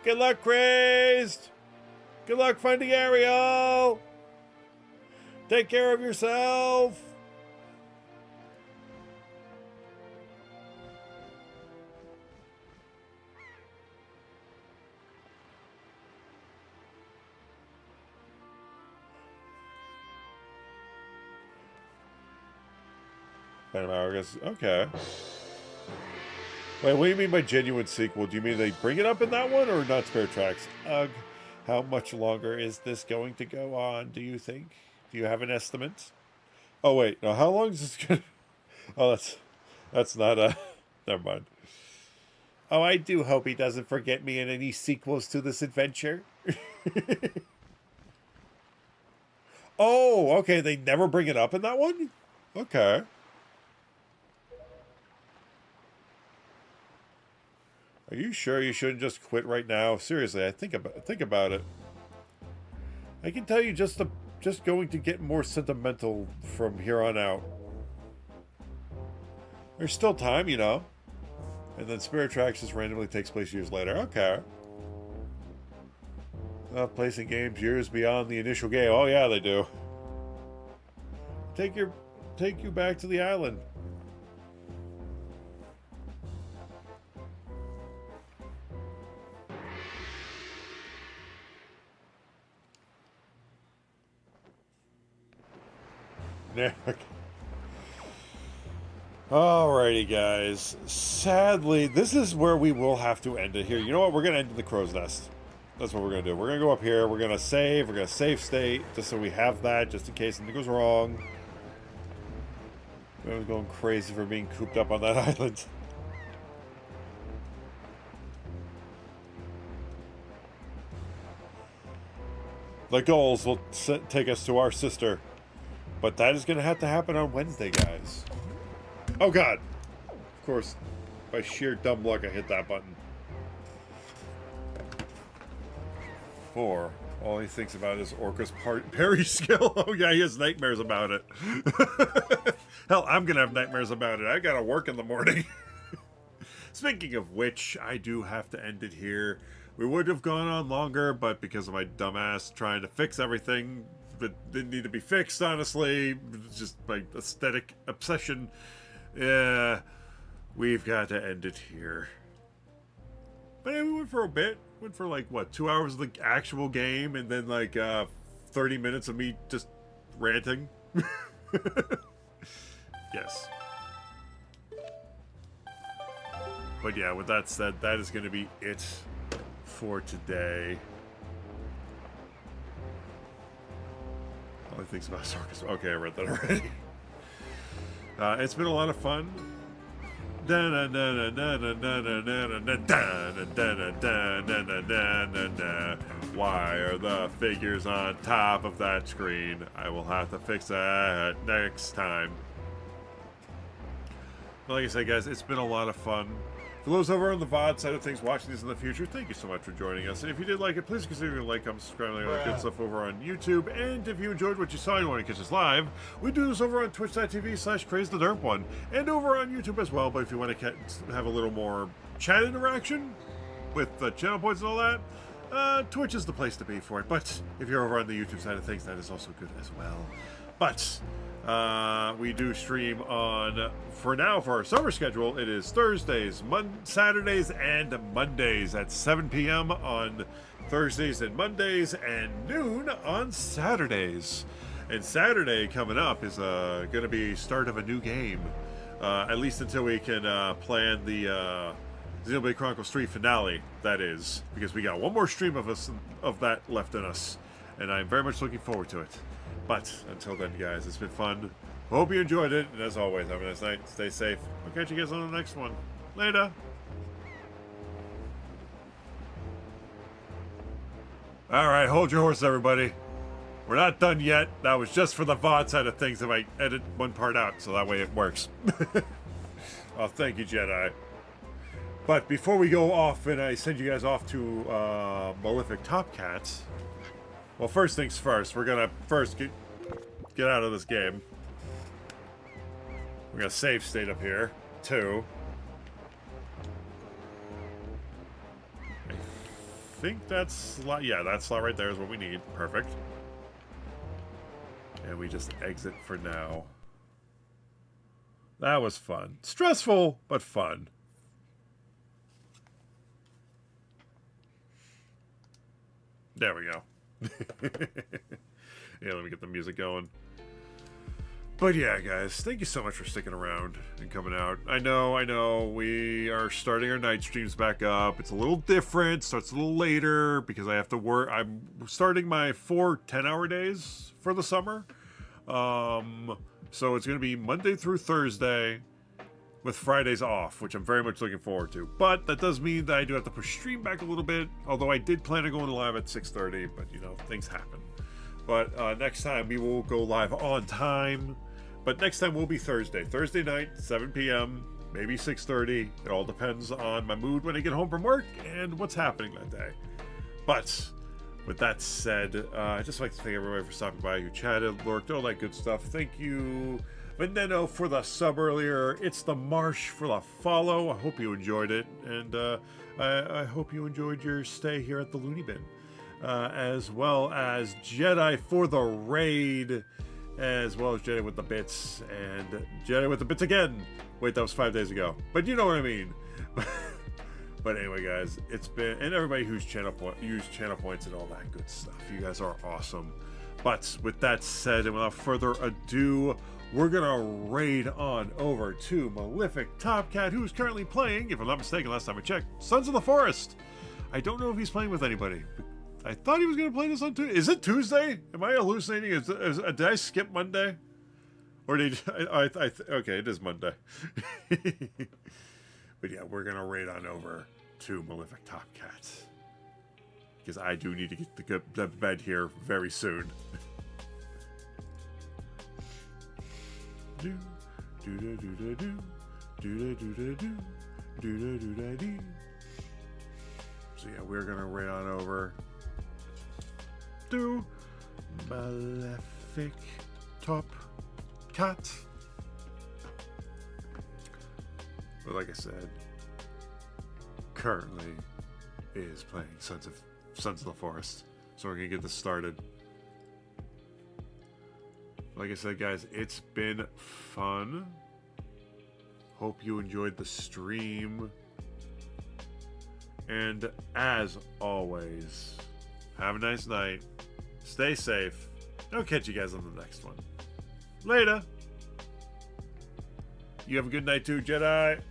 Good luck, Crazed. Good luck finding Ariel. Take care of yourself. Phantom Hourglass. Okay. Wait, what do you mean by genuine sequel? Do you mean they bring it up in that one or not spare tracks? Ugh. How much longer is this going to go on, do you think? Do you have an estimate? Oh, wait. No, how long is this going to... Oh, that's not a... Never mind. Oh, I do hope he doesn't forget me in any sequels to this adventure. Oh, okay. They never bring it up in that one? Okay. Are you sure you shouldn't just quit right now? Seriously, think about it. I can tell you just going to get more sentimental from here on out. There's still time, you know. And then Spirit Tracks just randomly takes place years later. Okay. Placing games years beyond the initial game. Oh yeah, they do. Take you back to the island. Yeah. Alrighty, guys. Sadly, this is where we will have to end it here. You know what? We're going to end in the crow's nest. That's what we're going to do. We're going to go up here. We're going to save. We're going to save state just so we have that just in case something goes wrong. I was going crazy for being cooped up on that island. The goals will take us to our sister. But that is going to have to happen on Wednesday, guys. Oh, God. Of course, by sheer dumb luck, I hit that button. 4. All he thinks about is Orca's parry skill. Oh, yeah, he has nightmares about it. Hell, I'm going to have nightmares about it. I got to work in the morning. Speaking of which, I do have to end it here. We would have gone on longer, but because of my dumbass trying to fix everything that didn't need to be fixed, honestly. It's just my aesthetic obsession. Yeah, we've got to end it here. But yeah, we went for a bit. Went for like, what, 2 hours of the actual game, and then like 30 minutes of me just ranting. Yes. But yeah, with that said, that is going to be it for today. Only things about circus. Okay, I read that already. It's been a lot of fun. Why are the figures on top of that screen? I will have to fix that next time. But like I said, guys, it's been a lot of fun. For those over on the VOD side of things watching these in the future, thank you so much for joining us. And if you did like it, please consider to like, comment, subscribe, and all that good stuff over on YouTube. And if you enjoyed what you saw and you want to catch us live, we do this over on twitch.tv/CrazeTheDerp1 and over on YouTube as well. But if you want to have a little more chat interaction with the channel points and all that, Twitch is the place to be for it. But if you're over on the YouTube side of things, that is also good as well. But we do stream on, for now, for our summer schedule, it is Thursdays, Saturdays, and Mondays at 7 p.m. on Thursdays and Mondays, and noon on Saturdays. And Saturday coming up is going to be start of a new game, at least until we can plan the Xenoblade Chronicles 3 finale, that is, because we got one more stream of that left in us, and I'm very much looking forward to it. But until then, guys, it's been fun. Hope you enjoyed it. And as always, have a nice night. Stay safe. I'll catch you guys on the next one. Later. All right, hold your horses, everybody. We're not done yet. That was just for the VOD side of things if I edit one part out, so that way it works. Oh, thank you, Jedi. But before we go off and I send you guys off to Malefic Top Cats, well, first things first, we're gonna first get out of this game. We're gonna save state up here, too. I think that slot, yeah, that slot right there is what we need. Perfect. And we just exit for now. That was fun. Stressful, but fun. There we go. Yeah, let me get the music going. But yeah, guys, thank you so much for sticking around and coming out. I know, we are starting our night streams back up. It's a little different, starts a little later because I have to work. I'm starting my 4 10-hour days for the summer. So it's going to be Monday through Thursday with Fridays off, which I'm very much looking forward to. But that does mean that I do have to push stream back a little bit, although I did plan on going live at 6:30, but you know, things happen. But next time we will go live on time. But next time will be Thursday night, 7 p.m., maybe 6:30. It all depends on my mood when I get home from work and what's happening that day. But with that said, I'd just like to thank everybody for stopping by, who chatted, lurked, all that good stuff. Thank you, Veneno, for the sub earlier. It's the Marsh for the follow. I hope you enjoyed it, and I hope you enjoyed your stay here at the Looney Bin, as well as Jedi for the raid, as well as Jedi with the bits, and Jedi with the bits again. Wait, that was 5 days ago, but you know what I mean. But anyway, guys, it's been, and everybody who's used channel points and all that good stuff. You guys are awesome. But with that said, and without further ado, we're gonna raid on over to Malefic Top Cat, who's currently playing, if I'm not mistaken, last time I checked, Sons of the Forest. I don't know if he's playing with anybody. I thought he was gonna play this on Tuesday. Is it Tuesday? Am I hallucinating? Did I skip Monday? Or did okay, it is Monday. But yeah, we're gonna raid on over to Malefic Top Cat, because I do need to get the bed here very soon. So yeah, we're gonna raid on over to Malefic Top Cat. But like I said, currently is playing Sons of the Forest. So we're gonna get this started. Like I said, guys, it's been fun. Hope you enjoyed the stream. And as always, have a nice night. Stay safe. I'll catch you guys on the next one. Later. You have a good night too, Jedi.